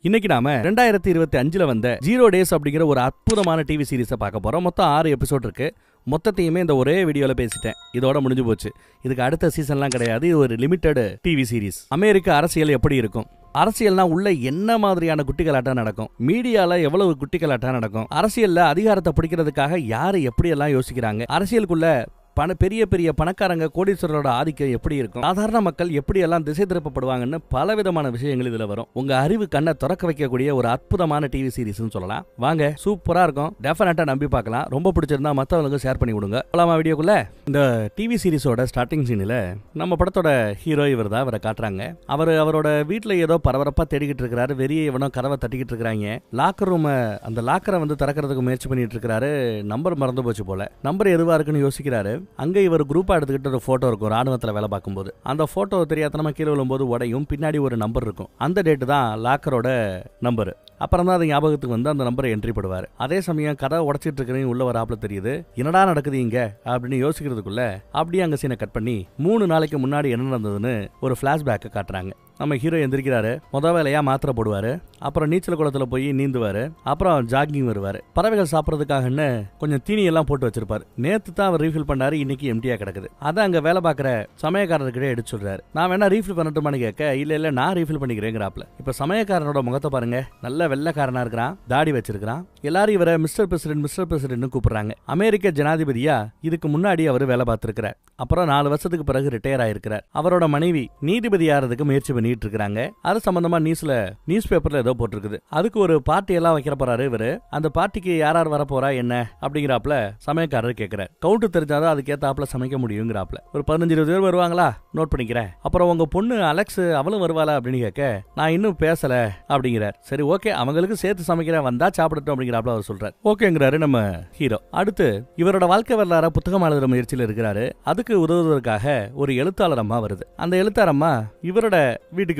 இன்னைக்கு நாம 2025 வந்த 0 டேஸ் அப்படிங்கிற ஒரு அற்புதமான டிவி சீரிஸை பார்க்க போறோம். மொத்தம் 6 எபிசோட் இருக்கு. மொத்தத்தையுமே இந்த ஒரே வீடியோல பேசிட்டேன். இதோட முடிஞ்சு போச்சு. இதுக்கு அடுத்த சீசன்லாம் கிடையாது. இது ஒரு லிமிட்டெட் டிவி சீரிஸ். அமெரிக்க அரசியல் எப்படி இருக்கும், அரசியல்னா உள்ள என்ன மாதிரியான குட்டிகளாட்டம் நடக்கும், மீடியால எவ்வளவு குட்டிகளாட்டம் நடக்கும், அரசியல்ல அதிகாரத்தை பிடிக்கிறதுக்காக யாரு எப்படி எல்லாம் யோசிக்கிறாங்க, அரசியலுக்குள்ள பெரிய பெரிய பணக்காரங்க கோடீஸ்வரரோட ஆதிக்கம் எப்படி இருக்கும், சாதாரண மக்கள் எப்படி எல்லாம் திசை திருப்பப்படுவாங்கன்னு பல விதமான விஷயங்கள் இதுல வரும். உங்க அறிவு கண்ணை திறக்க வைக்கக்கூடிய ஒரு அற்புதமான டிவி சீரிஸ் சொல்லலாம். வாங்க, சூப்பரா இருக்கும். டெஃபினட்டா நம்பி பார்க்கலாம். ரொம்ப பிடிச்சிருந்தா மத்தவங்களுக்கு ஷேர் பண்ணி விடுங்க. போலாமா வீடியோக்குள்ள? இந்த டிவி சீரிஸோட ஸ்டார்டிங் சீன்ல நம்ம படத்தோட ஹீரோ இவர் தான். அவரை காட்டுறாங்க. அவரோட வீட்டுல ஏதோ பரபரப்பா தேடிக்கிட்டு இருக்காரு. வெறிய எவனோ கதவை தட்டிக்கிட்டு இருக்காங்க. லாக்கர் ரூம், அந்த லாக்கரை திறக்கிறதுக்கு முயற்சி பண்ணிட்டு இருக்காரு. நம்பர் மறந்து போச்சு போல. நம்பர் எதுவா இருக்குன்னு யோசிக்கிறாரு. அங்க இவர் குரூப்பா எடுத்துக்கிட்டு ஒரு போட்டோ இருக்கும். ராணுவத்துல வேலை பார்க்கும்போது அந்த போட்டோ தெரியாதனமா கீழே விழும்போது உடையும். பின்னாடி ஒரு நம்பர் இருக்கும். அந்த டேட்டு தான் லாக்கரோட நம்பர். அப்புறம் தான் அது ஞாபகத்துக்கு அந்த நம்பரை என்ட்ரி பண்ணுவார். அதே சமயம் கதை உடச்சிட்டு இருக்கிறவங்க உள்ள வராப்புல தெரியுது. என்னடா நடக்குது இங்க அப்படின்னு யோசிக்கிறதுக்குள்ள அப்படியே அங்க சீனை கட் பண்ணி 3 நாளைக்கு முன்னாடி என்ன நடந்ததுன்னு ஒரு பிளாஷ்பேக்கை காட்டுறாங்க. நம்ம ஹீரோ எந்திரிக்கிறாரு. முத வேலையா மாத்திரை போடுவாரு. அப்புறம் நீச்சல் குளத்துல போய் நீந்துவாரு. அப்புறம் ஜாகிங் வருவாரு. பறவைகள் சாப்பிடறதுக்காகன்னு கொஞ்சம் தீனி எல்லாம் போட்டு வச்சிருப்பாரு. நேத்து தான் அவர் ரீஃபில் பண்ணாரு. இன்னைக்கு எம்டியா கிடக்குது. அதான் அங்க வேலை பார்க்குற சமயக்காரர்கிட்ட எடுத்து சொல்றாரு. நான் வேணா ரீஃபில் பண்ணட்டுமான்னு கேட்க, இல்ல நான் ரீஃபில் பண்ணிக்கிறேங்கிறாப்ல. இப்ப சமயக்காரனோட முகத்தை பாருங்க. நல்ல வெள்ளைக்காரனா இருக்கிறான். தாடி வச்சிருக்கான். எல்லாரும் இவரை மிஸ்டர் பிரசிடென்ட் கூப்பிடுறாங்க. அமெரிக்க ஜனாதிபதியா இதுக்கு முன்னாடி அவர் வேலை பார்த்திருக்கிறார். அப்புறம் 4 வருஷத்துக்கு பிறகு ரிட்டையர் ஆயிருக்கிறார். அவரோட மனைவி நீதிபதி ஆறதுக்கு முயற்சி பண்ணிட்டு இருக்காங்க. அது சம்பந்தமா நியூஸ் பேப்பர்ல ஏதோ போட்டிருக்குது. அதுக்கு ஒரு பார்ட்டி எல்லாம் வைக்கிற போறாரு இவரு. அந்த பார்ட்டிக்கு யார் வர போறா என்ன அப்படிங்கிறாப்ல சமயக்காரர் கேட்கிறார். கவுண்ட் தெரிஞ்சாதான் அதுக்கேத்தாப்ல சமைக்க முடியுங்கிறாப்ல. ஒரு 15-20 பேர் வருவாங்களா, நோட் பண்ணிக்கிறேன். அப்புறம் உங்க பொண்ணு அலெக்ஸ் அவளும் வருவாளா அப்படின்னு கேட்க, நான் இன்னும் பேசல அப்படிங்கிறார். சரி ஓகே, அவங்களுக்கு சேர்த்து சமைக்கிறேன், வந்தா சாப்பிடட்டும் அப்படிங்கிறாப்ல அவர் சொல்றாரு. ஓகேங்கிறாரு நம்ம ஹீரோ. அடுத்து இவரோட வாழ்க்கை வரலாற புத்தகம் எழுதுற முயற்சியில் இருக்கிறாரு. அதுக்கு உதவுவதற்காக ஒரு எழுத்தாளர் அம்மா வருது. அந்த எழுத்தாளம்மா இவரோட வீட்டுக்கு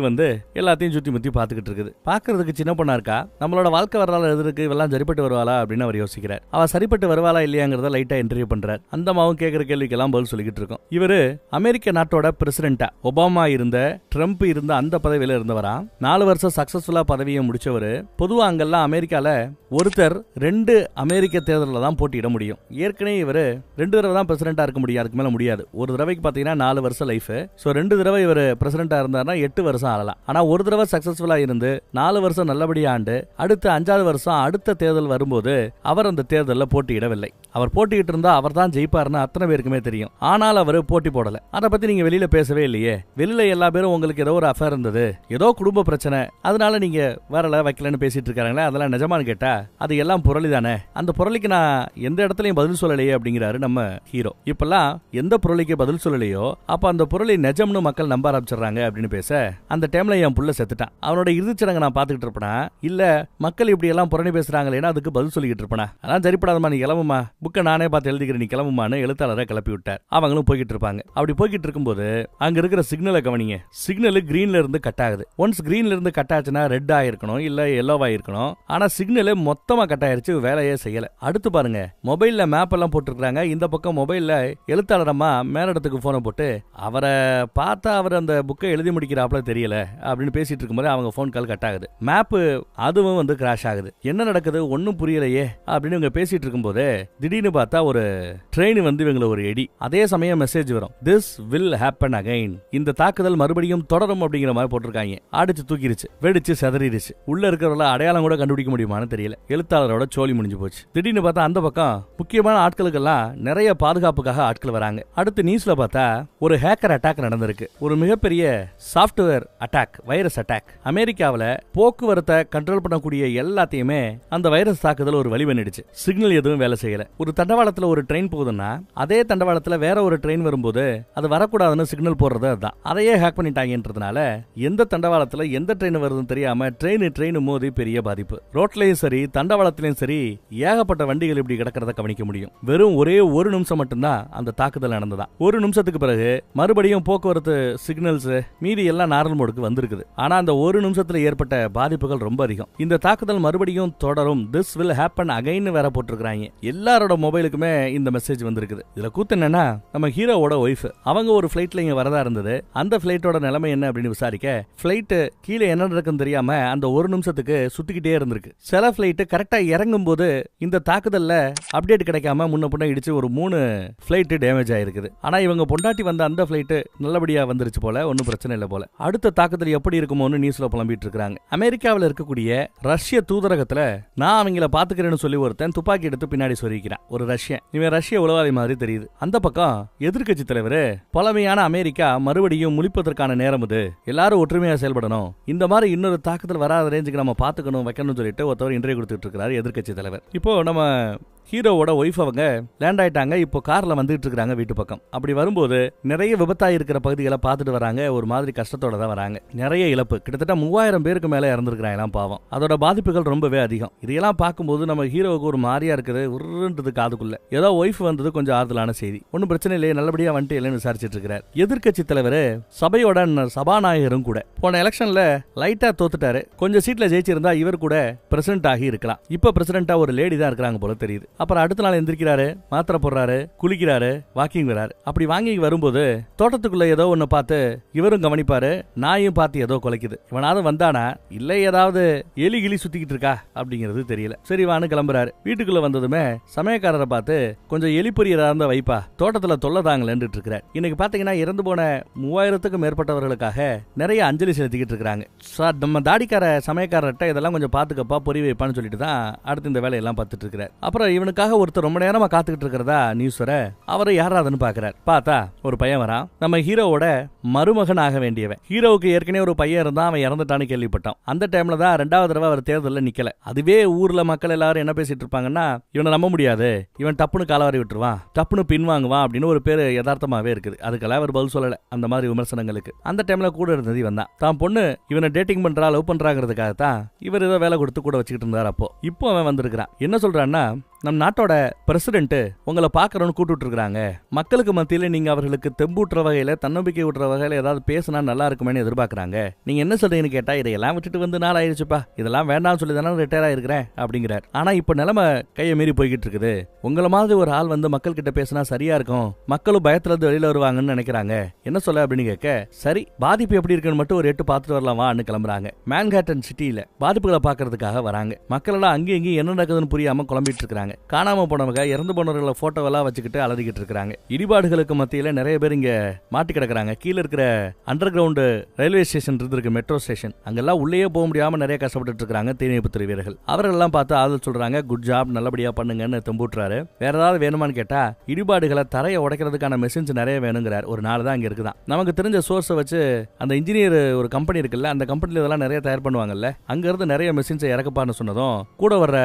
எல்லாத்தையும் சுத்தி முத்தி பாத்துக்கிட்டு இருக்குது. பாக்குறதுக்கு சின்ன பொண்ணா இருக்கா. நம்மளோட வாழ்க்கை வரலாறு எழுதுறதுக்கு இவெல்லாம் சரிப்பட்டு வருவாளா அப்படின்னு அவர் யோசிக்கிறார். அவ சரிப்பட்டு வருவாளா இல்லையாங்கிறத லைட்டா இன்டர்வியூ பண்றார். அந்த அம்மாவும் கேட்கிற கேள்விக்கெல்லாம் பதில் சொல்லிக்கிட்டு இருக்கும். இவரு அமெரிக்க நாட்டோட பிரசிடென்டா ஒபாமா இருந்த, ட்ரம்ப் இருந்த அந்த பதவியில இருந்தவரா. 4 வருஷம் சக்சஸ்ஃபுல்லா பதவியை முடிச்சவரு. பொதுவா அங்கெல்லாம் அமெரிக்கால ஒருத்தர் 2 அமெரிக்க தேர்தலில் தான் போட்டியிட முடியும். ஏற்கனவே இவரு 2 தடவை தான் பிரசிடென்டா இருக்க முடியும். அதுக்கு மேல முடியாது. ஒரு தடவைக்கு பாத்தீங்கன்னா 4 வருஷம் லைஃப். 2 தடவை இவர் பிரசிடென்டா இருந்தாருன்னா 8 வருஷம் ஆகலாம். ஆனா ஒரு தடவை சக்சஸ்ஃபுல்லா இருந்து 4 வருஷம் நல்லபடியா ஆண்டு அடுத்த 5வது வருஷம் அடுத்த தேர்தல் வரும்போது அவர் அந்த தேர்தலில் போட்டியிடவில்லை. அவர் போட்டியிட்டு இருந்தா அவர் தான் ஜெயிப்பாருன்னு அத்தனை பேருக்குமே தெரியும். ஆனால் அவர் போட்டி போடல. அதை பத்தி நீங்க வெளியில பேசவே இல்லையே. வெளியில எல்லா பேரும் உங்களுக்கு ஏதோ ஒரு அஃபேர் இருந்தது, ஏதோ குடும்ப பிரச்சனை, அதனால நீங்க வரல வைக்கலன்னு பேசிட்டு இருக்காங்களே, அதெல்லாம் நிஜமானு கேட்டா அது எல்லாம் புரளி தானே. அந்த புரளிக்கு நான் எந்த இடத்துலயும் பதில் சொல்லலையே அப்படிங்கிறாரு நம்ம ஹீரோ. இப்பெல்லாம் எந்த புரளிக்கு பதில் சொல்லலையோ அப்ப அந்த புரளி நிஜம்னு மக்கள் நம்ப ஆரம்பிச்சிடறாங்க அப்படின்னு பேச, அந்த டைம்ல என் புள்ள செத்துட்டான், அவனோட இறுதிச்சடங்கை நான் பாத்துக்கிட்டு இருப்பேனா, இல்ல மக்கள் இப்படி எல்லாம் புரணி பேசுறாங்களேன்னா அதுக்கு பதில் சொல்லிக்கிட்டு இருப்பேனா, அதான் சரிப்படாதமா, நீ கிளம்புமா, புக்கை நானே பார்த்து எழுதிக்கிறேன், நீ கிளம்புமான்னு எழுத்தாளரை கிளப்பி விட்டார். அவங்களும் போய்கிட்டு இருப்பாங்க. அப்படி போய்கிட்டு இருக்கும்போது அங்க இருக்கிற சிக்னலை கவனிங்க. சிக்னல் கிரீன்ல இருந்து கட் ஆகுது. ஒன்ஸ் கிரீன்ல இருந்து கட் ஆச்சுன்னா ரெட் ஆயிருக்கணும், இல்ல எல்லோவா இருக்கணும். ஆனா சிக்னல் மொத்தமா கட் ஆயிருச்சு, வேலையே செய்யல. அடுத்து பாருங்க, மொபைல்ல மேப் எல்லாம் போட்டுருக்காங்க. இந்த பக்கம் மொபைல்ல எழுத்தாளரமா மேலிடத்துக்கு போனை போட்டு அவரை பார்த்தா அவர் அந்த புக்கை எழுதி முடிக்கிறாப்ல தெரியல அப்படின்னு பேசிட்டு இருக்கும்போது அவங்க போன் கால் கட் ஆகுது. மேப் அதுவும் கிராஷ் ஆகுது. என்ன நடக்குது ஒன்னும் புரியலையே அப்படின்னு இவங்க பேசிட்டு இருக்கும்போது திடீர்னு பார்த்தா ஒரு ட்ரெயின் இவங்களை ஒரு எடி. அதே சமயம் மெசேஜ் வரும், this will happen again, இந்த தாக்குதல் மறுபடியும் தொடரும் அப்படிங்கிற மாதிரி போட்டிருக்காங்க. அடிச்சு தூக்கிருச்சு, வெடிச்சு செதறிடுச்சு. உள்ள இருக்கிறவங்கள அடையாளம் கூட கண்டுபிடிக்க முடியுமான்னு தெரியல. எழுத்தாளரோட சோழி முடிஞ்சு போச்சு. திடீர்னு பார்த்தா அந்த பக்கம் முக்கியமான ஆட்களுக்கெல்லாம் நிறைய பாதுகாப்புக்காக ஆட்கள் வராங்க. அடுத்து நியூஸ்ல பார்த்தா ஒரு ஹேக்கர் அட்டாக் நடந்திருக்கு. ஒரு மிகப்பெரிய சாஃப்ட்வேர் அட்டாக், வைரஸ் அட்டாக். அமெரிக்காவில் போக்குவரத்தை கண்ட்ரோல் பண்ணக்கூடிய எல்லாத்தையுமே அந்த வைரஸ் தாக்குதல் ஒரு வழி பண்ணிடுச்சு. சிக்னல் எதுவும் வேலை செய்யல. ஒரு தண்டவாளத்துல ஒரு ட்ரெயின் போகுதுன்னா அதே தண்டவாளத்துல வேற ஒரு ட்ரெயின் வரும்போது அது வரக்கூடாதுன்னு சிக்னல் போடுறது அதுதான். அதையே ஹேக் பண்ணிட்டாங்கன்றதுனால எந்த தண்டவாளத்துல எந்த ட்ரெயின் வருதுன்னு தெரியாம ட்ரெயின் மோதி பெரிய பாதிப்பு. ரோட்லயும் சரி தண்டவாளத்திலயும் சரி ஏகப்பட்ட வண்டிகள் இப்படி கிடக்கிறத கவனிக்க முடியும். வெறும் ஒரே 1 நிமிஷம் மட்டும்தான் அந்த தாக்குதல் நடந்தது. நடந்ததான். ஒரு நிமிஷத்துக்கு பிறகு மறுபடியும் போக்குவரத்து சிக்னல்ஸ் மீதி எல்லாம் நார்மல் மோடுக்கு வந்திருக்குது. ஆனா அந்த ஒரு நிமிஷத்துல ஏற்பட்ட பாதிப்புகள் ரொம்ப அதிகம். இந்த தாக்குதல் மறுபடியும் தொடரும், திஸ் வில் ஹேப்பன் அகைன் வேற போட்டிருக்காங்க. எல்லாரோட மொபைலுக்குமே இந்த மெசேஜ் வந்திருக்குது. இதுல கூத்து என்னன்னா, நம்ம ஹீரோவோட ஒய்ஃப் அவங்க ஒரு ஃபிளைட்ல இங்க வரதா இருந்தது. அந்த ஃபிளைட்டோட நிலைமை என்ன அப்படின்னு விசாரிக்க, ஃபிளைட் கீழே என்ன நடக்குன்னு தெரியாம அந்த ஒரு நிமிஷத்துக்கு சுத்திக்கிட்டே இருந்திருக்கு. சில ஃபிளைட் கரெக்டா இறங்கும் போது இந்த தாக்குதல்ல அப்டேட் கிடைக்காம முன்ன பின்ன இடிச்சு ஒரு 3 ஃபிளைட் டேமேஜ் ஆயிருக்குது. ஆனா இவங்க பொண்டாட்டி வந்த அந்த ஃபிளைட் நல்லபடியா வந்துருச்சு போல, ஒன்னும் பிரச்சனை இல்ல போல. அடுத்த தாக்குதல் எப்படி இருக்குமோன்னு நியூஸ்ல புலம்பிட்டு இருக்காங்க. அமெரிக்காவில் இருக்கக்கூடிய ரஷ்ய தூதரகத்துல நான் அவங்கள பாத்துக்கிறேன்னு சொல்லி ஒருத்தன் துப்பாக்கி எடுத்து பின்னாடி சொருகிறான். ஒரு ரஷ்யன், இவன் ரஷ்ய உளவாளி மாதிரி தெரியுது. அந்த பக்கம் எதிர்க்கட்சி தலைவர், பழமையான அமெரிக்கா மறுபடியும் முழிப்பதற்கான நேரம் இது, எல்லாரும் ஒற்றுமையா செயல்படணும், இந்த மாதிரி இன்னொரு தாக்குதல் வராத ரேஞ்சுக்கு நம்ம பாத்துக்கணும் வைக்கணும்னு சொல்லிட்டு ஒருத்தவர் இன்டர்வியூ கொடுத்துட்டு இருக்காரு எதிர்க்கட்சி தலைவர். இப்போ நம்ம ஹீரோவோட ஒய்ஃப் அவங்க லேண்ட் ஆயிட்டாங்க. இப்போ கார்ல வந்துட்டு இருக்காங்க வீட்டு பக்கம். அப்படி வரும்போது நிறைய விபத்தாய் இருக்கிற பகுதிகளை பார்த்துட்டு வராங்க. ஒரு மாதிரி கஷ்டத்தோட தான் வராங்க. நிறைய இழப்பு, கிட்டத்தட்ட 3000 பேருக்கு மேல இறந்துருக்காங்க. பாவம், அதோட பாதிப்புகள் ரொம்பவே அதிகம். இதையெல்லாம் பார்க்கும்போது நம்ம ஹீரோவுக்கு ஒரு மாதிரியா இருக்குது, உருன்றது காதுக்குள்ள. ஏதோ ஒய்ஃப் வந்தது கொஞ்சம் ஆறுதலான செய்தி. ஒன்னும் பிரச்சனை இல்லையே, நல்லபடியா வந்துட்டு இல்லைன்னு விசாரிச்சிட்டு இருக்கிறார். எதிர்க்கட்சி தலைவர் சபையோட சபாநாயகரும் கூட போன எலெக்ஷன்ல லைட்டா தோத்துட்டாரு. கொஞ்சம் சீட்ல ஜெயிச்சிருந்தா இவர் கூட பிரசிடென்ட் ஆகி இருக்கலாம். இப்ப பிரசிடென்டா ஒரு லேடி தான் இருக்கிறாங்க போல தெரியுது. அப்புறம் அடுத்த நாள் எந்திரிக்கிறாரு, மாத்திரை போடுறாரு, குளிக்கிறாரு, வாக்கிங் வராரு. அப்படி வாங்கி வரும்போது தோட்டத்துக்குள்ள ஏதோ ஒன்னு பார்த்து இவரும் கவனிப்பாரு. நாயும் பார்த்து ஏதோ குலைக்குது. இவனாவது வந்தானா இல்ல ஏதாவது எலி கிளி சுத்திக்கிட்டு இருக்கா அப்படிங்கிறது தெரியல. சரி வான்னு கிளம்புறாரு. வீட்டுக்குள்ள வந்ததுமே சமயக்காரரை பார்த்து கொஞ்சம் எலி பொரியரா இருந்தா வைப்பா, தோட்டத்துல தொல்லை தாங்கலன்னு இருக்கிறார். இன்னைக்கு பாத்தீங்கன்னா இறந்து போன 3000க்கும் மேற்பட்டவர்களுக்காக நிறைய அஞ்சலி செலுத்திக்கிட்டு இருக்காங்க. நம்ம தாடிக்கார சமயக்காரர்கிட்ட இதெல்லாம் கொஞ்சம் பாத்துக்கப்பா, பொறி வைப்பான்னு சொல்லிட்டு தான் அடுத்து இந்த வேலையெல்லாம் பார்த்துட்டு இருக்கிறார். அப்புறம் இவனுக்காக ஒருத்தர் ரொம்ப நேரமா காத்துக்கிட்டு இருக்கிறதா நியூஸ் வர அவரை யாராதுன்னு பாக்குறாரு. பார்த்தா ஒரு பையன் வரான். நம்ம ஹீரோவோட மருமகன் ஆக வேண்டியவன். ஹீரோவுக்கு ஏற்கனவே ஒரு பையன் இருந்தா, அவன் இறந்துட்டான்னு கேள்விப்பட்டான். அந்த டைம்ல தான் 2வது தடவை அவர் தேர்தலில் நிக்கல. அதுவே ஊர்ல மக்கள் எல்லாரும் என்ன பேசிட்டு இருப்பாங்கன்னா, இவனை நம்ப முடியாது, இவன் டப்புனு காலவாரி விட்டுருவான், டப்புனு பின்வாங்குவான் அப்படின்னு ஒரு பேரு யதார்த்தமாவே இருக்குது. அதுக்கெல்லாம் அவர் பதில் சொல்லல அந்த மாதிரி விமர்சனங்களுக்கு. அந்த டைம்ல கூட இருந்தது இவன் தான். தான் பொண்ணு இவனை டேட்டிங் பண்றா, லவ் பண்றாங்கிறதுக்காகத்தான் இவர் ஏதோ வேலை கொடுத்து கூட வச்சுக்கிட்டு இருந்தார். இப்போ அவன் வந்திருக்கிறான். என்ன சொல்றான்னா, நம் நாட்டோட பிரசிடென்ட் உங்களை பாக்கறோன்னு கூப்பிட்டு இருக்காங்க. மக்களுக்கு மத்தியில நீங்க அவர்களுக்கு தெம்பூட்டுற வகையில, தன்னம்பிக்கை ஊட்டுற வகையில ஏதாவது பேசினா நல்லா இருக்குமே எதிர்பார்க்கறாங்க. நீங்க என்ன சொல்றீங்கன்னு கேட்டா, இதையெல்லாம் விட்டுட்டு வந்து நாள் ஆயிடுச்சுப்பா, இதெல்லாம் வேண்டாம்னு சொல்லி தானே ரிட்டையர் ஆயிருக்கிறேன் அப்படிங்கிறார். ஆனா இப்ப நிலைமை கையை மீறி போய்கிட்டு இருக்குது. உங்கள மாதிரி ஒரு ஆள் வந்து மக்கள் கிட்ட பேசினா சரியா இருக்கும், மக்களும் பயத்துல இருந்து வெளியில வருவாங்கன்னு நினைக்கிறாங்க, என்ன சொல்ல அப்படின்னு கேட்க, சரி பாதிப்பு எப்படி இருக்குன்னு மட்டும் ஒரு எட்டு பார்த்துட்டு வரலாமான்னு கிளம்புறாங்க. மேன்ஹாட்டன் சிட்டியில பாதிப்புகளை பாக்குறதுக்காக வராங்க. மக்கள் எல்லாம் அங்கேயும் இங்கேயும் என்ன நடக்குதுன்னு புரியாம குழம்பிட்டு இருக்காங்க. காணாம போனவங்க, இறந்து போனவர்களை போட்டோவெல்லாம் வச்சுக்கிட்டு அலறிக்கிட்டு இருக்காங்க. இடிபாடுகளுக்கு மத்தியில நிறைய பேர் இங்க மாட்டி கிடக்குறாங்க. கீழே இருக்கிற அண்டர் கிரவுண்ட் ரயில்வே ஸ்டேஷன் இருக்கு, மெட்ரோ ஸ்டேஷன், அங்கெல்லாம் உள்ளே போக முடியாம நிறைய கஷ்டப்பட்டு இருக்காங்க தீயணைப்புத்துறை வீரர்கள். அவர்கள் எல்லாம் பார்த்து ஆதரவு சொல்றாங்க, குட் ஜாப், நல்லபடியா பண்ணுங்கன்னு தெம்பூட்டுறாரு. வேற ஏதாவது வேணுமான்னு கேட்டா, இடிபாடுகளை தரையை உடைக்கிறதுக்கான மெஷின்ஸ் நிறைய வேணுங்கிறார். ஒரு நாள் தான் அங்க இருக்குதான். நமக்கு தெரிஞ்ச சோர்ஸை வச்சு அந்த இன்ஜினியர் ஒரு கம்பெனி இருக்குல்ல, அந்த கம்பெனில இதெல்லாம் நிறைய தயார் பண்ணுவாங்கல்ல, அங்க இருந்து நிறைய மெஷின்ஸை இறக்கப்பான்னு சொன்னதும் கூட வர்ற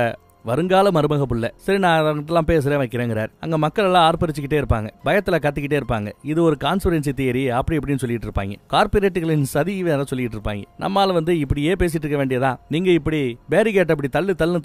வருங்கால மருமக புள்ள, சரி நான் அதெல்லாம் பேசுறேன் வைக்கிறேங்கிறார். அங்க மக்கள் எல்லாம் ஆர்ப்பரிச்சுக்கிட்டே இருப்பாங்க, பயத்துல கத்திக்கிட்டே இருப்பாங்க. இது ஒரு கான்ஸ்பிரன்சி தியரி அப்படி இப்படின்னு சொல்லிட்டு இருப்பாங்க. கார்பரேட்டுகளின் சதி வேற சொல்லிட்டு இருப்பாங்க. நம்மால வந்து இப்படியே பேசிட்டு இருக்க வேண்டியதான். நீங்க இப்படி பேரிகேட் அப்படி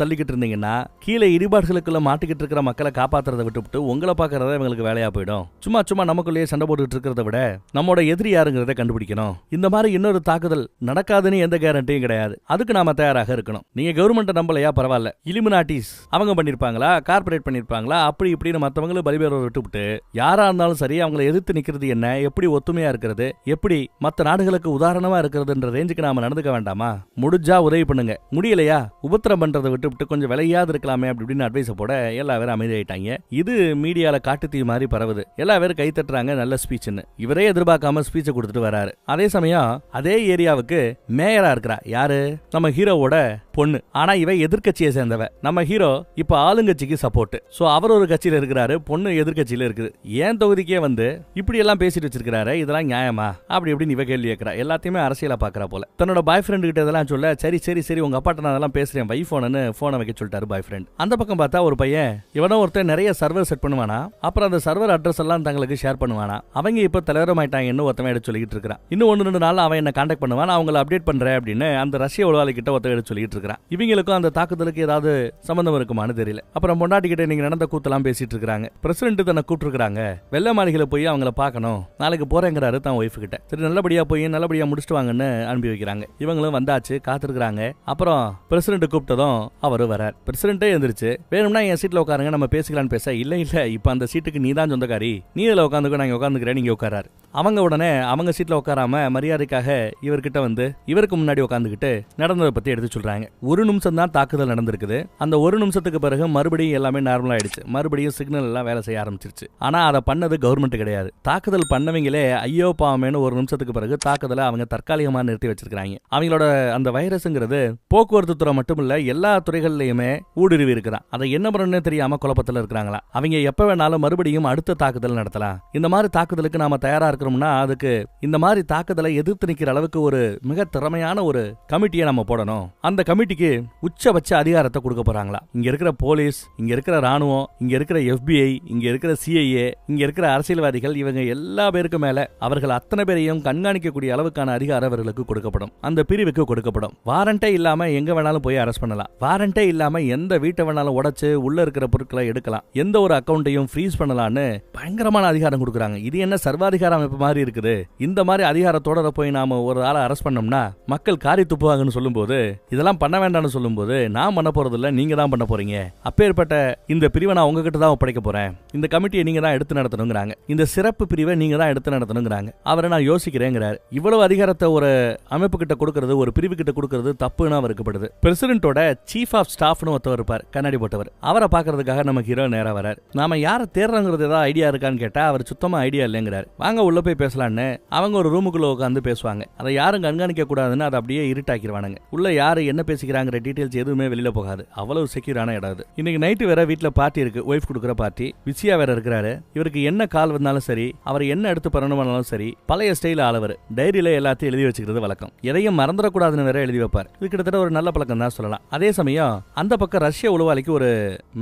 தள்ளிக்கிட்டு இருந்தீங்கன்னா கீழே இடிபாடுகளுக்குள்ள மாட்டிக்கிட்டு இருக்கிற மக்களை காப்பாத்துறதை விட்டுவிட்டு உங்களை பாக்குறத இவங்களுக்கு வேலையா போயிடும். சும்மா நமக்குள்ளேயே சண்டை போட்டுட்டு இருக்கிறத விட நம்மோட எதிரி யாருங்கிறத கண்டுபிடிக்கணும். இந்த மாதிரி இன்னொரு தாக்குதல் நடக்காதுன்னு எந்த கேரண்டியும் கிடையாது. அதுக்கு நாம தயாராக இருக்கணும். நீங்க கவர்மெண்ட் நம்பலையா பரவாயில்ல, இலுமினாட்டி அவங்க பண்ணிருப்பாங்களா, கார்பரேட் பண்ணிருப்பாங்களா, அப்படி இப்படின்னு மத்தவங்களை பலிபேர விட்டுவிட்டு யாரா இருந்தாலும் சரி அவங்களை எதிர்த்து நிக்கிறது என்ன, எப்படி ஒத்துமையா இருக்கிறது, எப்படி மத்த நாடுகளுக்கு உதாரணமா இருக்கிறதுன்ற ரேஞ்சுக்கு நாம நடந்துக்க வேண்டாமா? முடிஞ்சா உதவி பண்ணுங்க, முடியலையா உபத்திரம் பண்றதை விட்டுவிட்டு கொஞ்சம் விலையாவது இருக்கலாமே அப்படின்னு அட்வைஸ் போட எல்லா பேரும் அமைதியாயிட்டாங்க. இது மீடியால காட்டுத்தீ மாதிரி பரவுது. எல்லா பேரும் கை தட்டுறாங்க, நல்ல ஸ்பீச்னு. இவரே எதிர்பார்க்காம ஸ்பீச்சை கொடுத்துட்டு வராரு. அதே சமயம் அதே ஏரியாவுக்கு மேயரா இருக்கிறா யாரு, நம்ம ஹீரோவோட பொண்ணு. ஆனா இவ எதிர்க்கட்சியை சேர்ந்தவ. நம்ம ஹீரோ இப்ப ஆளுங்கட்சிக்கு சப்போர்ட். சோ அவர் ஒரு கட்சியில இருக்கிறாரு, பொண்ணு எதிர்க்கட்சியில இருக்குது. ஏன் தொகுதிக்கே வந்து இப்படி எல்லாம் பேசிட்டு வச்சிருக்காரு, இதெல்லாம் நியாயமா அப்படி இப்படி இவ கேள்வி கேட்கிறா. எல்லாத்தையுமே அரசியலா பாக்குறா போல. தன்னோட பாய் ஃப்ரெண்ட் கிட்ட இதெல்லாம் சொல்ல, சரி உங்க அப்பாட்ட நான் அதெல்லாம் பேசுறேன் வை போனன்னு போனை வைக்க சொல்லிட்டாரு பாய் ஃப்ரெண்ட். அந்த பக்கம் பார்த்தா ஒரு பையன், இவனோ ஒருத்தர் நிறைய சர்வர் செட் பண்ணுவானா, அப்புறம் அந்த சர்வர் அட்ரஸ் எல்லாம் தங்களுக்கு ஷேர் பண்ணுவானா. அவங்க இப்ப தலைவரமாயிட்டாங்கன்னு ஒருத்தவன் எடுத்து சொல்லிட்டு இருக்கான். இன்னும் 1-2 நாள் அவன் என்ன கான்டாக்ட் பண்ணுவான், அவங்களை அப்டேட் பண்றேன் அப்படின்னு அந்த ரஷ்ய உளவாளி கிட்ட ஒருத்தர் எடுத்து சொல்லிட்டு இருக்கான். இவங்களுக்கும் அந்த தாக்குதலுக்கு ஏதாவது சம்பந்தம் இருக்குமான்னு தெரியல. அப்புறம் பொண்டாட்டி கிட்ட நீங்க நடந்த கூத்தெல்லாம் பேசிட்டு இருக்காங்க. பிரசிடென்ட் தன்னை கூப்பிட்டுருக்காங்க, வெள்ளை மாளிகையில போய் அவங்கள பார்க்கணும், நாளைக்கு போறேங்கிறாரு தான் ஒய்ஃப் கிட்ட. சரி நல்லபடியா போய் நல்லபடியா முடிச்சுட்டு வாங்கன்னு அனுப்பி வைக்கிறாங்க. இவங்களும் வந்தாச்சு, காத்திருக்காங்க. அப்புறம் பிரசிடென்ட் கூப்பிட்டதும் அவரு வரார். பிரசிடென்ட்டே எந்திரிச்சு வேணும்னா என் சீட்ல உட்காருங்க நம்ம பேசிக்கலான்னு பேச, இல்ல இப்ப அந்த சீட்டுக்கு நீ தான் சொந்தக்காரி, நீ இதுல உட்காந்துக்க, நாங்க உட்காந்துக்கிறேன், நீங்க உட்காராரு. அவங்க உடனே அவங்க சீட்ல உட்காராம மரியாதைக்காக இவர்கிட்ட வந்து இவருக்கு முன்னாடி உட்காந்துக்கிட்டு நடந்ததை பத்தி எடுத்து சொல்றாங்க. ஒரு நிமிஷம் தான் தாக்குதல் நடந்திருக்குது. அந்த ஒரு நிமிஷத்துக்கு பிறகு மறுபடியும் எல்லாமே நார்மல் ஆயிடுச்சு. மறுபடியும் சிக்னல் எல்லாம் வேலை செய்ய ஆரம்பிச்சிருச்சு. ஆனா அதை பண்ணது கவர்மெண்ட் கிடையாது. தாக்குதல் பண்ணவங்களே ஐயோ பாவமேனு ஒரு நிமிஷத்துக்கு பிறகு தாக்குதலை அவங்க தற்காலிகமா நிறுத்தி வச்சிருக்காங்க. அவங்களோட அந்த வைரஸ்ங்கிறது போக்குவரத்து துறை மட்டும் இல்ல, எல்லா துறைகள்லயுமே ஊடுருவி இருக்கிறான். அதை என்ன பண்ணணும்னு தெரியாம குழப்பத்துல இருக்கிறாங்களா. அவங்க எப்ப வேணாலும் மறுபடியும் அடுத்த தாக்குதல் நடத்தலாம். இந்த மாதிரி தாக்குதலுக்கு நாம தயாரா இருக்கிறோம்னா அதுக்கு இந்த மாதிரி தாக்குதலை எதிர்த்து நிக்கிற அளவுக்கு ஒரு மிக திறமையான ஒரு கமிட்டியை நம்ம போடணும். அந்த கமிட்டிக்கு உச்சபட்ச அதிகாரத்தை கொடுக்க போறாங்களா. இங்க இருக்கிற போலீஸ், இங்க இருக்கிற ராணுவம், இங்க இருக்கிற FBI, இங்க இருக்கிற CIA, இங்க இருக்கிற அரசியல்வாதிகள், இவங்க எல்லா பேருக்கு மேல அவர்கள் அத்தனை பேரையும் கண்காணிக்கக்கூடிய அளவுக்கான அதிகாரம் அவர்களுக்கு கொடுக்கப்படும். அந்த பிரிவுக்கு கொடுக்கப்படும். வாரண்டே இல்லாம எங்க வேணாலும் போய் அரெஸ்ட் பண்ணலாம். வாரண்டே இல்லாம எந்த வீட்டை வேணாலும் உடைச்சு உள்ள இருக்கிற பொருட்களை எடுக்கலாம். எந்த ஒரு அக்கௌண்ட்டையும் ஃப்ரீஸ் பண்ணலாம்னு பயங்கரமான அதிகாரம் கொடுக்குறாங்க. இது என்ன சர்வாதிகார அமைப்பு மாதிரி இருக்குது. இந்த மாதிரி அதிகாரத்தோட போய் நாம ஒரு ஆளை அரெஸ்ட் பண்ணோம்னா மக்கள் காரி துப்புவாங்கன்னு சொல்லும்போது, இதெல்லாம் பண்ண வேண்டாம்னு சொல்லும்போது, நான் பண்ண போறது இல்ல, நீங்க தான் பண்ண போறீங்க. அப்பேற்பட்ட இந்த பிரிவை நான் உங்ககிட்ட தான் ஒப்படைக்க போறேன். இந்த கமிட்டியை நீங்க தான் எடுத்து நடத்தணுங்கிறாங்க. இந்த சிறப்பு பிரிவை நீங்க தான் எடுத்து நடத்தணுங்கிறாங்க. அவரை நான் யோசிக்கிறேங்கிறாரு. இவ்வளவு அதிகாரத்தை ஒரு அமைப்பு கிட்ட கொடுக்கறது, ஒரு பிரிவு கிட்ட கொடுக்கறது தப்புன்னு அவருக்கு படுது. பிரசிடென்ட்டோட சீஃப் ஆஃப் ஸ்டாஃப்னு ஒருத்தவர் இருப்பார், கண்ணாடி போட்டவர். அவரை பாக்குறதுக்காக நம்ம ஹீரோ நேரா வரார். நாம யாரை தேடுறோங்கிறது ஏதாவது ஐடியா இருக்கான்னு கேட்டா அவர் சுத்தமா ஐடியா இல்லைங்கிறார். வாங்க உள்ள போய் பேசலான்னு அவங்க ஒரு ரூமுக்குள்ள உட்காந்து பேசுவாங்க. அதை யாரும் கண்காணிக்க கூடாதுன்னு அதை அப்படியே இருட்டாக்கிடுவானுங்க. உள்ள யாரு என்ன பேசிக்கிறாங்கிற டீடைல்ஸ் எதுவுமே வெளியில போகாது. அவ்வளவு செக்யூரான இடம் அது. இன்னைக்கு நைட்டு வேற வீட்டுல பார்ட்டி இருக்கு, ஒய்ஃப் கொடுக்குற பார்ட்டி. விசியா வேற இருக்கிறாரு. இவருக்கு என்ன கால் வந்தாலும் சரி, அவர் என்ன எடுத்து பண்ணணும்னாலும் சரி, பழைய ஸ்டைல் ஆளவர். டைரியில எல்லாத்தையும் எழுதி வச்சுக்கிறது வழக்கம். எதையும் மறந்துடக்கூடாதுன்னு வேற எழுதி வைப்பார். இது கிட்டத்தட்ட ஒரு நல்ல பழக்கம் தான் சொல்லலாம். அதே சமயம் அந்த பக்கம் ரஷ்ய உளவாளிக்கு ஒரு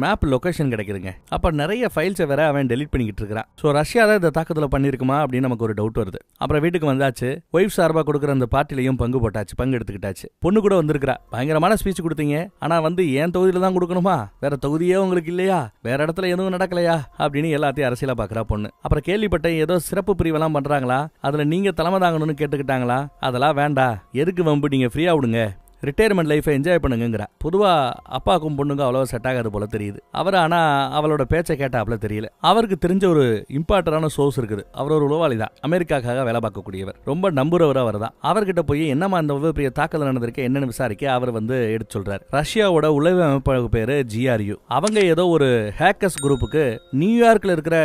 மேப் லொகேஷன் கிடைக்குதுங்க. அப்ப நிறைய ஃபைல்ஸை வேற அவன் டெலீட் பண்ணிக்கிட்டு இருக்கான். சோ ரஷ்யா தான் இந்த தாக்குதலை பண்ணிருக்குமா அப்படின்னு நமக்கு ஒரு டவுட் வருது. அப்புறம் வீட்டுக்கு வந்தாச்சு. ஒய்ஃப் சார்பா கொடுக்குற அந்த பார்ட்டிலையும் பங்கு போட்டாச்சு, பங்கு எடுத்துக்கிட்டாச்சு. பொண்ணு கூட வந்திருக்கிறா. பயங்கரமான ஸ்பீச் கொடுத்தீங்க, ஆனா வந்து என் தொகுதியில தான் கொடுக்கணுமா, வேற தொகுதியே உங்களுக்கு இல்லையா, வேற இடத்துல எதுவும் நடக்கலையா அப்படின்னு எல்லாத்தையும் அரசியலா பாக்குறா பொண்ணு. அப்புறம் கேள்விப்பட்ட ஏதோ சிறப்பு பிரிவெல்லாம் பண்றாங்களா, அதுல நீங்க தலைமை தாங்கணும்னு கேட்டுக்கிட்டாங்களா. அதெல்லாம் வேண்டாம், எதுக்கு வம்பு, நீங்க ஃப்ரீயா விடுங்க, ரிட்டையர்மெண்ட் லைஃபை என்ஜாய் பண்ணுங்கிறா. பொதுவா அப்பாவுக்கும் பொண்ணுங்க அவ்வளோ செட் ஆகாது போல தெரியுது. அவர் ஆனா அவளோட பேச்சை கேட்டாப்ல தெரியல. அவருக்கு தெரிஞ்ச ஒரு இம்பார்ட்டன்டான சோர்ஸ் இருக்குது. அவர் ஒரு உளவாளி தான், அமெரிக்காக்காக வேலை பார்க்கக்கூடியவர், ரொம்ப நம்புறவர் அவர் தான். அவர்கிட்ட போய் என்னமா அந்த பெரிய தாக்குதல் நடந்திருக்கு என்னன்னு விசாரிக்க அவர் வந்து எடுத்து சொல்றாரு. ரஷ்யாவோட உளவு அமைப்பு பேரு GRU. அவங்க ஏதோ ஒரு ஹேக்கர்ஸ் குரூப்புக்கு, நியூயார்க்ல இருக்கிற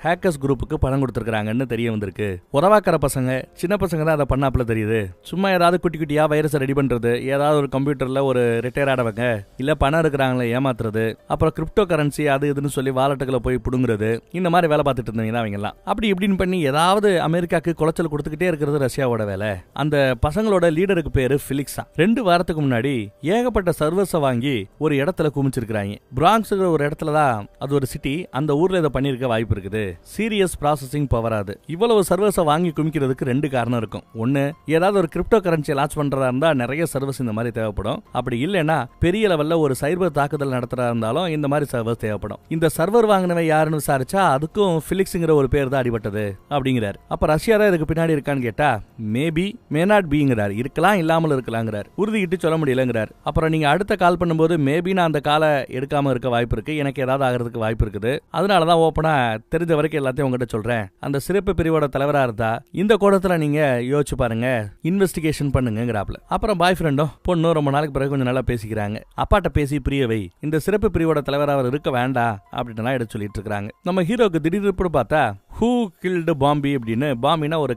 ஹேக்கர்ஸ் குரூப்புக்கு பணம் கொடுத்துருக்காங்கன்னு தெரிய வந்திருக்கு. உறவாக்கிற பசங்க, சின்ன பசங்க தான் அதை பண்ணாப்புல தெரியுது. சும்மா ஏதாவது குட்டி குட்டியா வைரஸ் ரெடி பண்றது, ஏதாவது ஒரு கம்ப்யூட்டர்ல ஒரு ரிட்டையர் ஆனவங்க இல்ல பணம் இருக்கிறாங்களே ஏமாத்துறது, அப்புறம் கிரிப்டோ கரன்சி அது இதுன்னு சொல்லி வாலெட்டுகளை போய் புடுங்குறது, இந்த மாதிரி வேலை பார்த்துட்டு இருந்தீங்கன்னா அவங்க எல்லாம் அப்படி இப்படின்னு பண்ணி ஏதாவது அமெரிக்காக்கு குலைச்சல் கொடுத்துக்கிட்டே இருக்கிறது ரஷ்யாவோட வேலை. அந்த பசங்களோட லீடருக்கு பேரு பிலிக்ஸா. 2 வாரத்துக்கு முன்னாடி ஏகப்பட்ட சர்வர்ஸை வாங்கி ஒரு இடத்துல குமிச்சிருக்காங்க. பிராங்க்ஸ் ஒரு இடத்துல தான், அது ஒரு சிட்டி, அந்த ஊர்ல இதை பண்ணிருக்க வாய்ப்பு இருக்குது. Serious processing power. அது இவ்வளவு சர்வர்ஸை வாங்கி குமிக்கிறதுக்கு 2 காரணம் இருக்கும். ஒன்னு, ஏதாவது ஒரு கிரிப்டோ கரன்சி லான்ச் பண்றதா இருந்தா நிறைய சர்வர்ஸ் இந்த மாதிரி தேவைப்படும். அப்படி இல்லைன்னா பெரிய லெவல்ல ஒரு சைபர் தாக்குதல் நடத்துறதா இருந்தாலும் இந்த மாதிரி சர்வர் தேவைப்படும். இந்த சர்வர் வாங்கினவ யாருன்னு விசாரிச்சா அதுக்கும் பிலிக்ஸ்ங்கிற ஒரு பேர் தான் அடிபட்டது அப்படிங்கிறார். அப்ப ரஷ்யா தான் இதுக்கு பின்னாடி இருக்கான்னு கேட்டா மேபி மே நாட் பிங்கிறார். இருக்கலாம், இல்லாமல் இருக்கலாங்கிறார். உறுதிக்கிட்டு சொல்ல முடியலங்கிறார். அப்புறம் நீங்க அடுத்த கால் பண்ணும்போது மேபி நான் அந்த காலை எடுக்காம இருக்க வாய்ப்பு இருக்கு, எனக்கு ஏதாவது ஆகிறதுக்கு வாய்ப்பு இருக்குது, அதனாலதான் ஓப்பனா தெரிஞ்ச வரைக்கும் எல்லாத்தையும் உங்ககிட்ட சொல்றேன். அந்த சிறப்பு பிரிவோட தலைவரா இருந்தா இந்த கோணத்துல நீங்க யோசிச்சு பாருங்க, இன்வெஸ்டிகேஷன் பண்ணுங்கிறாப்ல. அப்புறம் பாய் ஃப்ரெண்டும் பொண்ணு ரொம்ப நாளைக்கு பிறகு கொஞ்சம் நல்லா பேசிக்கிறாங்க. அப்பாட்ட பேசி புரியவை, இந்த சிறப்பு பிரிவோட தலைவர் அவர் இருக்க வேண்டாம் அப்படின்னு எடுத்து சொல்லிட்டு இருக்காங்க. நம்ம ஹீரோக்கு திடீர்னு பார்த்தா ஹூ கில்டு பாம்பி அப்படின்னு, பாம்பினா ஒரு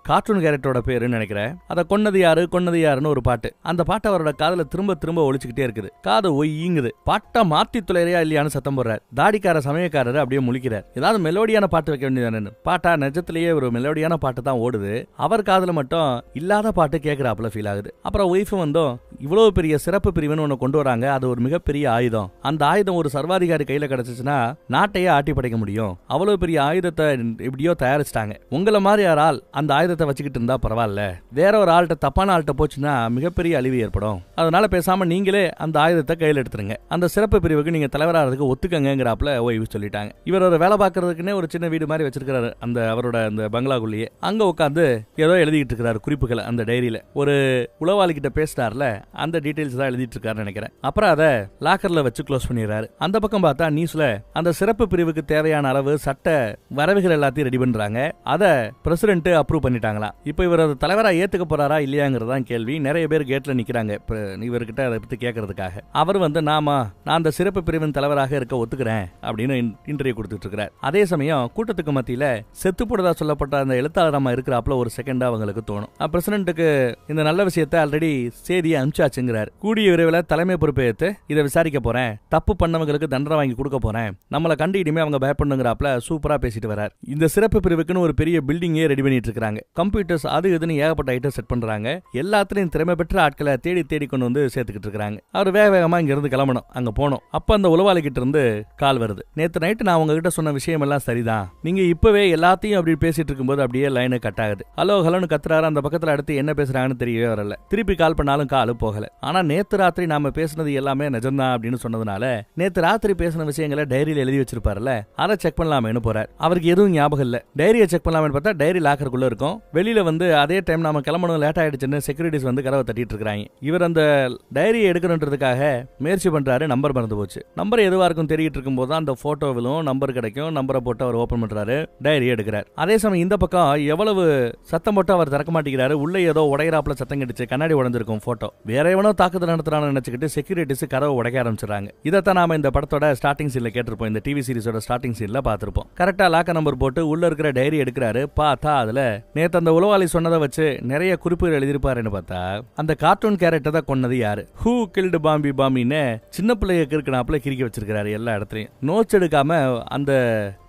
கார்ட்டூன் கேரக்டரோட பேருன்னு நினைக்கிறேன். அதை கொன்னது யாருன்னு ஒரு பாட்டு. அந்த பாட்டு அவரோட காதுல திரும்ப திரும்ப ஒழிச்சுக்கிட்டே இருக்குது. காது ஒய்யுங்குது. பாட்டை மாத்தி துளையா இல்லையான்னு சத்தம் போடுறாரு. தாடிக்கார சமயக்காரர் அப்படியே முழிக்கிறார். ஏதாவது மெலோடியான பாட்டு வைக்க வேண்டியதானு. பாட்டா நிஜத்திலேயே ஒரு மெலோடியான பாட்டு தான் ஓடுது. அவர் காதுல மட்டும் இல்லாத பாட்டு கேட்கிறாப்புல ஃபீல் ஆகுது. அப்புறம் ஒய்ஃப் வந்தோம், இவ்வளவு பெரிய சிறப்பு பிரிவுன்னு ஒண்ணு கொண்டு வராங்க, அது ஒரு மிகப்பெரிய ஆயுதம். அந்த ஆயுதம் ஒரு சர்வாதிகாரி கையில கிடைச்சிச்சுன்னா நாட்டையே ஆட்டி படைக்க முடியும். அவ்வளவு பெரிய ஆயுதத்தை எப்படியோ தயாரிச்சிட்டாங்க. உங்களை மாதிரி ஒரு ஆள் அந்த ஆயுதத்தை வச்சுக்கிட்டு இருந்தா பரவாயில்ல, வேற ஒரு ஆள்கிட்ட தப்பான ஆள்கிட்ட போச்சுன்னா மிகப்பெரிய அழிவு ஏற்படும். அதனால பேசாம நீங்களே அந்த ஆயுதத்தை கையில் எடுத்துருங்க, அந்த சிறப்பு பிரிவுக்கு நீங்க தலைவராகிறதுக்கு ஒத்துக்கங்கிறாப்ல ஓய்வு சொல்லிட்டாங்க. இவர் ஒரு வேலை பார்க்கறதுக்குன்னே ஒரு சின்ன வீடு மாதிரி வச்சிருக்காரு அந்த அவரோட அந்த பங்களாக்குள்ளேயே. அங்க உட்காந்து ஏதோ எழுதிட்டு இருக்காரு குறிப்புகளை அந்த டைரியில. ஒரு உளவாளி கிட்ட பேசினார்ல, அந்த டீடைல்ஸ் தான் எழுதிட்டு இருக்காருன்னு நினைக்கிறேன். அப்புறம் அதை லாக்கர்ல வச்சு க்ளோஸ் பண்ணிடுறாரு. அந்த பக்கம் பார்த்தா நியூஸ்ல அந்த சிறப்பு பிரிவுக்கு தேவையான அளவு சட்ட வரவுகள் எல்லாத்தையும் ரெடி பண்றாங்க. அத பிரசிடென்ட் அப்ரூவ் பண்ணிட்டாங்களா. இப்போ இவர் தலைவரா ஏத்துக்க போறாரா இல்லையாங்கிறதான் கேள்வி. நிறைய பேர் கேட்ல நிக்கிறாங்க இவர்கிட்ட அதை பத்தி கேட்கறதுக்காக. அவர் நான் அந்த சிறப்பு பிரிவின் தலைவராக இருக்க ஒத்துக்கிறேன் அப்படின்னு இன்டர்வியூ கொடுத்துட்டு இருக்கிறார். அதே சமயம் கூட்டத்துக்கு மத்தியில செத்து போடுதா சொல்லப்பட்ட அந்த எழுத்தாளர் அம்மா இருக்கிறாப்ல ஒரு செகண்டா அவங்களுக்கு தோணும். பிரசிடென்ட்டுக்கு இந்த நல்ல விஷயத்தை ஆல்ரெடி செய்தியை அனுப்பிச்சாச்சுங்கிறார். கூடிய விரைவில் தலைமை பொறுப்பேற்று இதை விசாரிக்க போறேன், தப்பு பண்ணவங்களுக்கு தண்டனை வாங்கி கொடுக்க போறேன், நம்மளை கண்டு இனிமே அவங்க பயப்படணுங்கிறாப்ல சூப்பரா பேசிட்டு வரார். இந்த சிறப்பு பிரிவுக்குன்னு ஒரு பெரிய பில்டிங்கே ரெடி பண்ணிட்டு இருக்காங்க. கம்ப்யூட்டர்ஸ் அது இதுன்னு ஏகப்பட்ட ஐட்டம் செட் பண்றாங்க. எல்லாத்திலையும் திறமை பெற்ற ஆட்களை தேடி தேடி கொண்டு வந்து சேர்த்துக்கிட்டு இருக்காங்க. அவர் வேகமா இங்க இருந்து கிளம்பணும், அங்க போனோம். அப்ப அந்த உளவாளி கிட்ட இருந்து கால் வருது. நேத்து நைட்டு நான் உங்ககிட்ட சொன்ன விஷயம் எல்லாம் சரிதான், நீங்க இப்பவே எல்லாத்தையும் அப்படி பேசிட்டு இருக்கும்போது அப்படியே லைன் கட் ஆகுது. ஹலோ ஹலோன்னு கத்துறாரு. அந்த பக்கத்துல அடுத்து என்ன பேசுறாங்கன்னு தெரியவே வரல. திருப்பி கால் பண்ணாலும் கால் போகல. ஆனா நேத்து ராத்திரி நாம பேசினது எல்லாமே நிஜம்தான் அப்படின்னு சொன்னதுனால நேத்து ராத்திரி பேசின விஷயங்களை டைரியில எழுதி வச்சிருப்பாருல, அதை செக் பண்ணலாமேன்னு போறாரு. அவருக்கு எதுவும் ஞாபகம் இல்ல. டைரியை செக் பண்ணலாமேன்னு பார்த்தா டைரி லாக்கருக்குள்ள இருக்கும். வெளியில அதே டைம் நாம கிளம்பணும் லேட் ஆயிடுச்சுன்னு செக்யூரிட்டிஸ் கதவை தட்டிட்டு இருக்காங்க. இவர் அந்த டைரியை எடுக்கணுன்றதுக்காக முயற்சி பண்றாரு. நம்பர் மறந்து போச்சு. நம்பர் எதுவா இருக்கும் தெரியிட்டு இருக்கும் போது அந்த போட்டோவிலும் நம்பர் கிடைக்கும். நம்பரை போட்டு அவர் ஓபன் பண்றாரு, டைரி எடுக்கிறார். அதே சமயம் இந்த பக்கம் எவ்வளவு சத்தம் போட்டு அவர் திறக்க மாட்டேங்கிறாரு. உள்ள ஏதோ உடையறாப்புல சத்தம் கிடைச்சு கண்ணாடி உடைஞ்சிருக்கும் போட்டோ. வேற எவனோ தாக்குதல் நடத்துறான்னு நினைச்சுக்கிட்டு செக்யூரிட்டிஸ் கதவை உடைக்க ஆரம்பிச்சிடறாங்க. இதைத்தான் நாம இந்த படத்தோட ஸ்டார்டிங் சீன்ல கேட்டிருப்போம், இந்த டிவி சீரிஸோட ஸ்டார்டிங் சீன்ல பார்த்திருப்போம். கரெக்டா லாக்க நம்பர் போட்டு உள்ள இருக்கிற டைரி எடுக்கிறாரு. பார்த்தா அதுல நேத்து அந்த உளவாளி சொன்னதை வச்சு நிறைய குறிப்புகள் எழுதியிருப்பாருன்னு பார்த்தா அந்த கார்ட்டூன் கேரக்டர் தான் கொன்னது யாரு, ஹூ கில்டு பாம்பி பாம்பின்னு சின்ன பிள்ளைய கிறுக்கினாப்புல கிறுக்கி வச்சிருக்காரு எல்லா இடத்துலயும். நோட்ஸ் எடுக்காம அந்த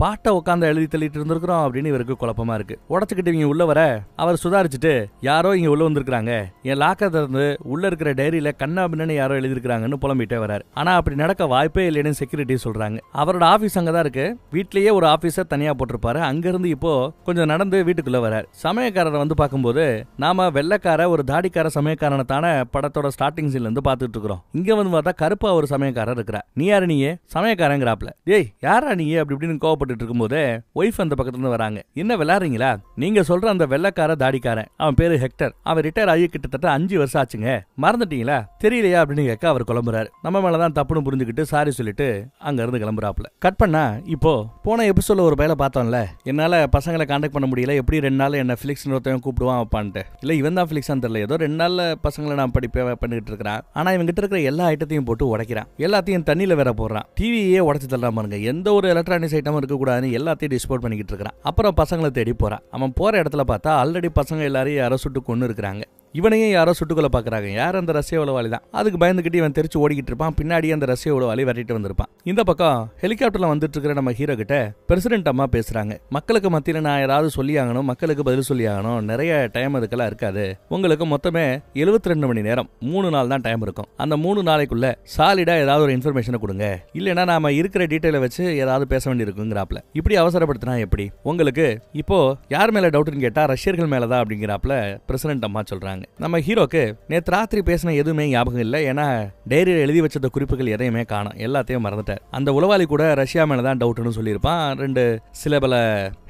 பாட்டை உட்காந்து எழுதி தள்ளிட்டு இருந்திருக்கிறோம் அப்படின்னு இவருக்கு குழப்பமா இருக்கு. உடச்சுக்கிட்டு இவங்க உள்ள வர அவர் சுதாரிச்சுட்டு யாரோ இங்க உள்ள வந்திருக்காங்க, என் லாக்கர் திறந்து உள்ள இருக்கிற டைரியில கண்ணா பின்னு யாரோ எழுதிருக்காங்கன்னு புலம்பிட்டே வராரு. ஆனா அப்படி நடக்க வாய்ப்பே இல்லைன்னு செக்யூரிட்டி சொல்றாங்க. அவரோட ஆபீஸ் அங்கதான் இருக்கு. வீட்லயே ஒரு ஆபீஸர் தனியா போட்டிருப்பாரு. அங்க இருந்து இப்போ கொஞ்சம் நடந்து வீட்டுக்குள்ள வராரு. சமயக்காரரை பார்க்கும்போது நாம வெள்ளக்கார ஒரு தாடிக்கார சமயக்காரனை தானே படத்தோட ஸ்டார்டிங் சீன்ல இருந்து பாத்துட்டு இருக்கிறோம். இங்க பார்த்தா கருப்பா ஒரு சமயக்காரர் இருக்கிறா. நீ யாரு நீயே சமயக்காரங்கிறாப்ல. ஏய் யாரா நீ அப்படி இப்படின்னு கோவப்பட்டு இருக்கும்போது ஒய்ஃப் அந்த பக்கத்துல இருந்து வராங்க. என்ன விளையாடுறீங்களா, நீங்க சொல்ற அந்த வெள்ளக்கார தாடிக்காரன் அவன் பேரு ஹெக்டர். அவன் ரிட்டையர் ஆகி கிட்டத்தட்ட 5 வருஷம் ஆச்சுங்க, மறந்துட்டீங்களா, தெரியலையா அப்படின்னு கேட்க அவர் குழம்புறாரு. நம்ம மேலதான் தப்புன்னு புரிஞ்சுக்கிட்டு சாரி சொல்லிட்டு அங்க இருந்து கிளம்புறாப்ல. கட் பண்ணா இப்போ போன எபிசோட்ல ஒரு வேலை பார்த்தோம்ல, என்னால பசங்களை கான்டாக்ட் பண்ண முடியல, எப்படி 2 நாள் என்ன பிளிக்ஸ் ஒருத்தவன் கூப்பிடுவான் அப்பான்ட்டு. இல்ல இவன் தான் பிளிக்ஸ் தெரியல, ஏதோ 2 நாள்ல பசங்களை நான் பண்ணிட்டு இருக்கிறான். ஆனா இவங்க கிட்ட இருக்கிற எல்லா ஐட்டத்தையும் போட்டு உடைக்கிறான். எல்லாத்தையும் தண்ணியில வேற போடுறான். டிவியே உடைச்சு தள்ளாம பாருங்க. எந்த ஒரு எலக்ட்ரானிக்ஸ் ஐட்டமும் இருக்க கூடாதுன்னு எல்லாத்தையும் டிஸ்போர்ட் பண்ணிக்கிட்டு இருக்கிறான். அப்புறம் பசங்களை தேடி போறான். அவன் போற இடத்துல பார்த்தா ஆல்ரெடி பசங்க எல்லாரையும் யாரோ சுட்டு கொண்டு இருக்கிறாங்க. இவனையும் யாரோ சுட்டுக்கொள்ள பாக்குறாங்க. யார் அந்த ரஷ்ய உளவாளி தான். அதுக்கு பயந்துகிட்டு இவன் தெரிச்சு ஓடிக்கிட்டு இருப்பான். பின்னாடி அந்த ரஷ்ய உளவாளி வரட்டிட்டு வந்திருப்பான். இந்த பக்கம் ஹெலிகாப்டர்ல வந்துட்டு இருக்கிற நம்ம ஹீரோ கிட்ட பிரசிடென்ட் அம்மா பேசுறாங்க. மக்களுக்கு மத்தியில நான் யாராவது சொல்லி ஆகணும், மக்களுக்கு பதில் சொல்லி ஆகணும், நிறைய டைம் அதுக்கெல்லாம் இருக்காது. உங்களுக்கு மொத்தமே 72 மணி நேரம், 3 நாள் தான் டைம் இருக்கும். அந்த 3 நாளைக்குள்ள சாலிடா ஏதாவது ஒரு இன்ஃபர்மேஷனை கொடுங்க, இல்லைன்னா நாம இருக்கிற டீட்டெயில வச்சு ஏதாவது பேச வேண்டி இருக்குங்கிறாப்ல. இப்படி அவசரப்படுத்தினா எப்படி? உங்களுக்கு இப்போ யார் மேல டவுட்னு கேட்டா ரஷ்யர்கள் மேலதான் அப்படிங்கிறாப்ல பிரசிடென்ட் அம்மா சொல்றாங்க. நம்ம ஹீரோக்கு நேத்து ராத்திரி பேசின எதுவுமே ஞாபகம் இல்லை. ஏன்னா டைரியில் எழுதி வச்ச குறிப்புகள் எதையுமே காணும், எல்லாத்தையும் மறந்துட்டார். அந்த உளவாளி கூட ரஷ்யா மேலதான் டவுட்னு சொல்லியிருப்பான். 2 சில பல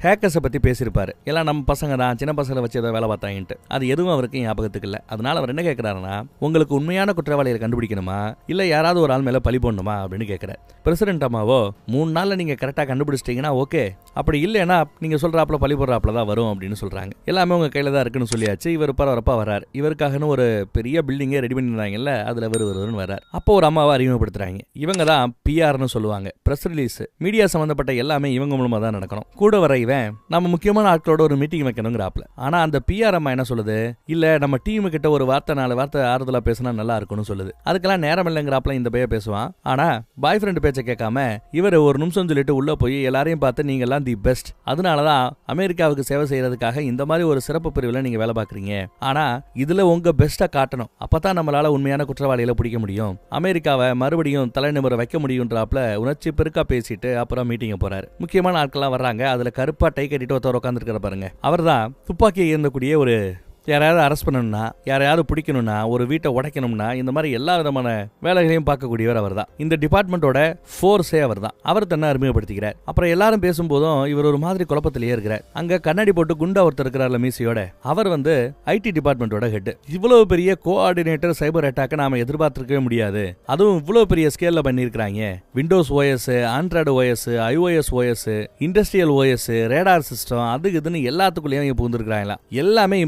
ஹேக்கர்ஸை பத்தி பேசியிருப்பாரு. எல்லாம் நம்ம பசங்க தான், சின்ன பசங்களை வச்சு ஏதோ வேலை பார்த்தாங்கன்ட்டு. அது எதுவும் அவருக்கு ஞாபகத்துக்கு இல்லை. அதனால அவர் என்ன கேட்கிறாருன்னா, உங்களுக்கு உண்மையான குற்றவாளியை கண்டுபிடிக்கணுமா இல்ல யாராவது ஒரு ஆள் மேல பழி போடணுமா அப்படின்னு கேட்கிறார். பிரசிடென்ட் அம்மாவோ 3 நாள்ல நீங்க கரெக்டா கண்டுபிடிச்சிட்டீங்கன்னா ஓகே, அப்படி இல்லைன்னா நீங்க சொல்றாப்ல பழி போடுறாப்ல தான் வரும் அப்படின்னு சொல்றாங்க. எல்லாமே உங்க கையில தான் இருக்குன்னு சொல்லியாச்சு. இவர் பரபரப்பா வர்றாரு. இவருக்காக ஒரு பெரிய பில்டிங்கே ரெடி பண்ணிருந்தாங்கல்ல, அதுல வருவருன்னு வர்றார். அப்போ ஒரு அம்மாவை அறிமுகப்படுத்துறாங்க. இவங்க தான் பிஆர்னு சொல்லுவாங்க. பிரஸ் ரிலீஸ், மீடியா சம்பந்தப்பட்ட எல்லாமே இவங்க மூலமா தான் நடக்கணும். கூட வர இவன் நம்ம முக்கியமான ஆட்களோட ஒரு மீட்டிங் வைக்கணுங்கிறாப்ல. ஆனா அந்த பிஆர் அம்மா என்ன சொல்லுது, இல்ல நம்ம டீம் கிட்ட ஒரு வார்த்தை 4 வார்த்தை ஆறுதலா பேசினா நல்லா இருக்கும்னு சொல்லுது. அதுக்கெல்லாம் நேரம் இல்லைங்கிறாப்ல இந்த பையன் பேசுவான். ஆனா பாய் ஃப்ரெண்ட் பேச்ச கேட்காம இவர் ஒரு நிமிஷம் சொல்லிட்டு உள்ள போய் எல்லாரையும் பார்த்து நீங்க எல்லாம் தி பெஸ்ட், அதனாலதான் அமெரிக்காவுக்கு சேவை செய்யறதுக்காக இந்த மாதிரி ஒரு சிறப்பு பிரிவுல நீங்க வேலை பாக்குறீங்க. ஆனா இதுல உங்க பெஸ்ட்டை காட்டணும். அப்பதான் நம்மளால உண்மையான குற்றவாளிகளை பிடிக்க முடியும். அமெரிக்காவை மறுபடியும் தலைநிமிர வைக்க முடியும்ன்றாப்ல உணர்ச்சி பெருக்கா பேசிட்டு அப்புறம் மீட்டிங் போறாரு. முக்கியமான ஆட்கள்லாம் வர்றாங்க. அதுல கருப்பா டை கட்டிட்டு ஒருத்தர் உட்காந்துருக்கிற பாருங்க, அவர் தான் துப்பாக்கியை ஏந்தக்கூடிய ஒரு யாரையாவது அரெஸ்ட் பண்ணணும்னா, யாரையாவது பிடிக்கணும்னா, ஒரு வீட்டை உடைக்கணும்னா, இந்த மாதிரி எல்லா விதமான வேலைகளையும் பார்க்கக்கூடியவர் அவர் தான். இந்த டிபார்ட்மெண்டோட ஃபோர்ஸே அவர் தான். அவர் தன்னை அறிமுகப்படுத்திக்கிறார். அப்புறம் எல்லாரும் பேசும்போதும் இவர் ஒரு மாதிரி குழப்பத்திலேயே இருக்கிறார். அங்க கண்ணாடி போட்டு குண்டா ஒருத்தர் இருக்கிறார்ல மீசியோட, அவர் வந்து ஐடி டிபார்ட்மெண்டோட ஹெட். இவ்வளவு பெரிய கோஆர்டினேட்டர் சைபர் அட்டாக்க நாம எதிர்பார்த்திருக்கவே முடியாது. அதுவும் இவ்வளவு பெரிய ஸ்கேல்ல பண்ணிருக்காங்க. Windows OS, Android OS, iOS OS, industrial OS, radar system, அது இதுன்னு எல்லாத்துக்குள்ளேயும் புகுந்திருக்காங்களா. எல்லாமே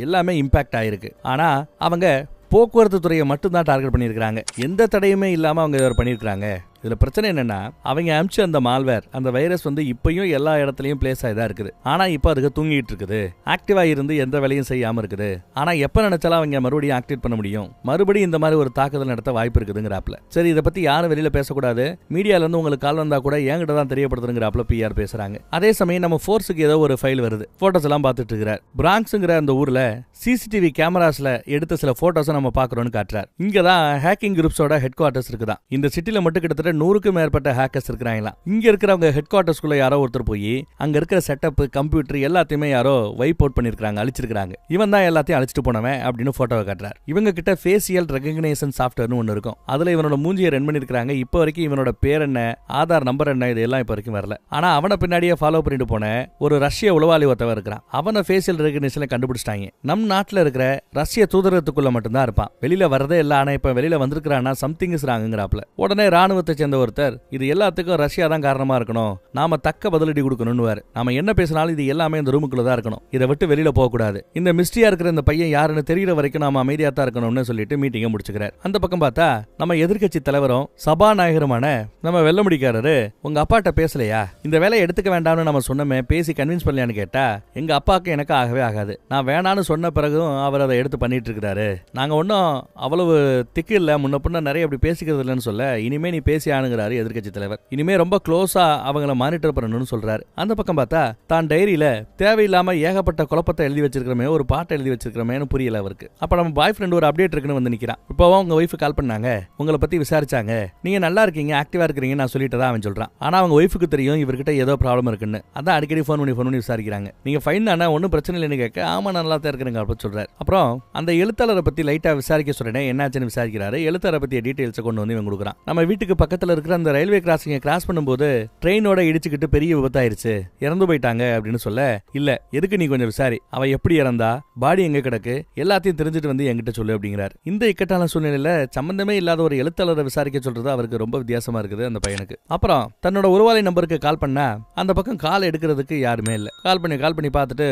எல்லாமே இம்பாக்ட் ஆயிருக்கு. ஆனா அவங்க போக்குவரத்து துறையை மட்டும் தான் டார்கெட் பண்ணியிருக்காங்க. எந்த தடையுமே இல்லாம அவங்க இதை பண்ணியிருக்காங்க. இதுல பிரச்சனை என்னன்னா, அவங்க அமிச்ச அந்த மால்வேர், அந்த வைரஸ் வந்து இப்பயும் எல்லா இடத்துலயும் பிளேஸ் ஆகிதான் இருக்குது. ஆனா இப்ப அதுக்கு தூங்கிட்டு இருக்குது, ஆக்டிவா இருந்து எந்த வேலையும் செய்யாம இருக்குது. ஆனா எப்ப நினைச்சாலும் அவங்க மறுபடியும் ஆக்டிவேட் பண்ண முடியும், மறுபடியும் இந்த மாதிரி ஒரு தாக்குதல் நடத்த வாய்ப்பு இருக்குதுங்கிறாப்ல. சரி, இதை பத்தி யாரும் வெளியில பேசக்கூடாது, மீடியால இருந்து உங்களுக்கு கால் வந்தா கூட என்கிட்ட தான் தெரியப்படுத்துங்கிறாப்ல பிஆர் பேசுறாங்க. அதே சமயம் நம்ம ஃபோர்ஸுக்கு ஏதோ ஒரு ஃபைல் வருது. போட்டோஸ் எல்லாம் பார்த்துட்டு இருக்கிறார். பிராங்க்ஸ்ங்கிற அந்த ஊர்ல சிசிடிவி கேமராஸ்ல எடுத்த சில போட்டோஸ் நம்ம பாக்குறோம்னு காட்டுறார். இங்கதான் ஹேக்கிங் குரூப்ஸோட ஹெட் குவார்டர்ஸ் இருக்குதான். இந்த சிட்டில மட்டும் கிட்டத்தட்ட 100க்கும் மேற்பட்ட ஹேக்கர்ஸ் இருக்காங்களா. இங்க இருக்கிறவங்க ஹெட் குவார்டர்ஸ்குள்ள யாரோ ஒருத்தர் போய் அங்க இருக்கிற செட்டப், கம்ப்யூட்டர் எல்லாத்தையுமே யாரோ வைப் அவுட் பண்ணிருக்காங்க, அழிச்சிருக்காங்க. இவன் தான் எல்லாத்தையும் அழிச்சிட்டு போனவன் அப்படின்னு போட்டோவை காட்டுறார். இவங்க கிட்ட ஃபேசியல் ரெகக்னிஷன் சாஃப்ட்வேர்னு ஒன்னு இருக்கும். அதுல இவனோட மூஞ்சியை ரன் பண்ணிருக்காங்க. இப்ப வரைக்கும் இவனோட பேர் என்ன, ஆதார் நம்பர் என்ன, இதெல்லாம் இப்ப வரைக்கும் வரல. ஆனா அவனை பின்னாடியே ஃபாலோ பண்ணிட்டு போன ஒரு ரஷ்ய உளவாளி ஒருத்தவன் இருக்கிறான். அவனை ஃபேசியல் ரெகக்னிஷன்ல கண்டுபிடிச்சிட்டாங்க. நம் நாட்டுல இருக்கிற ரஷ்ய தூதரகத்துக்குள்ள மட்டும்தான் இருப்பான், வெளியில வரதே இல்ல. ஆனா இப்ப வெளியில வந்திருக்கிறான்னா சம்திங் இஸ் ராங்கிறாப்ல. உடனே ராணுவத்தை சேர்ந்த ஒருத்தர், இது எல்லாத்துக்கும் ரஷ்யா தான் காரணமா இருக்கணும், நாம தக்க பதிலடி கொடுக்கணும்னு. நாம என்ன பேசினாலும் இது எல்லாமே இந்த ரூமுக்குள்ள தான் இருக்கணும், இதை விட்டு வெளியில போக கூடாது. இந்த மிஸ்டியா இருக்கிற இந்த பையன் யாருன்னு தெரியற வரைக்கும் நாம அமைதியா தான் இருக்கணும்னு சொல்லிட்டு மீட்டிங்கை முடிச்சுக்கிறார். அந்த பக்கம் பார்த்தா நம்ம எதிர்க்கட்சி தலைவரும் சபாநாயகருமான நம்ம வெள்ளமுடிக்காரரு, உங்க அப்பாட்ட பேசலையா, இந்த வேலையை எடுத்துக்க வேண்டாம்னு நம்ம சொன்னமே, பேசி கன்வின்ஸ் பண்ணலையான்னு கேட்டா, எங்க அப்பாவுக்கு எனக்கு ஆகவே ஆகாது, நான் வேணான்னு சொன்ன பிறகும் அவர் அதை எடுத்து பண்ணிட்டு இருக்கிறாரு, நாங்க ஒன்னும் அவ்வளவு திக்கு இல்ல, முன்ன பின்ன நிறைய அப்படி பேசிக்கிறது இல்லைன்னு சொல்ல, இனிமே நீ பேசி ஆணுங்கிறாரு எதிர்க்கட்சி தலைவர். இனிமே ரொம்ப க்ளோஸா அவங்கள மானிட்டர் பண்ணணும்னு சொல்றாரு. அந்த பக்கம் பார்த்தா தான் டைரியில தேவையில்லாம ஏகப்பட்ட குழப்பத்தை எழுதி வச்சிருக்கிறமே, ஒரு பாட்டை எழுதி வச்சிருக்கிறமேனு புரியல அவருக்கு. அப்ப நம்ம பாய் ஃப்ரெண்ட் ஒரு அப்டேட் இருக்குன்னு வந்து நிக்கிறான். இப்போவும் உங்க ஒய்ஃப் கால் பண்ணாங்க, உங்களை பத்தி விசாரிச்சாங்க, நீங்க நல்லா இருக்கீங்க, ஆக்டிவா இருக்கீங்க, நான் சொல்லிட்டதா அவன் சொல்றான். ஆனா அவங்க ஒய்ஃபுக்கு தெரியும் இவர்கிட்ட ஏதோ ப்ராப்ளம் இருக்குன்னு. அதான் அடிக்கடி ஃபோன் பண்ணி விசாரிக்கிறாங்க. நீங்க ஃபைன் தானே, ஒன்னும் பிரச்சனை இல்லைன்னு கேட்க, ஆமா நல்லா தான் இருக்கிறேங்க அப்படி சொல்றாரு. அப்புறம் அந்த எழுத்தாளரை பத்தி லைட்டா விசாரிக்க சொல்றேன், என்னாச்சுன்னு விசாரிக்கிறாரு. எழுத்தாளரை பத்திய டீடைல்ஸ் கொண்டு வந்து இவன் கொடுக்குறான். நம்ம வீட்டுக்கு பக்கத்துல இருக்கிற அந்த ரயில்வே கிராசிங்கை கிராஸ் பண்ணும்போது ட்ரெயினோட இடிச்சுக்கிட்டு பெரிய விபத்தாயிருச்சு, இறந்து போயிட்டாங்க அப்படின்னு சொல்ல, இல்ல எதுக்கு நீ கொஞ்சம் விசாரி, அவ எப்படி இறந்தா, பாடி எங்க கிடக்கு, எல்லாத்தையும் தெரிஞ்சுட்டு வந்து என்கிட்ட சொல்லு அப்படிங்கிறார். இந்த இக்கட்டான சூழ்நிலையில சம்பந்தமே இல்லாத ஒரு எழுத்தாளரை விசாரிக்க சொல்றது அவருக்கு ரொம்ப வித்தியாசமா இருக்குது அந்த பையனுக்கு. அப்புறம் தன்னோட உறவாளி நம்பருக்கு கால் பண்ணா அந்த பக்கம் கால் எடுக்கிறதுக்கு யாருமே இல்ல. கால் பண்ணி பார்த்துட்டு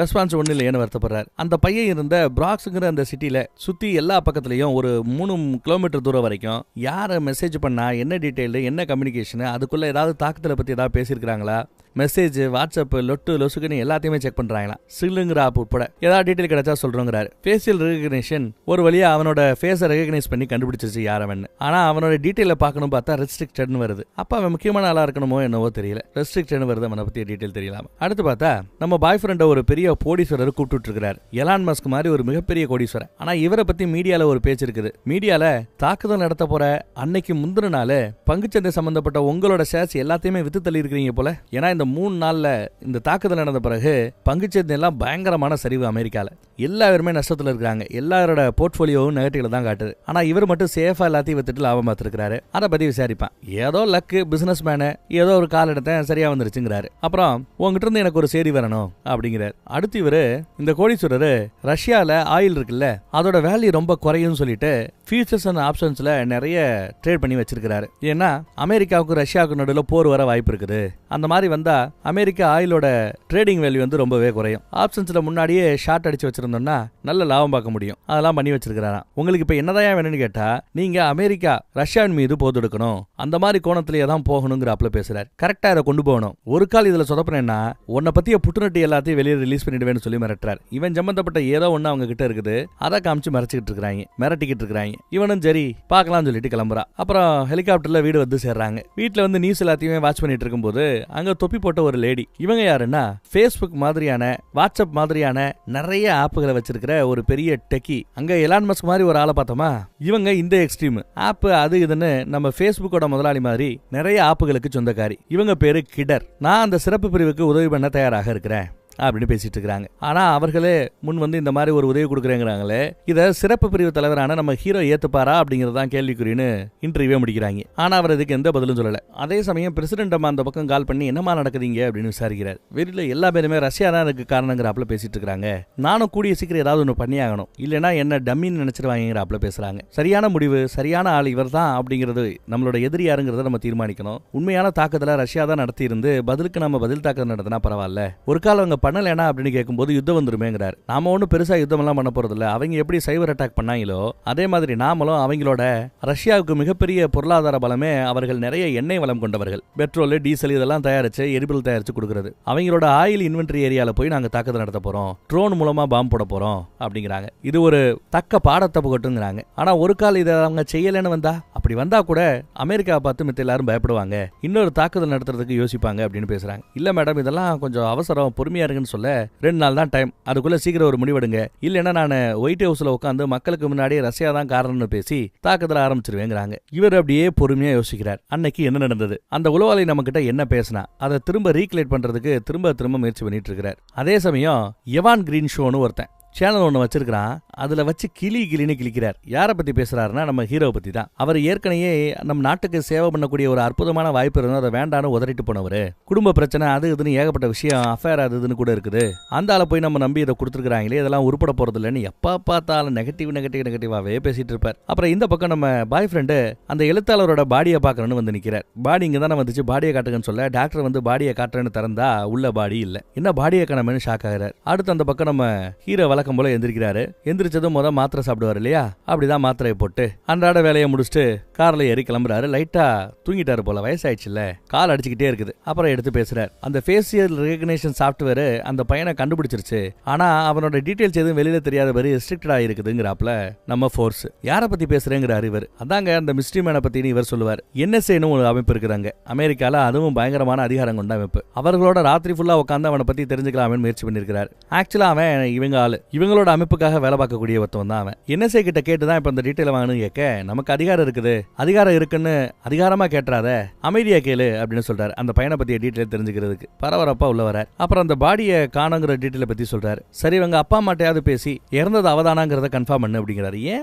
ரெஸ்பான்ஸ் ஒண்ணு இல்லையேன்னு வருத்தப்படுறாரு. அந்த பையன் இருந்த பிராக்ஸ்ங்கிற அந்த சிட்டில சுத்தி எல்லா பக்கத்துலயும் ஒரு 3 கிலோமீட்டர் தூரம் வரைக்கும் யார மெசேஜ் பண்ணா, என்ன டீடைல், என்ன கம்யூனிகேஷன், அதுக்குள்ள ஏதாவது தாக்குதலை பத்தி ஏதாவது பேசியிருக்காங்களா, மெசேஜ், வாட்ஸ்அப், லொட்டு லொசுக்குன்னு எல்லாத்தையுமே செக் பண்றாங்களா, சில்லுங்கிற ஆப் உட்பட ஏதாவது டீடைல் கிடைச்சா சொல்றோங்கிறாரு. ஃபேஷியல் ரெகக்னிஷன் ஒரு வழியா அவனோட ஃபேஸை ரெகக்னைஸ் பண்ணி கண்டுபிடிச்சிருச்சு யாரவன். ஆனா அவனோட டீடைல பார்க்கணும் பார்த்தா ரெஸ்ட்ரிக்டட்னு வருது. அப்ப அவன் முக்கியமான ஆளா இருக்கணுமோ என்னவோ தெரியல, ரெஸ்ட்ரிக்டட்னு வருது, அவனை பத்தி டீடைல் தெரியலாம. அடுத்து பார்த்தா நம்ம பாய் ஃப்ரெண்ட ஒரு பெரிய கோடீஸ்வரர் கூப்பிட்டு இருக்கிறார். எலான் மஸ்க் மாதிரி ஒரு மிகப்பெரிய கோடீஸ்வரர். ஆனா இவரை பத்தி மீடியால ஒரு பேச்சு இருக்குது. மீடியால தாக்குதல் நடத்த போற அன்னைக்கு முந்தின நாள் பங்குச்சந்தை சம்பந்தப்பட்ட உங்களோட ஷேர்ஸ் எல்லாத்தையுமே வித்து தள்ளி இருக்கிறீங்க போல. ஏன்னா இந்த 3 நாள்ல இந்த தாக்குதல் நடந்த பிறகு பங்குச்சந்தை எல்லாம் பயங்கரமான சரிவு அமெரிக்கால. எல்லாருமே நஷ்டத்துல இருக்காங்க. எல்லாரோட போர்ட்போலியோவும் நெகட்டிவ்ல தான் காட்டுது. ஆனா இவர் மட்டும் சேஃபா எல்லாத்தையும் வித்துட்டு லாபம் பார்த்திருக்காரு. அதை பத்தி விசாரிப்பான். ஏதோ லக்கு, பிசினஸ் மேனு, ஏதோ ஒரு கால் எடுத்தேன் சரியா வந்துருச்சுங்கிறாரு. அப்புறம் உங்ககிட்ட இருந்து எனக்கு ஒரு செய்தி வரணும் அப்படிங்கிறார். அடுத்து இவரு இந்த கோடீஸ்வரரு ரஷ்யால ஆயில் இருக்குல்ல, அதோட வேல்யூ ரொம்ப குறையும் சொல்லிட்டு ஃபியூச்சர்ஸ் அண்ட் ஆப்ஷன்ஸ்ல நிறைய ட்ரேட் பண்ணி வச்சிருக்காரு. ஏன்னா அமெரிக்காவுக்கு ரஷ்யாவுக்கு நடுவில் போர் வர வாய்ப்பு இருக்குது. அந்த மாதிரி வந்தா அமெரிக்கா ஆயிலோட ட்ரேடிங் வேல்யூ வந்து ரொம்பவே குறையும். ஆப்ஷன்ஸ்ல முன்னாடியே ஷார்ட் அடிச்சு வச்சிருந்தோம்னா நல்ல லாபம் பார்க்க முடியும். அதெல்லாம் பண்ணி வச்சிருக்காராம். உங்களுக்கு இப்ப என்னதான் வேணும்னு கேட்டா, நீங்க அமெரிக்கா ரஷ்யாவின் மீது போர் தொடுக்கணும், அந்த மாதிரி கோணத்திலேயே தான் போகணுங்கிற பேசுறாரு. கரெக்டா இதை கொண்டு போகணும். ஒரு கால் இதுல சொதப்பினேன்னா உன்னை பத்திய புட்டுநட்டி எல்லாத்தையும் வெளியே ரிலீஸ் பண்ணிடுவேன்னு சொல்லி மிரட்டுறாரு. இவன் சம்பந்தப்பட்ட ஏதோ ஒண்ணு அவங்க கிட்ட இருக்குது, அதை காமிச்சு மிரட்டிக்கிட்டு இருக்காங்க. இவனும் சரி பார்க்கலாம் சொல்லிட்டு கிளம்புறான். அப்புறம் ஹெலிகாப்டர்ல வீடு வந்து சேர்றாங்க. வீட்டுல வந்து நியூஸ் எல்லாத்தையுமே வாட்ச் பண்ணிட்டு இருக்கும்போது அங்க தொப்பி ட்வீட் போட்ட ஒரு லேடி. இவங்க யாருன்னா Facebook மாதிரியான, வாட்ஸ்அப் மாதிரியான நிறைய ஆப்புகளை வச்சிருக்கிற ஒரு பெரிய டெக்கி. அங்க எலான் மஸ்க் மாதிரி ஒரு ஆளை பார்த்தோமா, இவங்க இந்த எக்ஸ்ட்ரீம் ஆப் அது இதுன்னு நம்ம Facebookோட முதலாளி மாதிரி நிறைய ஆப்புகளுக்கு சொந்தக்காரி. இவங்க பேரு கிடர். நான் அந்த சிறப்பு பிரிவுக்கு உதவி பண்ண தயாராக இருக்கிறேன் அப்படின்னு பேசிட்டு இருக்காங்க. ஆனா அவர்களே முன் வந்து இந்த மாதிரி ஒரு உதவி கொடுக்குறேங்கிறாங்களே, இத சிறப்பு பிரிவு தலைவரான நம்ம ஹீரோ ஏத்துப்பாரா அப்படிங்கறதான் கேள்விக்குறின்னு இன்டர்வியூ முடிக்கிறாங்க. ஆனா அவர் இதுக்கு எந்த பதிலும் சொல்லல. அதே சமயம் பிரசிடென்ட் அம்மா அந்த பக்கம் கால் பண்ணி என்னமா நடக்குதுங்க அப்படின்னு விசாரிக்கிறார். வெளியில எல்லா பேருமே ரஷ்யா தான் அதுக்கு காரணங்கிறாப்ல பேசிட்டு இருக்காங்க. நானும் கூடிய சீக்கிரம் ஏதாவது ஒன்று பண்ணி ஆகணும், இல்லைன்னா என்ன டம்மின்னு நினைச்சிருவாங்கிறாப்ல பேசுறாங்க. சரியான முடிவு, சரியான ஆள் இவர் தான் அப்படிங்கிறது நம்மளோட எதிரி யாருங்கிறத நம்ம தீர்மானிக்கணும். உண்மையான தாக்குதலை ரஷ்யா தான் நடத்தி இருந்து பதிலுக்கு நம்ம பதில் தாக்குதல் நடத்தினா பரவாயில்ல, ஒரு காலம் அவங்க பண்ணலனா அப்படின்னு கேட்கும்போது யுத்தம் வந்துருமேங்கிறார். நாம ஒன்றும் பெருசா யுத்தம் எல்லாம் பண்ண போறது இல்ல. அவங்க எப்படி சைபர் அட்டாக் பண்ணாங்களோ அதே மாதிரி நாமளும் அவங்களோட ரஷ்யாவுக்கு மிகப்பெரிய பொருளாதார பலமே அவர்கள் நிறைய எண்ணெய் வளம் கொண்டவர்கள். பெட்ரோல், டீசல் இதெல்லாம் தயாரிச்சு எரிபொருள் தயாரிச்சு கொடுக்கறது. அவங்களோட ஆயில் இன்வென்டரி ஏரியால போய் நாங்க தாக்குதல் நடத்த போறோம், ட்ரோன் மூலமா பாம்பு போட போறோம் அப்படிங்கிறாங்க. இது ஒரு தக்க பாடத்தை புகட்டுங்கிறாங்க. ஆனா ஒரு கால் இதை அவங்க செய்யலன்னு வந்தா, அப்படி வந்தா கூட அமெரிக்காவை பார்த்து மித்த எல்லாரும் பயப்படுவாங்க, இன்னொரு தாக்குதல் நடத்துறதுக்கு யோசிப்பாங்க அப்படின்னு பேசுறாங்க. இல்ல மேடம், இதெல்லாம் கொஞ்சம் அவசரம், பொறுமையா இருக்குன்னு சொல்ல 2 நாள் தான் டைம், அதுக்குள்ள சீக்கிரம் ஒரு முடிவெடுங்க, இல்லைன்னா நான் ஒயிட் ஹவுஸ்ல உட்காந்து மக்களுக்கு முன்னாடி ரஷ்யா தான் காரணம்னு பேசி தாக்குதல் ஆரம்பிச்சிருவேங்கிறாங்க. இவர் அப்படியே பொறுமையா யோசிக்கிறார். அன்னைக்கு என்ன நடந்தது, அந்த உளவாளி நம்ம கிட்ட என்ன பேசினா, அதை திரும்ப ரீக்ரியேட் பண்றதுக்கு திரும்ப முயற்சி பண்ணிட்டு இருக்கிறார். அதே சமயம் எவான் கிரீன் ஷோன்னு ஒருத்தன் சேனல் ஒன்று வச்சிருக்கிறான். அதுல வச்சு கிளின்னு கிளிக்கிறார். யாரை பத்தி பேசுறாருன்னா நம்ம ஹீரோவை பத்தி தான். அவர் ஏற்கனவே நம்ம நாட்டுக்கு சேவை பண்ணக்கூடிய ஒரு அற்புதமான வாய்ப்பு இருந்தால் அதை வேண்டான்னு உதறிட்டு போனவர். குடும்ப பிரச்சனை அது இதுன்னு ஏகப்பட்ட விஷயம், அஃபேர் அது இதுன்னு கூட இருக்குது. அந்த ஆளை போய் நம்ம நம்பி இதை கொடுத்துருக்காங்களே, இதெல்லாம் உருப்பட போறது இல்லைன்னு எப்ப பார்த்தாலும் நெகட்டிவாவே பேசிட்டு இருப்பார். அப்புறம் இந்த பக்கம் நம்ம பாய் ஃப்ரெண்டு அந்த எழுத்தாளரோட பாடியை பார்க்கணும்னு வந்து நிற்கிறார். பாடி இங்கே தானே வந்துச்சு, பாடியை காட்டுங்கன்னு சொல்ல டாக்டர் வந்து பாடியை காட்டுறேன்னு திறந்தா உள்ள பாடி இல்லை. என்ன பாடியை காணாமன்னு ஷாக் ஆகிறார். அடுத்து அந்த பக்கம் நம்ம ஹீரோ வழக்கம் போல எந்திரிக்கிறாரு. எந்திரிச்சதும் முதல் மாத்திரை சாப்பிடுவார் இல்லையா, அப்படிதான் மாத்திரையை போட்டு அன்றாட வேலையை முடிச்சுட்டு கார்ல ஏறி கிளம்புறாரு. லைட்டா தூங்கிட்டாரு போல, வயசாயிடுச்சுல்ல, கால் அடிச்சுக்கிட்டே இருக்குது. அப்புறம் எடுத்து பேசுறாரு. அந்த ஃபேஷியல் ரெகக்னிஷன் சாஃப்ட்வேர் அந்த பையனை கண்டுபிடிச்சிருச்சு, ஆனா அவனோட டீடைல்ஸ் எதுவும் வெளியில தெரியாதபடி ரெஸ்ட்ரிக்டட் ஆயிருக்குதுங்கிறாப்ல நம்ம ஃபோர்ஸ். யாரை பத்தி பேசுறேங்கிறாரு இவர். அதாங்க அந்த மிஸ்ட்ரி மேனை பத்தி இவர் சொல்லுவார். NSAன்னு ஒரு அமைப்பு இருக்குறாங்க அமெரிக்கால, அதுவும் பயங்கரமான அதிகாரம் கொண்ட அமைப்பு. அவர்களோட ராத்திரி ஃபுல்லா உட்காந்து அவனை பத்தி தெரிஞ்சுக்கலாமே முயற்சி பண்ணிருக்கிறார். ஆக்சுவலா அவன் இவங்க ஆளு, இவங்களோட அமைப்புக்காக வேலை பார்க்கக்கூடிய ஒருத்தவன் தான் அவன். NSA கிட்ட கேட்டுதான் இப்ப இந்த டீடைல் வாங்கணும் கேட்க, நமக்கு அதிகாரம் இருக்குது, அதிகாரம் இருக்குன்னு அதிகாரமா கேட்டுறாத, அமைதியா கேளு அப்படின்னு சொல்றாரு. அந்த பையனை பத்திய டீடைல் தெரிஞ்சுக்கிறதுக்கு பரபரப்பா உள்ள வரார். அப்புறம் அந்த பாடியை காணுங்கிற டீடைலை பத்தி சொல்றாரு. சரி, இவங்க அப்பா அம்மாட்டையாவது பேசி இறந்தது அவதானாங்கிறத கன்ஃபார்ம் பண்ணு அப்படிங்கிறாரு. ஏன்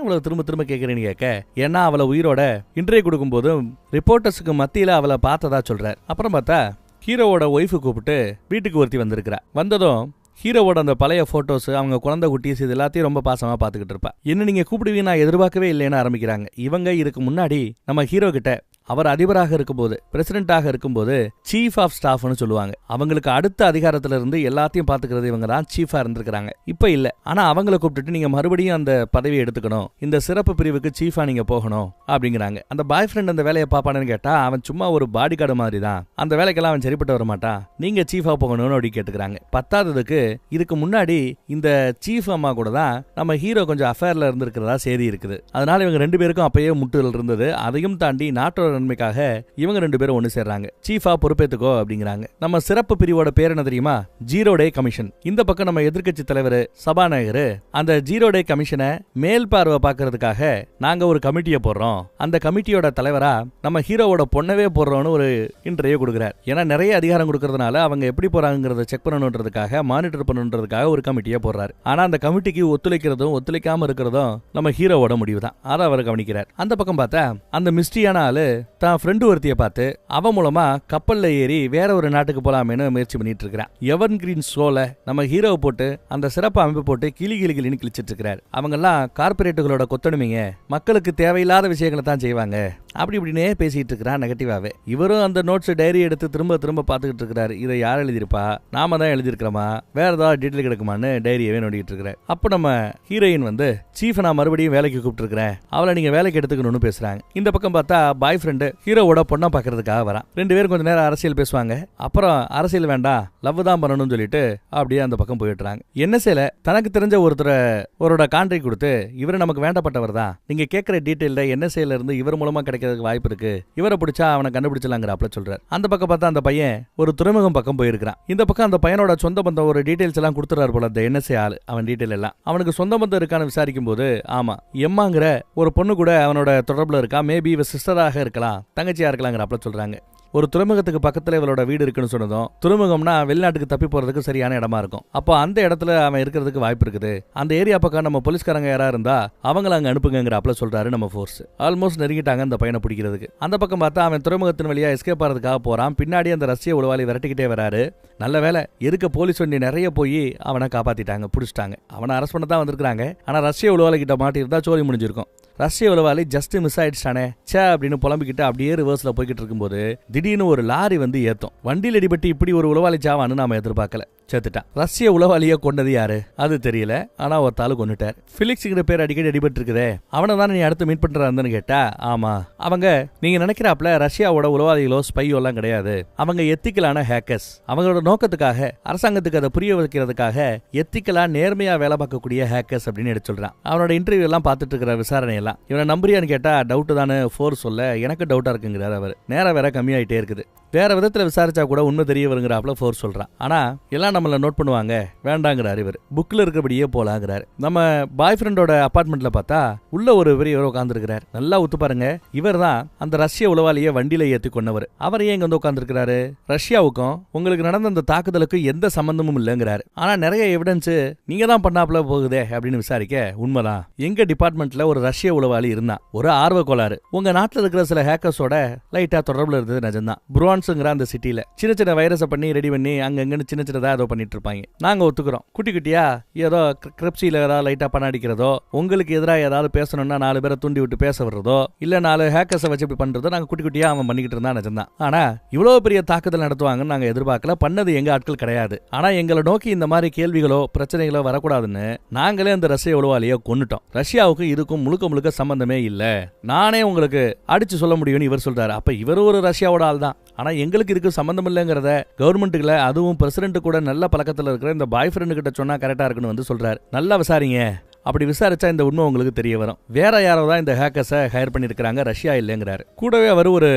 இவ்வளவு திரும்ப கேட்கிறேன்னு கேட்க, ஏன்னா அவளை உயிரோட இன்டர்வியூ கொடுக்கும் போதும் ரிப்போர்ட்டர்ஸுக்கு மத்தியில அவளை பார்த்ததா சொல்றாரு. அப்புறம் பார்த்தா ஹீரோவோட ஒய்ஃபு கூப்பிட்டு வீட்டுக்கு ஒருத்தி வந்திருக்கிறா. வந்ததும் ஹீரோவோட அந்த பழைய போட்டோஸ், அவங்க குழந்தை குட்டீஸ் இது எல்லாத்தையும் ரொம்ப பாசமா பாத்துக்கிட்டு இருப்பா. என்ன நீங்க கூப்பிடுவீங்க, நான் எதிர்பார்க்கவே இல்லைன்னு ஆரம்பிக்கிறாங்க. இவங்க இதுக்கு முன்னாடி நம்ம ஹீரோ கிட்ட அவர் அதிபராக இருக்கும்போது, பிரசிடென்டாக இருக்கும்போது சீஃப் ஆஃப் ஸ்டாஃப்னு சொல்லுவாங்க. அவங்களுக்கு அடுத்த அதிகாரத்துல இருந்து எல்லாத்தையும் பாத்துக்கிறது இவங்க தான் சீஃபா இருந்திருக்காங்க. இப்ப இல்ல, ஆனா அவங்கள கூப்பிட்டுட்டு நீங்க மறுபடியும் அந்த பதவியை எடுத்துக்கணும், இந்த சிறப்பு பிரிவுக்கு சீஃபா நீங்க போகணும் அப்படிங்கிறாங்க. அந்த பாய் ஃப்ரெண்ட் அந்த வேலையை பாப்பானு கேட்டா, அவன் சும்மா ஒரு பாடி கார்டு மாதிரி தான், அந்த வேலைக்கெல்லாம் அவன் சரிப்பட்டு வர மாட்டான், நீங்க சீஃபா போகணும்னு அப்படி கேட்டுக்கிறாங்க. பத்தாததுக்கு இதுக்கு முன்னாடி இந்த சீஃப் அம்மா கூட தான் நம்ம ஹீரோ கொஞ்சம் அஃபேர்ல இருந்திருக்கிறதா செய்தி இருக்குது. அதனால இவங்க 2 பேருக்கும் அப்பயே முட்டுதல் இருந்தது. அதையும் தாண்டி நாட்டோட நன்மைக்காக இவங்க 2 பேரும் ஒன்னு சேர்றாங்க. சீஃபா பொறுப்பேத்துக்கோ அப்படிங்கிறாங்க. நம்ம சிறப்பு பிரிவோட பேர் என்ன தெரியுமா? ஜீரோ டே கமிஷன். இந்த பக்கம் நம்ம எதிர்க்கட்சி தலைவர் சபாநாயகர் அந்த ஜீரோ டே கமிஷனை மேல் பார்வை பார்க்கறதுக்காக நாங்க ஒரு கமிட்டியை போடுறோம், அந்த கமிட்டியோட தலைவரா நம்ம ஹீரோவோட பொண்ணவே போடுறோம்னு ஒரு இன்டர்வியூ கொடுக்குறார். ஏன்னா நிறைய அதிகாரம் கொடுக்கறதுனால அவங்க எப்படி போறாங்கிறத செக் பண்ணணுன்றதுக்காக, மானிட்டர் பண்ணணுன்றதுக்காக ஒரு கமிட்டியை போடுறாரு. ஆனா அந்த கமிட்டிக்கு ஒத்துழைக்கிறதும் ஒத்துழைக்காம இருக்கிறதும் நம்ம ஹீரோவோட முடிவு தான். அதை அவர் கவனிக்கிறார். அந்த பக்கம் பார்த்தா அந்த மிஸ்ட்ரியான ஆளு தான் ஃப்ரெண்டு ஒருத்திய பார்த்து அவன் மூலமா கப்பல்ல ஏறி வேற ஒரு நாட்டுக்கு போலாமேன்னு முயற்சி பண்ணிட்டு இருக்கிறான். எவன் கிரீன் ஷோல நம்ம ஹீரோவை போட்டு அந்த சிறப்பு அமைப்பு போட்டு கிளின்னு கிழிச்சிட்டு இருக்கிறார். அவங்க எல்லாம் கார்பரேட்டுகளோட கொத்தடிமைங்க, மக்களுக்கு தேவையில்லாத விஷயங்களை தான் செய்வாங்க அப்படி இப்படின்னே பேசிட்டு இருக்கிறான் நெகட்டிவாவே. இவரும் அந்த நோட்ஸ் டைரி எடுத்து திரும்ப பார்த்துக்கிட்டு இருக்கிறாரு. இதை யார் எழுதியிருப்பா, நாம தான் எழுதியிருக்கிறோமா, வேற ஏதாவது டீட்டெயில் கிடைக்குமான்னு டைரியவே நோண்டிட்டு இருக்கிறார். அப்போ நம்ம ஹீரோயின் வந்து சீஃப் நான் மறுபடியும் வேலைக்கு கூப்பிட்டு இருக்கிறேன், அவளை நீங்க வேலைக்கு எடுத்துக்கணும்னு பேசுறாங்க. இந்த பக்கம் பார்த்தா பாய் ஃப்ரெண்டு ஹீரோவோட பொண்ணை பாக்குறதுக்காக வரான். 2 பேரும் கொஞ்ச நேரம் அரசியல் பேசுவாங்க. அப்புறம் அரசியல் வேண்டாம், லவ் தான் பண்ணணும்னு சொல்லிட்டு அப்படியே அந்த பக்கம் போயிட்டுறாங்க. NSAல தனக்கு தெரிஞ்ச ஒருத்தரோட கான்ட்ராக்ட் கொடுத்து, இவரு நமக்கு வேண்டப்பட்டவர் தான், நீங்க கேட்கிற டீட்டெயில NSAல இருந்து இவர் மூலமா கிடைக்க கிடைக்கிறதுக்கு வாய்ப்பு இருக்கு, இவரை பிடிச்சா அவனை கண்டுபிடிச்சலாங்கிறாப்ல சொல்றாரு. அந்த பக்கம் பார்த்தா அந்த பையன் ஒரு துறைமுகம் பக்கம் போயிருக்கான். இந்த பக்கம் அந்த பையனோட சொந்த பந்தம் ஒரு டீடைல்ஸ் எல்லாம் கொடுத்துறாரு போல, அந்த NSA ஆளு. அவன் டீடைல் எல்லாம் அவனுக்கு சொந்த பந்தம் இருக்கான்னு விசாரிக்கும் போது, ஆமா எம்மாங்கிற ஒரு பொண்ணு கூட அவனோட தொடர்புல இருக்கா, மேபி இவ சிஸ்டராக இருக்கலாம், தங்கச்சியா இருக்கலாங்கிறாப்ல சொல்றாங்க. ஒரு துறைமுகத்துக்கு பக்கத்துல இவளோட வீடு இருக்குன்னு சொன்னதும், துறைமுகம்னா வெளிநாட்டுக்கு தப்பி போறதுக்கு சரியான இடமா இருக்கும். அப்போ அந்த இடத்துல அவன் இருக்கிறதுக்கு வாய்ப்பு இருக்குது. அந்த ஏரியா பக்கம் நம்ம போலீஸ்காரங்க யாரா இருந்தா அவங்கள அங்க அனுப்புங்கிறாப்ல சொல்றாரு நம்ம ஃபோர்ஸ். ஆல்மோஸ்ட் நெருங்கிட்டாங்க அந்த பையனை பிடிக்கிறதுக்கு. அந்த பக்கம் பார்த்தா அவன் துறைமுகத்தின் வழியா எஸ்கேப் ஆறதுக்காக போறான். பின்னாடி அந்த ரஷ்ய உளவாளி விரட்டிக்கிட்டே வராரு. நல்ல வேலை எதுக்க போலீஸ் வண்டி நிறைய போய் அவனை காப்பாத்திட்டாங்க, பிடிச்சிட்டாங்க. அவனை அரெஸ்ட் பண்ண தான் வந்திருக்காங்க. ஆனா ரஷ்ய உளவாளி கிட்ட மாட்டிருந்தா சோழி முடிஞ்சிருக்கும். ரஷ்ய உளவாளி ஜஸ்ட் மிஸ் ஆயிடுச்சானே சே அப்படின்னு புலம்பிக்கிட்டு அப்படியே ரிவர்ஸ்ல போய்கிட்டு இருக்கும்போது திடீர்னு ஒரு லாரி வந்து ஏத்தும். வண்டியில் அடிபட்டு இப்படி ஒரு உளவாளி சாவான்னு நாம எதிர்பார்க்கல. செத்துட்டான். ரஷ்ய உளவாளிய கொண்டது யாரு அது தெரியல, ஆனா ஒருத்தாலு கொண்டுட்டார். பிலிக்ஸ்ங்கிற பேர் அடிக்கடி அடிபட்டு இருக்குதே, அவனை தான் நீ அடுத்து மீட் பண்றான்னு கேட்டா, ஆமா அவங்க நீங்க நினைக்கிறாப்ல ரஷ்யாவோட உளவாளிகளோ ஸ்பையோ எல்லாம் கிடையாது. அவங்க எத்திக்கலான ஹேக்கர்ஸ். அவங்களோட நோக்கத்துக்காக அரசாங்கத்துக்கு அதை புரிய வைக்கிறதுக்காக எத்திக்கலா நேர்மையா வேலை பார்க்கக்கூடிய ஹேக்கர்ஸ் அப்படின்னு எடுத்து சொல்றான். அவனோட இன்டர்வியூ எல்லாம் பார்த்துட்டு இருக்கிற விசாரணை எல்லாம் இவனை நம்புறியான்னு கேட்டா டவுட் தானே ஃபோர் சொல்ல, எனக்கு டவுட்டா இருக்குங்கிறார் அவர். நேரம் வேற கம்மியாயிட்டே இருக்குது. வேற விதத்துல விசாரிச்சா கூட உண்மை தெரிய வருங்கிறாப்ல ஃபோர் சொல்றான். ஆனா எல்லாம் நம்மள நோட் பண்ணுவாங்க வேண்டாங்கிறாரு இவர். புக்ல இருக்கபடியே போலாங்கிறாரு. நம்ம பாய் ஃப்ரெண்டோட அபார்ட்மெண்ட்ல பார்த்தா உள்ள ஒரு பெரியவர் உட்கார்ந்துருக்கிறார். நல்லா ஒத்து பாருங்க, இவர் தான் அந்த ரஷ்ய உளவாளியை வண்டியில ஏத்தி கொண்டவர். அவர் ஏன் இங்க வந்து உட்கார்ந்துருக்கிறாரு? ரஷ்யாவுக்கும் உங்களுக்கு நடந்த அந்த தாக்குதலுக்கு எந்த சம்பந்தமும் இல்லைங்கிறாரு. ஆனா நிறைய எவிடன்ஸ் நீங்க தான் பண்ணாப்ல போகுதே அப்படின்னு விசாரிக்க, உண்மைதான் எங்க டிபார்ட்மெண்ட்ல ஒரு ரஷ்ய உளவாளி இருந்தான். ஒரு ஆர்வ கோளாறு. உங்க நாட்டுல இருக்கிற சில ஹேக்கர்ஸோட லைட்டா தொடர்புல இருந்தது நிஜம்தான். அந்த சிட்டில சின்ன சின்ன வைரஸை பண்ணி ரெடி பண்ணி அங்கங்க சின்ன சின்னதா ஏதோ பண்ணிட்டு இருப்பாங்க. நாங்க ஒத்துக்கிறோம். குட்டி குட்டியா ஏதோ கிரிப்சில ஏதாவது லைட்டா பண்ண அடிக்கிறதோ, உங்களுக்கு எதிராக ஏதாவது பேசணும்னா 4 பேரை தூண்டி விட்டு பேச வர்றதோ, இல்ல 4 ஹேக்கர்ஸை வச்சு இப்படி பண்றதோ நாங்க குட்டி குட்டியா அவன் பண்ணிக்கிட்டு இருந்தா நிஜம்தான். ஆனா இவ்வளவு பெரிய தாக்குதல் நடத்துவாங்கன்னு நாங்க எதிர்பார்க்கல. பண்ணது எங்க ஆட்கள் கிடையாது. ஆனா எங்களை நோக்கி இந்த மாதிரி கேள்விகளோ பிரச்சனைகளோ வரக்கூடாதுன்னு நாங்களே அந்த ரஷ்ய உளவாளியை கொன்னுட்டோம். ரஷ்யாவுக்கு இதுக்கும் முழுக்க முழுக்க சம்பந்தமே இல்ல, நானே உங்களுக்கு அடிச்சு சொல்ல முடியும்னு இவர் சொல்றாரு. அப்ப இவர் ஒரு ரஷ்யாவோட ஆள் தான். ஆனா எங்களுக்கு இதுக்கு சம்பந்தம் இல்லைங்கிறத கவர்மெண்ட்டுல அதுவும் பிரசிடென்ட் கூட நல்ல பழக்கத்துல இருக்கிற இந்த பாய் ஃப்ரெண்டு கிட்ட சொன்னா கரெக்டா இருக்குன்னு வந்து சொல்றாரு. நல்லா விசாரிங்க. அப்படி விசாரிச்சா இந்த உண்மை உங்களுக்கு தெரிய வரும். வேற யாரோ தான் இந்த ஹேக்கர்ஸை ஹையர் பண்ணிருக்காங்க, ரஷ்யா இல்லைங்கிறாரு. கூடவே அவர் ஒரு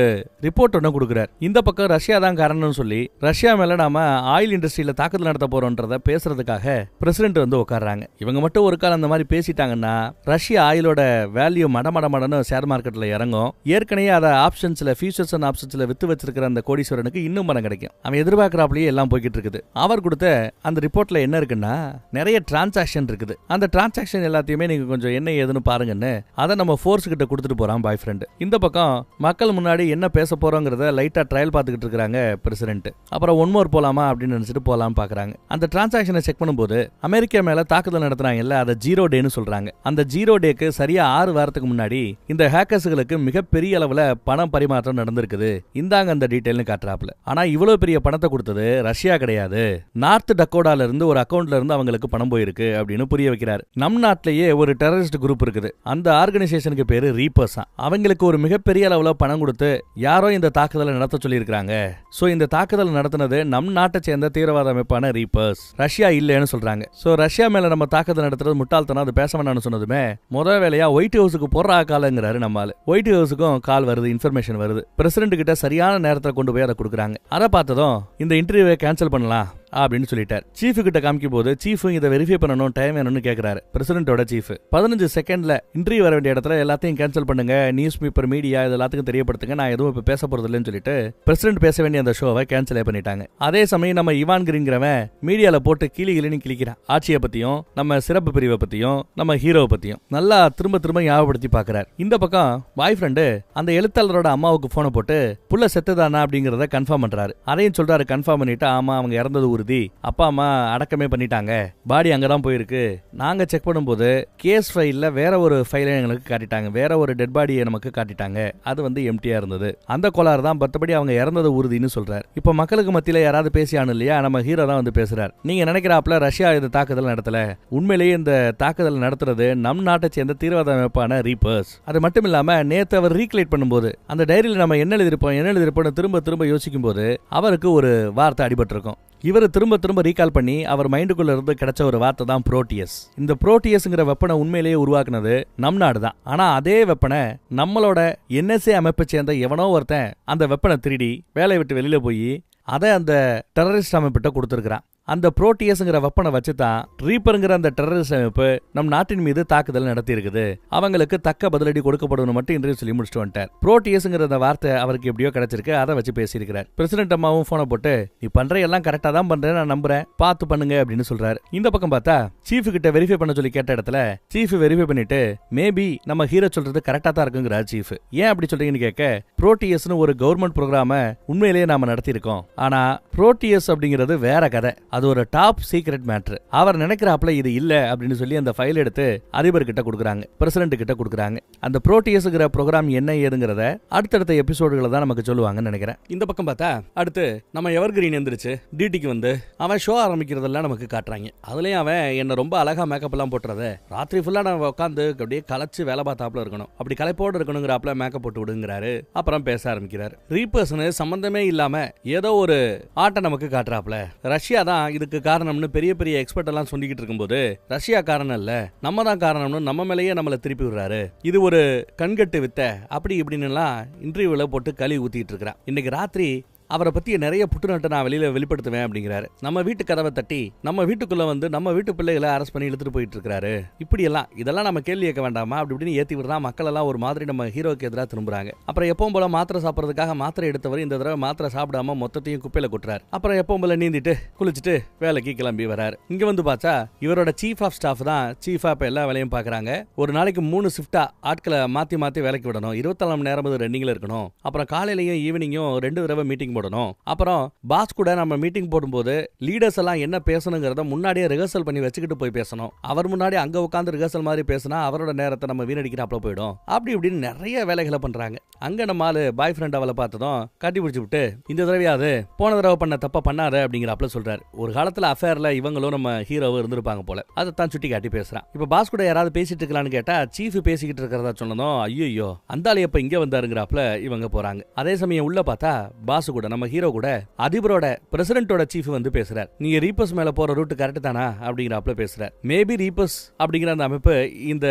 ரிப்போர்ட் ஒன்று கொடுக்குறாரு. இந்த பக்கம் ரஷ்யா தான் காரணம்னு சொல்லி ரஷ்யா மேல நாம ஆயில் இண்டஸ்ட்ரியில தாக்குதல் நடத்த போறோம்ன்றத பேசுறதுக்காக பிரசிடென்ட் வந்து உட்கார்றாங்க. இவங்க மட்டும் ஒரு காலம் அந்த மாதிரி பேசிட்டாங்கன்னா ரஷ்யா ஆயிலோட வேல்யூ மடமடன்னு ஷேர் மார்க்கெட்ல இறங்கும். ஏற்கனவே அதை ஆப்ஷன்ஸ்ல ஃபியூச்சர்ஸ் அண்ட் ஆப்ஷன்ஸ்ல வித்து வச்சிருக்கிற அந்த கோடீஸ்வரனுக்கு இன்னும் பணம் கிடைக்கும். அவன் எதிர்பார்க்கறாப்லயே எல்லாம் போய்கிட்டு இருக்குது. அவர் கொடுத்த அந்த ரிப்போர்ட்ல என்ன இருக்குன்னா நிறைய டிரான்சாக்ஷன் இருக்குது. அந்த டிரான்சாக்ஷன் எல்லாத்தையுமே நீங்க கொஞ்சம் என்ன ஏதுன்னு பாருங்கன்னு அதை நம்ம ஃபோர்ஸ் கிட்ட கொடுத்துட்டு போறான் பாய் ஃப்ரெண்ட். இந்த பக்கம் மக்கள் முன்னாடி என்ன பேச போறோங்கிறத லைட்டா ட்ரையல் பார்த்துக்கிட்டு இருக்காங்க பிரசிடென்ட். அப்புறம் ஒன் மோர் போலாமா அப்படின்னு நினைச்சிட்டு போலாம்னு பாக்குறாங்க. அந்த டிரான்சாக்ஷனை செக் பண்ணும்போது அமெரிக்கா மேல தாக்குதல் நடத்துறாங்கல்ல, அதை 0 டேன்னு சொல்றாங்க. அந்த 0 டேக்கு சரியா 6 வாரத்துக்கு முன்னாடி இந்த ஹேக்கர்ஸ்களுக்கு மிகப்பெரிய அளவுல பணம் பரிமாற்றம் நடந்திருக்குது. இந்தாங்க அந்த டீடைல்னு காட்டுறாப்ல. ஆனா இவ்வளவு பெரிய பணத்தை கொடுத்தது ரஷ்யா கிடையாது, நார்த் டக்கோடால இருந்து ஒரு அக்கவுண்ட்ல இருந்து அவங்களுக்கு பணம் போயிருக்கு அப்படின்னு புரிய வைக்கிறாரு. நம் நாட்டிலேயே ஒரு டெரரிஸ்ட் குரூப் இருக்குது. அந்த ஆர்கனைசேஷனுக்கு பேரு ரீப்பர்ஸ். அவங்களுக்கு ஒரு மிகப்பெரிய அளவுல பணம் கொடுத்து யாரோ இந்த தாக்குதலை நடத்த சொல்லி இருக்காங்க. சோ இந்த தாக்குதல் நடத்தினது நம் நாட்டை சேர்ந்த தீவிரவாத அமைப்பான ரீப்பர்ஸ், ரஷ்யா இல்லைன்னு சொல்றாங்க. சோ ரஷ்யா மேல நம்ம தாக்குதல் நடத்துறது முட்டாள்தனம், அது பேச வேண்டாம்னு சொன்னதுமே முதல் வேலையா ஒயிட் ஹவுஸுக்கு போடுற காலங்கிறாரு நம்மால. ஒயிட் ஹவுஸுக்கும் கால் வருது, இன்ஃபர்மேஷன் வருது. பிரசிடென்ட் கிட்ட சரியான நேரத்தில் கொண்டு போய் அதை கொடுக்குறாங்க. அதை பார்த்ததும் இந்த இன்டர்வியூவை கேன்சல் பண்ணலாம் அப்படின்னு சொல்லிட்டார். சீஃப் கிட்ட காமிக்கும் போது சீஃப் இதை வெரிஃபை பண்ணணும், டைம் வேணும்னு கேட்கிறாரு. பிரசிடென்ட்டோட சீஃப் 15 செகண்ட்ல இன்டர்வியூ வர வேண்டிய இடத்துல எல்லாத்தையும் கேன்சல் பண்ணுங்க, நியூஸ் பேப்பர் மீடியா இது எல்லாத்துக்கும் தெரியப்படுத்துங்க, நான் எதுவும் இப்ப பேச போறது இல்லைன்னு சொல்லிட்டு பிரசிடென்ட் பேச வேண்டிய அந்த ஷோவை கேன்சல் பண்ணிட்டாங்க. அதே சமயம் நம்ம இவான் கிரீன்கிறவன் மீடியால போட்டு கிளின்னு கிளிக்கிறான். ஆட்சியை பத்தியும் நம்ம சிறப்பு பிரிவை பத்தியும் நம்ம ஹீரோவை பத்தியும் நல்லா திரும்ப திரும்ப ஞாபகப்படுத்தி பாக்குறாரு. இந்த பக்கம் பாய் ஃப்ரெண்டு அந்த எழுத்தாளரோட அம்மாவுக்கு போனை போட்டு புள்ள செத்துதானா அப்படிங்கறத கன்ஃபார்ம் பண்றாரு. அதையும் சொல்றாரு. கன்ஃபார்ம் பண்ணிட்டு ஆமா அவங்க இறந்தது ஒரு அப்பா அம்மா அடக்கமே பண்ணிட்டாங்க, பாடி அங்கதான் போயிருக்கு. நாங்க செக் பண்ணும்போது கேஸ் ஃபைல்ல வேற ஒரு ஃபைலை எங்களுக்கு காட்டிட்டாங்க, வேற ஒரு டெட் பாடியை நமக்கு காட்டிட்டாங்க, அது வந்து எம்டியா இருந்தது. அந்த கோளாறு தான், மற்றபடி அவங்க இறந்தது உறுதினு சொல்றாரு. இப்ப மக்களுக்கு மத்தியில யாராவது பேசியானு இல்லையா, நம்ம ஹீரோ தான் வந்து பேசுறாரு. நீங்க நினைக்கிறாப்ல ரஷ்யா இந்த தாக்குதல் நடத்தல, உண்மையிலேயே இந்த தாக்குதல் நடத்துறது நம் நாட்டை சேர்ந்த தீவிரவாத அமைப்பான ரீப்பர்ஸ். அது மட்டும் இல்லாம நேத்து அவர் ரீக்ளைட் பண்ணும்போது அந்த டைரியில நம்ம என்ன எழுதிருப்போம் திரும்ப திரும்ப யோசிக்கும் போது அவருக்கு ஒரு வார்த்தை அடிபட்டிருக்கும். இவர் திரும்ப திரும்ப ரீகால் பண்ணி அவர் மைண்டுக்குள்ள இருந்து கிடைச்ச ஒரு வார்த்தை தான் புரோட்டியஸ். இந்த புரோட்டியஸ்ங்கிற வெப்பனை உண்மையிலேயே உருவாக்குனது நம் நாடு தான். ஆனா அதே வெப்பனை நம்மளோட NSA அமைப்பை சேர்ந்த எவனோ ஒருத்தன் அந்த வெப்பனை திருடி வேலையை விட்டு வெளியில போய் அதை அந்த டெரரிஸ்ட் அமைப்பிட்ட கொடுத்துருக்கிறான். அந்த புரோட்டியஸ்ங்கிற வெப்பனை வச்சு தான் ரீப்பருங்கிற அந்த டெரரிஸ்ட் அமைப்பு நம் நாட்டின் மீது தாக்குதல் நடத்தி இருக்குது. அவங்களுக்கு தக்க பதிலடி கொடுக்கப்படும் மட்டும் இன்றைய சொல்லி முடிச்சுட்டு வந்துட்டார். புரோட்டியஸ்ங்கிற அந்த வார்த்தை அவருக்கு எப்படியோ கிடைச்சிருக்கு, அதை வச்சு பேசியிருக்கிறார். பிரசிடென்ட் அம்மாவும் போனை போட்டு நீ பண்ற எல்லாம் கரெக்டா தான் பண்றேன், நான் நம்புறேன், பார்த்து பண்ணுங்க அப்படின்னு சொல்றாரு. இந்த பக்கம் பார்த்தா சீஃப் கிட்ட வெரிஃபை பண்ண சொல்லி கேட்ட இடத்துல சீஃப் வெரிஃபை பண்ணிட்டு மேபி நம்ம ஹீரோ சொல்றது கரெக்டா தான் இருக்குங்கிறார் சீஃப். ஏன் அப்படி சொல்றீங்கன்னு கேட்க புரோட்டியஸ்னு ஒரு கவர்மெண்ட் ப்ரோக்ராம உண்மையிலேயே நாம நடத்தி இருக்கோம். ஆனா புரோட்டியஸ் அப்படிங்கிறது வேற கதை, அது ஒரு டாப் சீக்ரெட் மேட்டர். அவர் நினைக்கிறாப்ல இது இல்ல அப்படின்னு சொல்லி அந்த ஃபைல் எடுத்து அதிபர் கிட்ட கொடுக்குறாங்க, பிரசிடென்ட் கிட்ட கொடுக்குறாங்க. அந்த புரோட்டியஸ்ங்கிற ப்ரோக்ராம் என்ன ஏதுங்கிறத அடுத்தடுத்த எபிசோடுகளை தான் நமக்கு சொல்லுவாங்கன்னு நினைக்கிறேன். இந்த பக்கம் பார்த்தா அடுத்து நம்ம எவர்கிரீன் எந்திரிச்சு டிடிக்கு வந்து அவன் ஷோ ஆரம்பிக்கிறதெல்லாம் நமக்கு காட்டுறாங்க. அதுலயும் அவன் என்ன ரொம்ப அழகா மேக்கப் எல்லாம் போட்டுறத ராத்திரி ஃபுல்லா நான் உட்காந்து அப்படியே கலைச்சு வேலை பார்த்தாப்புல இருக்கணும், அப்படி கலைப்போடு இருக்கணுங்கிறாப்புல மேக்கப் போட்டு விடுங்கிறாரு. அப்புறம் பேச ஆரம்பிக்கிறாரு. ரீபர்ஸ்னு சம்பந்தமே இல்லாம ஏதோ ஒரு ஆட்டை நமக்கு காட்டுறாப்ல. ரஷ்யா தான் இதுக்கு காரணம்னு பெரிய பெரிய எக்ஸ்பர்ட் எல்லாம் சொல்லிக்கிட்டு இருக்கும்போது ரஷ்யா காரணம் இல்ல நம்ம தான் காரணம்னு நம்ம மேலேயே நம்மளை திருப்பி விடுறாரு. இது ஒரு கண்கட்டு வித்த அப்படி இப்படின்னு எல்லாம் இன்டர்வியூல போட்டு களி ஊத்திட்டு இருக்கிறான். இன்னைக்கு ராத்திரி அவரை பத்தி நிறைய புட்டுநாட்டை நான் வெளியில வெளிப்படுத்துவேன் அப்படிங்கிறாரு. நம்ம வீட்டு கதவை தட்டி நம்ம வீட்டுக்குள்ள வந்து நம்ம வீட்டு பிள்ளைகளை அரெஸ்ட் பண்ணி இழுத்துட்டு போயிட்டு இருக்காரு. இப்படி எல்லாம் இதெல்லாம் நம்ம கேள்வி கேட்க வேண்டாமா அப்படி இப்படின்னு ஏத்தி விடுறா. மக்கள் எல்லாம் ஒரு மாதிரி நம்ம ஹீரோக்கு எதிராக திரும்புறாங்க. அப்புறம் எப்பவும் போல மாத்திரை சாப்பிட்றதுக்காக மாத்திரை எடுத்தவர் இந்த தடவை மாத்திரை சாப்பிடாம மொத்தத்தையும் குப்பையில கொட்டுறாரு. அப்புறம் எப்பவும் போல நீந்திட்டு குளிச்சுட்டு வேலைக்கு கிளம்பி வராரு. இங்க வந்து பார்த்தா இவரோட சீஃப் ஆஃப் ஸ்டாஃப் தான் சீஃபா இப்ப எல்லா வேலையும் பாக்குறாங்க. ஒரு நாளைக்கு 3 ஷிஃப்டா ஆட்களை மாத்தி மாத்தி வேலைக்கு விடணும். 24 மணி நேரம் ரன்னிங்ல இருக்கணும். அப்புறம் காலையிலையும் ஈவினிங்கும் 2 தடவை மீட்டிங் போடணும். அப்புறம் பாஸ் கூட நம்ம மீட்டிங் போடும்போது லீடர்ஸ் எல்லாம் என்ன பேசணுங்கிறத முன்னாடியே ரிஹர்சல் பண்ணி வச்சுக்கிட்டு போய் பேசணும். அவர் முன்னாடி அங்க உட்காந்து ரிஹர்சல் மாதிரி பேசினா அவரோட நேரத்தை நம்ம வீணடிக்கிறாப்ல போயிடும். அப்படி இப்படின்னு நிறைய வேலைகளை பண்றாங்க. அங்க நம்ம ஆளு பாய் ஃப்ரெண்ட் அவளை பார்த்ததும் கட்டி பிடிச்சு விட்டு இந்த தடவையாவது போன தடவை பண்ண தப்ப பண்ணாத அப்படிங்கிறாப்ல சொல்றாரு. ஒரு காலத்துல அஃபேர்ல இவங்களும் நம்ம ஹீரோவும் இருந்திருப்பாங்க போல, அதைத்தான் சுட்டி காட்டி பேசுறான். இப்ப பாஸ் கூட யாராவது பேசிட்டு இருக்கலாம்னு கேட்டா சீஃப் பேசிக்கிட்டு இருக்கிறதா சொன்னதும் ஐயோ அந்த ஆளு எப்ப இங்க வந்தாருங்கிறாப்ல இவங்க போறாங்க. அதே சமயம் உள்ள பார்த்தா பாஸ் கூட நம்ம ஹீரோ கூட அதிபரோட பிரசிடென்ட்டோட சீஃப் வந்து பேசுறார். நீங்க ரீபர்ஸ் மேல போற ரூட் கரெக்ட் தானா அப்படிங்கிறாப்ல பேசுறார். மேபி ரீபர்ஸ் அப்படிங்கிற அந்த அமைப்பு இந்த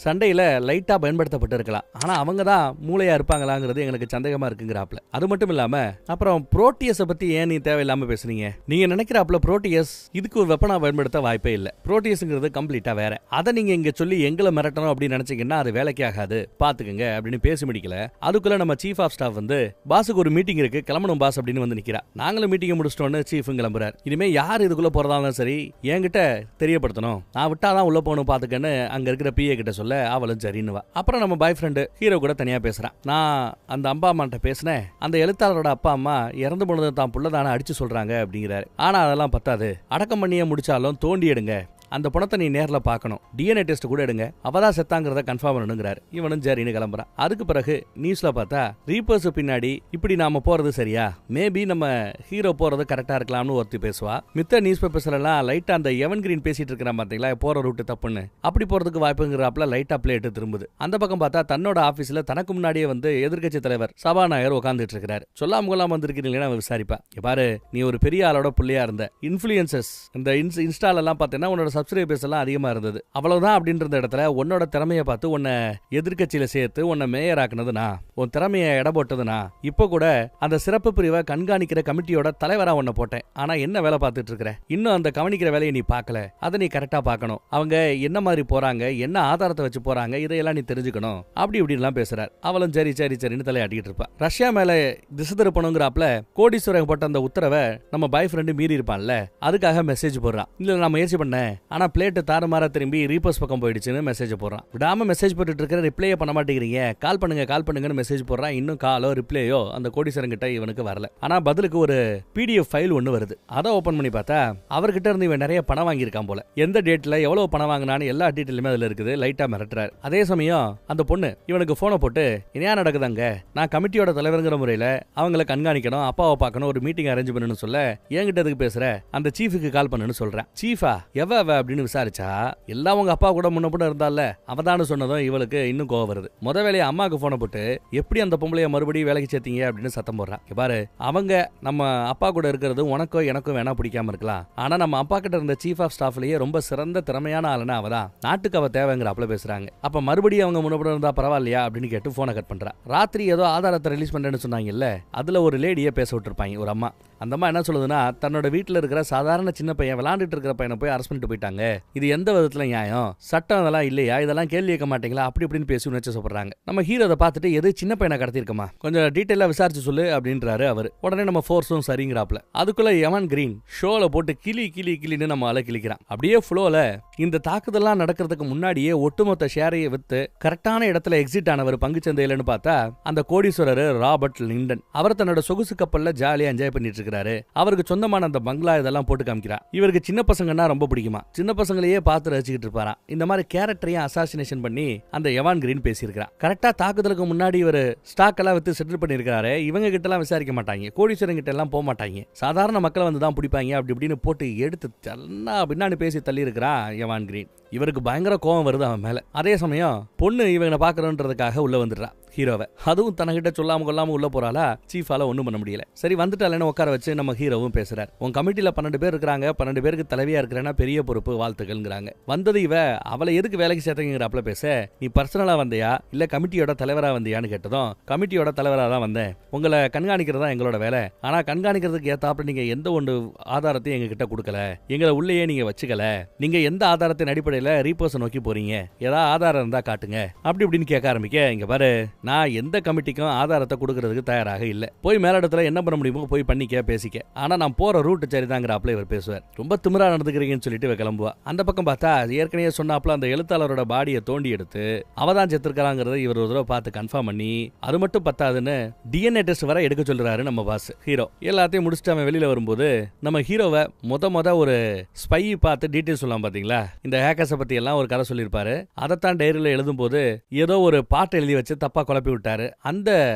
சண்டையில லைட்டா பயன்படுத்தப்பட்டு இருக்கலாம். ஆனா அவங்க தான் மூளையா இருப்பாங்களாங்கிறது எங்களுக்கு சந்தேகமா இருக்குங்கிறாப்ல. அது மட்டும் இல்லாம அப்புறம் புரோட்டியஸ் பத்தி ஏன் நீ தேவையில்லாம பேசுறீங்க? நீங்க நினைக்கிறாப்ல புரோட்டியஸ் இதுக்கு ஒரு வெப்பனா பயன்படுத்த வாய்ப்பே இல்ல. புரோட்டியஸ்ங்கிறது கம்ப்ளீட்டா வேற. அதை நீங்க இங்க சொல்லி எங்களை மிரட்டணும் அப்படின்னு நினைச்சீங்கன்னா அது வேலைக்கு ஆகாது, பாத்துக்கங்க அப்படின்னு பேசி முடிக்கல. அதுக்குள்ள நம்ம சீஃப் ஆஃப் ஸ்டாஃப் வந்து பாஸுக்கு ஒரு மீட்டிங் இருக்கு, கிளம்பணும் பாஸ் அப்படின்னு வந்து நிக்கிறா. நாங்களும் மீட்டிங் முடிச்சிட்டோன்னு சீஃப் கிளம்புறாரு. இனிமே யார் இதுக்குள்ள போறதாலும் சரி என்கிட்ட தெரியப்படுத்தணும், நான் விட்டாதான் உள்ள போகணும் பாத்துக்கன்னு அங்க இருக்கிற பிஏ கிட்ட சொல்ல அவளும் சரின்னுவா. அப்புறம் நம்ம பாய் ஃப்ரெண்டு ஹீரோ கூட தனியா பேசுறான். நான் அந்த அப்பா அம்மாட்ட பேசினேன், அந்த எழுத்தாளரோட அப்பா அம்மா இறந்து போனது தான் புள்ளதான அடிச்சு சொல்றாங்க அப்படிங்கிறாரு. ஆனா அதெல்லாம் பத்தாது, அடக்கம் பண்ணியே முடிச்சாலும் தோண்டி எடுங்க, அந்த பணத்தை நீ நேர்ல பார்க்கணும், டிஎன்ஏ டெஸ்ட் கூட எடுங்க, அவதான் செத்தாங்கிறத கன்ஃபார்ம் பண்ணணுங்கிறாரு. இவனும் சரின்னு கிளம்புறான். அதுக்கு பிறகு நியூஸ்ல பார்த்தா ரீபர்ஸ் பின்னாடி இப்படி நாம போறது சரியா, மேபி நம்ம ஹீரோ போறது கரெக்டா இருக்கலாம்னு ஒருத்தி பேசுவா. மித்த நியூஸ் பேப்பர்ஸ்ல எல்லாம் லைட்டா அந்த எவன் கிரீன் பேசிட்டு இருக்கிறான் பாத்தீங்களா, போற ரூட் தப்புன்னு, அப்படி போறதுக்கு வாய்ப்புங்கிறாப்ல லைட்டா பிளேட் திரும்புது. அந்த பக்கம் பார்த்தா தன்னோட ஆபீஸ்ல தனக்கு முன்னாடியே வந்து எதிர்க்கட்சி தலைவர் சபாநாயகர் உட்கார்ந்துட்டு இருக்கிறாரு. சொல்லாம கொள்ளாம வந்திருக்கீங்களா விசாரிப்பா. பாரு நீ ஒரு பெரிய ஆளோட புள்ளையா இருந்த, இன்ஃபுளுசஸ் இந்த இன்ஸ்டால எல்லாம் பார்த்தேன்னா உன்னோட சப்ஸ்கிரைபர்ஸ் எல்லாம் அதிகமா இருந்தது, அவ்வளவுதான் அப்படின்ற இடத்துல உன்னோட திறமையை பார்த்து உன்னை எதிர்க்கட்சியில சேர்த்து உன்னை மேயர் ஆக்குனதுனா, உன் திறமையை எடை போட்டதுனா, இப்ப கூட அந்த சிறப்பு பிரிவை கண்காணிக்கிற கமிட்டியோட தலைவரா உன்னை போட்டேன். ஆனா என்ன வேலை பார்த்துட்டு இருக்கிற, இன்னும் அந்த கவனிக்கிற வேலையை நீ பார்க்கல, அதை நீ கரெக்டா பார்க்கணும், அவங்க என்ன மாதிரி போறாங்க, என்ன ஆதாரத்தை வச்சு போறாங்க, இதையெல்லாம் நீ தெரிஞ்சுக்கணும் அப்படி இப்படின்லாம் பேசுறாரு. அவளும் சரி சரி சரின்னு தலையாட்டிட்டு இருப்பா. ரஷ்யா மேல திசை திருப்பணுங்கிறாப்ல கோடீஸ்வரன் போட்ட அந்த உத்தரவை நம்ம பாய் ஃப்ரெண்டு மீறி இருப்பான்ல, அதுக்காக மெசேஜ் போடுறான். இல்ல நான் முயற்சி பண்ணேன், ஆனா பிளேட் தாறுமாறா திரும்பி ரீபர்ஸ் பக்கம் போயிடுச்சுன்னு மெசேஜ் போடுறான். விடாம மெசேஜ் போட்டுட்டு இருக்கிற, ரிப்ளையே பண்ண மாட்டேங்கிறீங்க, கால் பண்ணுங்கன்னு மெசேஜ் போடுறான். இன்னும் காலோ ரிப்ளையோ அந்த கோடீஸ்வரன் கிட்ட இவனுக்கு வரல. ஆனா பதிலுக்கு ஒரு PDF ஃபைல் ஒன்னு வருது. அதை ஓபன் பண்ணி பார்த்தா அவர்கிட்ட இருந்து இவன் நிறைய பணம் வாங்கியிருக்கான் போல. எந்த டேட்ல எவ்வளவு பணம் வாங்கினான்னு எல்லா டீட்டெயிலுமே அதுல இருக்குது. லைட்டா மிரட்டுறாரு. அதே சமயம் அந்த பொண்ணு இவனுக்கு போனை போட்டு என்ன நடக்குதாங்க, நான் கமிட்டியோட தலைவருங்கிற முறையில அவங்களை கண்காணிக்கணும், அப்பாவை பார்க்கணும், ஒரு மீட்டிங் அரேஞ்ச் பண்ணணும்னு சொல்ல என்கிட்ட எதுக்கு பேசுற, அந்த சீஃபுக்கு கால் பண்ணுன்னு சொல்றேன். சீஃபா எவ அப்படின்னு விசாரிச்சா எல்லாம் உங்க அப்பா கூட முன்ன பின்ன இருந்தால அவதானு சொன்னதும் இவளுக்கு இன்னும் கோவம் வருது. முத வேலையை அம்மாவுக்கு போன போட்டு எப்படி அந்த பொம்பளைய மறுபடியும் வேலைக்கு சேர்த்தீங்க அப்படின்னு சத்தம் போடுறா. பாரு, அவங்க நம்ம அப்பா கூட இருக்கிறது உனக்கோ எனக்கும் வேணா பிடிக்காம இருக்கலாம், ஆனா நம்ம அப்பா கிட்ட இருந்த சீஃப் ஆஃப் ஸ்டாஃப்லயே ரொம்ப சிறந்த திறமையான ஆளுனா அவதான், நாட்டுக்கு அவ தேவைங்கிறாப்ல பேசுறாங்க. அப்ப மறுபடியும் அவங்க முன்னப்பட இருந்தா பரவாயில்லையா அப்படின்னு கேட்டு போனை கட் பண்றா. ராத்திரி ஏதோ ஆதாரத்தை ரிலீஸ் பண்றேன்னு சொன்னாங்கல்ல, அதுல ஒரு லேடியை பேச விட்டுருப்பாங்க, ஒரு அம்மா. அந்த அம்மா என்ன சொல்லுதுன்னா, தன்னோட வீட்டுல இருக்கிற சாதாரண சின்ன பையன் விளையாண்டுட்டு இருக்கிற பையனை போய் அரெஸ்ட் பண்ணிட்டு போயிட்டாங்க, இது எந்த விதத்துல நியாயம், சட்டம் இதெல்லாம் இல்லையா, இதெல்லாம் கேள்வி கேட்க மாட்டீங்களா அப்படி இப்படின்னு பேசி உணர்ச்சி சொல்றாங்க. நம்ம ஹீரோ அதை பார்த்துட்டு எது சின்ன பையனை கடத்திருக்கமா, கொஞ்சம் டீட்டெயிலா விசாரிச்சு சொல்லு அப்படின்றாரு அவர். உடனே நம்ம ஃபோர்ஸும் சரிங்கிறாப்ல. அதுக்குள்ள எவன் கிரீன் ஷோல போட்டு கிளி கிளி கிளின்னு நம்ம அலை கிளிக்கிறான். அப்படியே ஃப்ளோல இந்த தாக்குதல்லாம் நடக்கிறதுக்கு முன்னாடியே ஒட்டுமொத்த ஷேரையை வித்து கரெக்டான இடத்துல எக்ஸிட் ஆனவர் பங்குச்சந்தையிலன்னு பார்த்தா அந்த கோடீஸ்வரர் ராபர்ட் லிண்டன். அவர் தன்னோட சொகுசு கப்பல்ல ஜாலியா என்ஜாய் பண்ணிட்டு இருக்காரு. அவருக்கு சொந்தமான அந்த பங்களா இதெல்லாம் போட்டு காமிக்கிறார். இவருக்கு சின்ன பசங்கன்னா ரொம்ப பிடிக்குமா, சின்ன பசங்களையே பார்த்து ரசிச்சுட்டு இருப்பாராம். இந்த மாதிரி கேரக்டரையும் அசாசினேஷன் பண்ணி அந்த எவான் கிரீன் பேசியிருக்கிறார். கரெக்டா தாக்குதலுக்கு முன்னாடி இவர் ஸ்டாக் எல்லாம் வித்து செட்டில் பண்ணிருக்காரு. இவங்க கிட்ட எல்லாம் விசாரிக்க மாட்டாங்க, கோடீஸ்வரன் கிட்ட எல்லாம் போக மாட்டாங்க, சாதாரண மக்களை வந்து தான் பிடிப்பாங்க அப்படி இப்படின்னு போட்டு எடுத்து எல்லாம் பின்னாடி பேசி தள்ளி இருக்கிறான் எவான் கிரீன். இவருக்கு பயங்கர கோபம் வருது அவன் மேல. அதே சமயம் பொண்ணு இவனை பாக்குறன்றதுக்காக உள்ள வந்துடுறா ஹீரோவை. அதுவும் தனகிட்ட சொல்லாம கொள்ளாம உள்ள போறாளா, சீஃபால ஒண்ணும் பண்ண முடியல. சரி வந்துட்டாலேன்னு உட்கார வச்சு நம்ம ஹீரோவும் பேசுறாரு. உன் கமிட்டில 12 பேர் இருக்காங்க, 12 பேருக்கு தலைவியா இருக்கிறேன்னா பெரிய பொறுப்பு, வாழ்த்துக்கள்ங்கிறாங்க. வந்தது இவ அவளை எதுக்கு வேலைக்கு சேர்த்தங்கிறாப்ல பேச, நீ பர்சனலா வந்தியா இல்ல கமிட்டியோட தலைவரா வந்தியான்னு கேட்டதும் கமிட்டியோட தலைவரா தான் வந்தேன், உங்களை கண்காணிக்கிறதா எங்களோட வேலை, ஆனா கண்காணிக்கிறதுக்கு ஏத்தாப்புல நீங்க எந்த ஒன்று ஆதாரத்தையும் எங்க கிட்ட கொடுக்கல, எங்களை உள்ளேயே நீங்க வச்சுக்கல, நீங்க எந்த ஆதாரத்தின் அடிப்படையில ரீபோர்ஸ் நோக்கி போறீங்க, ஏதாவது ஆதாரம் இருந்தா காட்டுங்க அப்படி இப்படின்னு கேட்க ஆரம்பிக்க, இங்க பாரு நான் எந்த கமிட்டிக்கும் ஆதாரத்தை கொடுக்கறதுக்கு தயாராக இல்ல, போய் மேலிடத்துல என்ன பண்ண முடியுமோ போய் பண்ணிக்க பேசிக்க, ஆனா நான் போற ரூட் சரிதாங்கிறாப்ல இவர் பேசுவார். ரொம்ப திமிரா நடந்துக்கிறீங்கன்னு சொல்லிட்டு கிளம்புவா. அந்த பக்கம் பார்த்தா ஏற்கனவே சொன்னாப்ல அந்த எழுத்தாளரோட பாடியை தோண்டி எடுத்து அவதான் செத்துருக்காங்கிறத இவர் ஒரு தடவை பார்த்து கன்ஃபார்ம் பண்ணி, அது மட்டும் பத்தாதுன்னு டிஎன்ஏ டெஸ்ட் வர எடுக்க சொல்றாரு நம்ம பாஸ் ஹீரோ. எல்லாத்தையும் முடிச்சுட்டு அவன் வெளியில வரும்போது நம்ம ஹீரோவை முத ஒரு ஸ்பை பார்த்து டீட்டெயில் சொல்லலாம் பாத்தீங்களா, இந்த ஹேக்கர்ஸை பத்தி எல்லாம் ஒரு கதை சொல்லியிருப்பாரு. அதைத்தான் டைரியில எழுதும் போது ஏதோ ஒரு பாட்டு எழுதி வச்சு தப்பா குழப்பி விட்டாரு. அந்த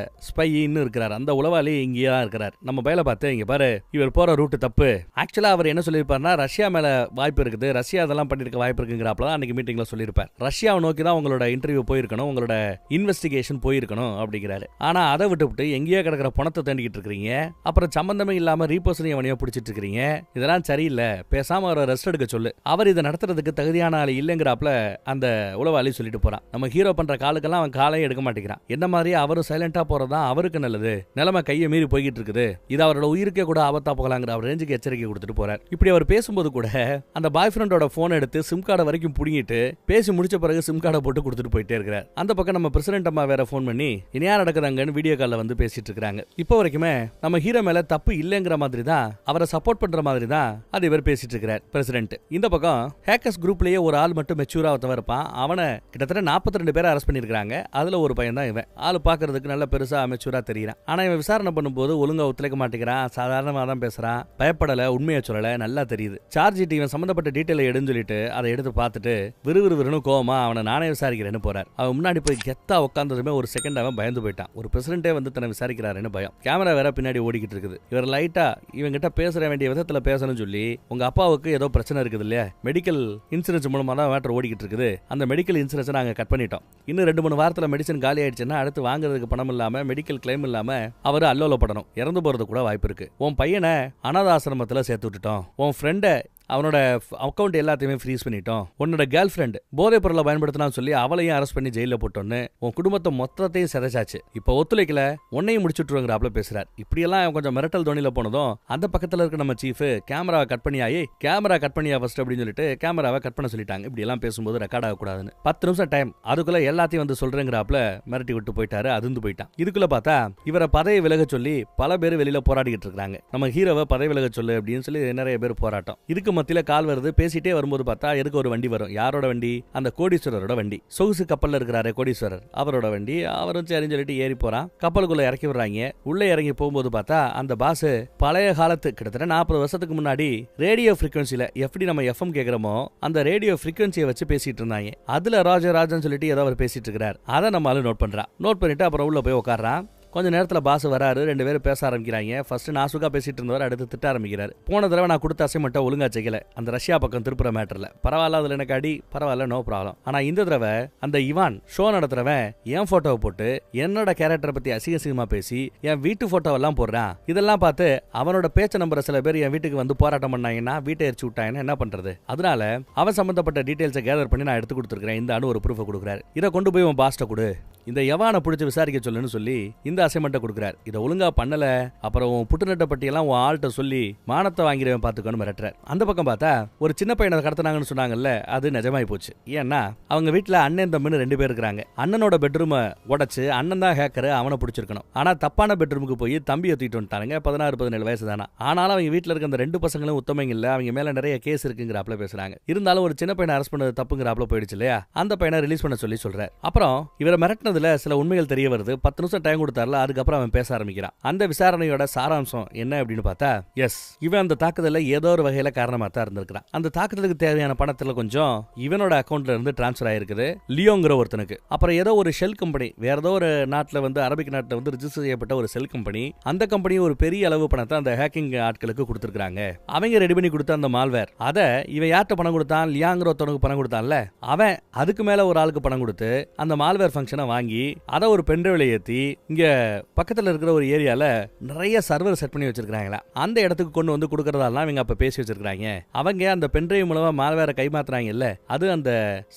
ஸ்பை இன்னும் இருக்கிறார், அந்த உளவாளி இங்கேயே தான் இருக்கிறார். நம்ம பையில பார்த்து இங்க பாரு இவர் போற ரூட் தப்பு, ஆக்சுவலா அவர் என்ன சொல்லியிருப்பாருன்னா ரஷ்யா மேல வாய்ப்பு இருக்குது, ரஷ்யா அதெல்லாம் பண்ணிருக்க வாய்ப்பு இருக்குங்கிறாப்ல அன்னைக்கு மீட்டிங்ல சொல்லியிருப்பார். ரஷ்யாவை நோக்கி தான் உங்களோட இன்டர்வியூ போயிருக்கணும், உங்களோட இன்வெஸ்டிகேஷன் போயிருக்கணும் அப்படிங்கிறாரு. ஆனா அதை விட்டு எங்கேயோ கிடக்கிற பணத்தை தேண்டிக்கிட்டு இருக்கீங்க, அப்புறம் சம்பந்தமே இல்லாம ரீபோர்ஷன் அவனையோ பிடிச்சிட்டு இருக்கீங்க, இதெல்லாம் சரியில்லை, பேசாம அவரை ரெஸ்ட் எடுக்க சொல்லு, அவர் இதை நடத்துறதுக்கு தகுதியான ஆள் இல்லைங்கிறாப்ல அந்த உளவாளி சொல்லிட்டு போறான். நம்ம ஹீரோ பண்ற காலுக்கெல்லாம் அவன் காலையே எடுக்க மாட்டேங்கிறான். என்ன மாதிரி அவரும் சைலண்டா போறதா அவருக்கு நல்லது, நிலைமை கையை மீறி போய்கிட்டு இருக்குது, இது அவரோட உயிருக்கே கூட ஆபத்தா போகலாங்கிற அவர் ரேஞ்சுக்கு எச்சரிக்கை கொடுத்துட்டு போறார். இப்படி அவர் பேசும்போது கூட அந்த பாய் ஃப்ரெண்டோட போன் எடுத்து சிம் கார்டை வரைக்கும் புடிங்கிட்டு பேசி முடிச்ச பிறகு சிம் கார்டை போட்டு கொடுத்துட்டு போயிட்டே இருக்கிறார். அந்த பக்கம் நம்ம பிரசிடென்ட் அம்மா வேற போன் பண்ணி இனியா நடக்குதாங்கன்னு வீடியோ கால்ல வந்து பேசிட்டு இருக்காங்க. இப்போ வரைக்குமே நம்ம ஹீரோ மேல தப்பு இல்லைங்கிற மாதிரி தான், அவரை சப்போர்ட் பண்ற மாதிரி தான் அது இவர் பேசிட்டு இருக்கிறார் பிரசிடென்ட். இந்த பக்கம் ஹேக்கர்ஸ் குரூப்லயே ஒரு ஆள் மட்டும் மெச்சூரா இருப்பான், அவனை கிட்டத்தட்ட 42 பேரை அரெஸ்ட் பண்ணிருக்காங்க. அதுல ஒரு பையன் தான் இவன். ஆளு பாக்குறதுக்கு நல்ல பெருசா மெச்சூரா தெரியறான். ஆனா இவன் விசாரணை பண்ணும்போது ஒழுங்கா ஒத்துழைக்க மாட்டேங்கிறான், சாதாரணமா தான் பேசுறான், பயப்படல, உண்மையை சொல்லல, நல்லா தெரியுது. சார்ஜ் இவன் சம்பந்தப்பட்ட டீட்டெயிலை எடுன்னு சொல்லிட்டு அதை எடுத்து பார்த்துட்டு விறுவிறுன்னு கோவமா அவனை நானே விசாரிக்கிறேன்னு போறார். அவன் முன்னாடி போய் கெத்தா உட்கார்ந்ததுமே ஒரு செகண்ட் அவன் பயந்து போயிட்டான். ஒரு பிரசிடென்ட்டே வந்து தன்னை விசாரிக்கிறாருன்னு பயம். கேமரா வேற பின்னாடி ஓடிக்கிட்டு இருக்குது. இவர் லைட்டா இவன் கிட்ட பேசுற வேண்டிய விதத்துல பேசணும்னு சொல்லி, உங்க அப்பாவுக்கு ஏதோ பிரச்சனை இருக்குது இல்லையா, மெடிக்கல் இன்சூரன்ஸ் மூலமா தான் மேட்டர் ஓடிக்கிட்டு இருக்குது, அந்த மெடிக்கல் இன்சூரன்ஸ் நாங்க கட் பண்ணிட்டோம், இன்னும் 2-3 வாரத்துல மெடிசன் காலி ஆயிடுச்சுன்னா அடுத்து வாங்குறதுக்கு பணம் இல்லாம மெடிக்கல் கிளைம் இல்லாம அவர் அல்லோலப்படணும், இறந்து போறது கூட வாய்ப்பு இருக்கு, உன் பையனை அனாதாசிரமத்துல சேர்த்து விட்டுட்டோம், உன் ஃப்ரெண்டை அவனோட அக்கௌண்ட் எல்லாத்தையுமே ஃப்ரீஸ் பண்ணிட்டோம், உன்னோட கேர்ள் ஃப்ரெண்ட் போதைப் பொருளை பயன்படுத்தினான்னு சொல்லி அவளையும் அரெஸ்ட் பண்ணி ஜெயில போட்டோன்னு உன் குடும்பத்தை மொத்தத்தையும் சிதைச்சாச்சு, இப்ப ஒத்துழைக்கல, உன்னையும் முடிச்சுட்டுருங்கிறாப்ல பேசுறாரு. இப்படியெல்லாம் கொஞ்சம் மிரட்டல் தோணியில போனதும் அந்த பக்கத்துல இருக்க நம்ம சீஃப் கேமராவை கட் பண்ணியா ஃபர்ஸ்ட் அப்படின்னு சொல்லிட்டு கேமராவை கட் பண்ண சொல்லிட்டாங்க. இப்படி எல்லாம் பேசும்போது ரெக்கார்ட் ஆகக்கூடாதுன்னு 10 நிமிஷம் டைம், அதுக்குள்ள எல்லாத்தையும் வந்து சொல்றேங்கிறாப்ல மிரட்டி விட்டு போயிட்டாரு, அதிர்ந்து போயிட்டான். இதுக்குள்ள பார்த்தா இவரை பதவி விலக சொல்லி பல பேர் வெளியில போராடிக்கிட்டு இருக்காங்க. நம்ம ஹீரோவை பதவி விலக சொல்லு அப்படின்னு சொல்லி நிறைய பேர் போராட்டம். இதுக்கு மத்தியில கால் வருது. பேசிட்டே வரும்போது பார்த்தா எதுக்கு ஒரு வண்டி வரும். யாரோட வண்டி? அந்த கோடீஸ்வரரோட வண்டி. சொகுசு கப்பல்ல இருக்கிறாரு கோடீஸ்வரர், அவரோட வண்டி. அவரும் சரின்னு சொல்லிட்டு ஏறி போறான். கப்பலுக்குள்ள இறக்கி விடுறாங்க. உள்ள இறங்கி போகும்போது பார்த்தா அந்த பாஸ் பழைய காலத்து கிட்டத்தட்ட 40 வருஷத்துக்கு முன்னாடி ரேடியோ ஃப்ரீக்வன்சில எப்படி நம்ம எஃப்எம் கேக்குறோமோ அந்த ரேடியோ ஃப்ரீக்வன்சியை வச்சு பேசிட்டு இருந்தாங்க. அதுல ராஜராஜன் சொல்லிட்டு ஏதோ அவர் பேசிட்டு இருக்கிறார். அதை நம்ம நோட் பண்றான். நோட் பண்ணிட்டு அப்புறம் உள்ள போய் உட்கார்றான். கொஞ்ச நேரத்துல பாஸ் வராரு, 2 பேரும் பேச ஆரம்பிக்கிறாங்க. ஃபர்ஸ்ட் நாசுகா பேசிட்டு இருந்தவர் அடுத்து திட்ட ஆரம்பிக்கிறாரு. போன தடவை நான் கொடுத்த அசைன்மெண்ட்டை ஒழுங்கா செய்யல, அந்த ரஷ்யா பக்கம் திருப்புற மேட்டர்ல பரவாயில்ல, அதுல எனக்கு அடி பரவாயில்ல, நோ ப்ராப்ளம். ஆனா இந்த தடவை அந்த இவான் ஷோ நடத்துறவன் என் போட்டோவை போட்டு என்னோட கேரக்டரை பத்தி அசிங்கமா பேசி என் வீட்டு போட்டோவெல்லாம் போடுறான். இதெல்லாம் பார்த்து அவனோட பேச்ச நம்புற சில பேர் என் வீட்டுக்கு வந்து போராட்டம் பண்ணாங்கன்னா வீட்டை எரிச்சு விட்டாங்கன்னா என்ன பண்றது? அதனால அவன் சம்பந்தப்பட்ட டீடைல்ஸை கேதர் பண்ணி நான் எடுத்து கொடுத்துருக்கேன், இந்த ஒரு ப்ரூஃபை கொடுக்குறாரு. இதை கொண்டு போய் உன் பாஸ்ட கொடு, இந்த யவானை பிடிச்சி விசாரிக்க சொல்லுன்னு சொல்லி இந்த அசைன்மெண்ட்டை கொடுக்குறாரு. இதை ஒழுங்கா பண்ணல, அப்புறம் புட்டுநட்டை பட்டியெல்லாம் உன் ஆள்கிட்ட சொல்லி மானத்தை வாங்கிறவன் பார்த்துக்கணும் மிரட்டுறாரு. அந்த பக்கம் பார்த்தா ஒரு சின்ன பையனை கடத்தினாங்கன்னு சொன்னாங்கல்ல, அது நிஜமாயி போச்சு. ஏன்னா அவங்க வீட்டுல அண்ணன் தம்பின்னு 2 பேர் இருக்கிறாங்க. அண்ணனோட பெட்ரூமை உடைச்சு அண்ணன் தான் ஹேக்கர், அவனை பிடிச்சிருக்கணும். ஆனா தப்பான பெட்ரூமுக்கு போய் தம்பியை தூக்கிட்டு வந்துட்டானுங்க. 16-17 வயசு தானா. ஆனாலும் அவங்க வீட்டுல இருக்க அந்த 2 பசங்களும் உத்தமைங்க இல்ல, அவங்க மேல நிறைய கேஸ் இருக்குங்கிறாப்ல பேசுறாங்க. இருந்தாலும் ஒரு சின்ன பையனை அரெஸ்ட் பண்ணது தப்புங்கிறாப்ல போயிடுச்சு இல்லையா, அந்த பையனை ரிலீஸ் பண்ண சொல்லி சொல்றாரு. அப்புறம் இவரை மிரட்டினதுல சில உண்மைகள் தெரிய வருது. 10 நிமிஷம் டைம் கொடுத்தாருல, அதுக்கப்புறம் அவன் பேச ஆரம்பிக்கிறான். அந்த விசாரணையோட சாராம்சம் என்ன அப்படின்னு பார்த்தா, எஸ், இவன் அந்த தாக்குதல ஏதோ ஒரு வகையில காரணமா தான் இருந்திருக்கான். அந்த தாக்குதலுக்கு தேவையான பணத்துல கொஞ்சம் இவனோட அக்கௌண்ட்ல இருந்து டிரான்ஸ்ஃபர் ஆயிருக்குது லியோங்கிற ஒருத்தனுக்கு. அப்புறம் ஏதோ ஒரு ஷெல் கம்பெனி, வேற ஏதோ ஒரு நாட்டுல வந்து அரபிக் நாட்டுல வந்து ரிஜிஸ்டர் செய்யப்பட்ட ஒரு செல் கம்பெனி, அந்த கம்பெனி ஒரு பெரிய அளவு பணத்தை அந்த ஹேக்கிங் ஆட்களுக்கு கொடுத்திருக்காங்க. அவங்க ரெடி பண்ணி கொடுத்த அந்த மால்வேர், அத இவன் யார்கிட்ட பணம் கொடுத்தான்? லியாங்கிற ஒருத்தனுக்கு பணம் கொடுத்தான்ல, அவன் அதுக்கு மேல ஒரு ஆளுக்கு பணம் கொடுத்து அந்த மால்வேர் ஃபங்க்ஷனை வாங்கி அதை ஒரு பென்ட்ரைவ்ல ஏத்தி இங்க பக்கத்துல இருக்கிற ஒரு ஏரியால நிறைய சர்வர் செட் பண்ணி வச்சிருக்காங்களா, அந்த இடத்துக்கு கொண்டு வந்து கொடுக்கறதெல்லாம் இவங்க அப்ப பேசி வச்சிருக்காங்க. அவங்க அந்த பென்ட்ரைவ் மூலமா மால்வேரை கைமாத்துறாங்க இல்ல, அது அந்த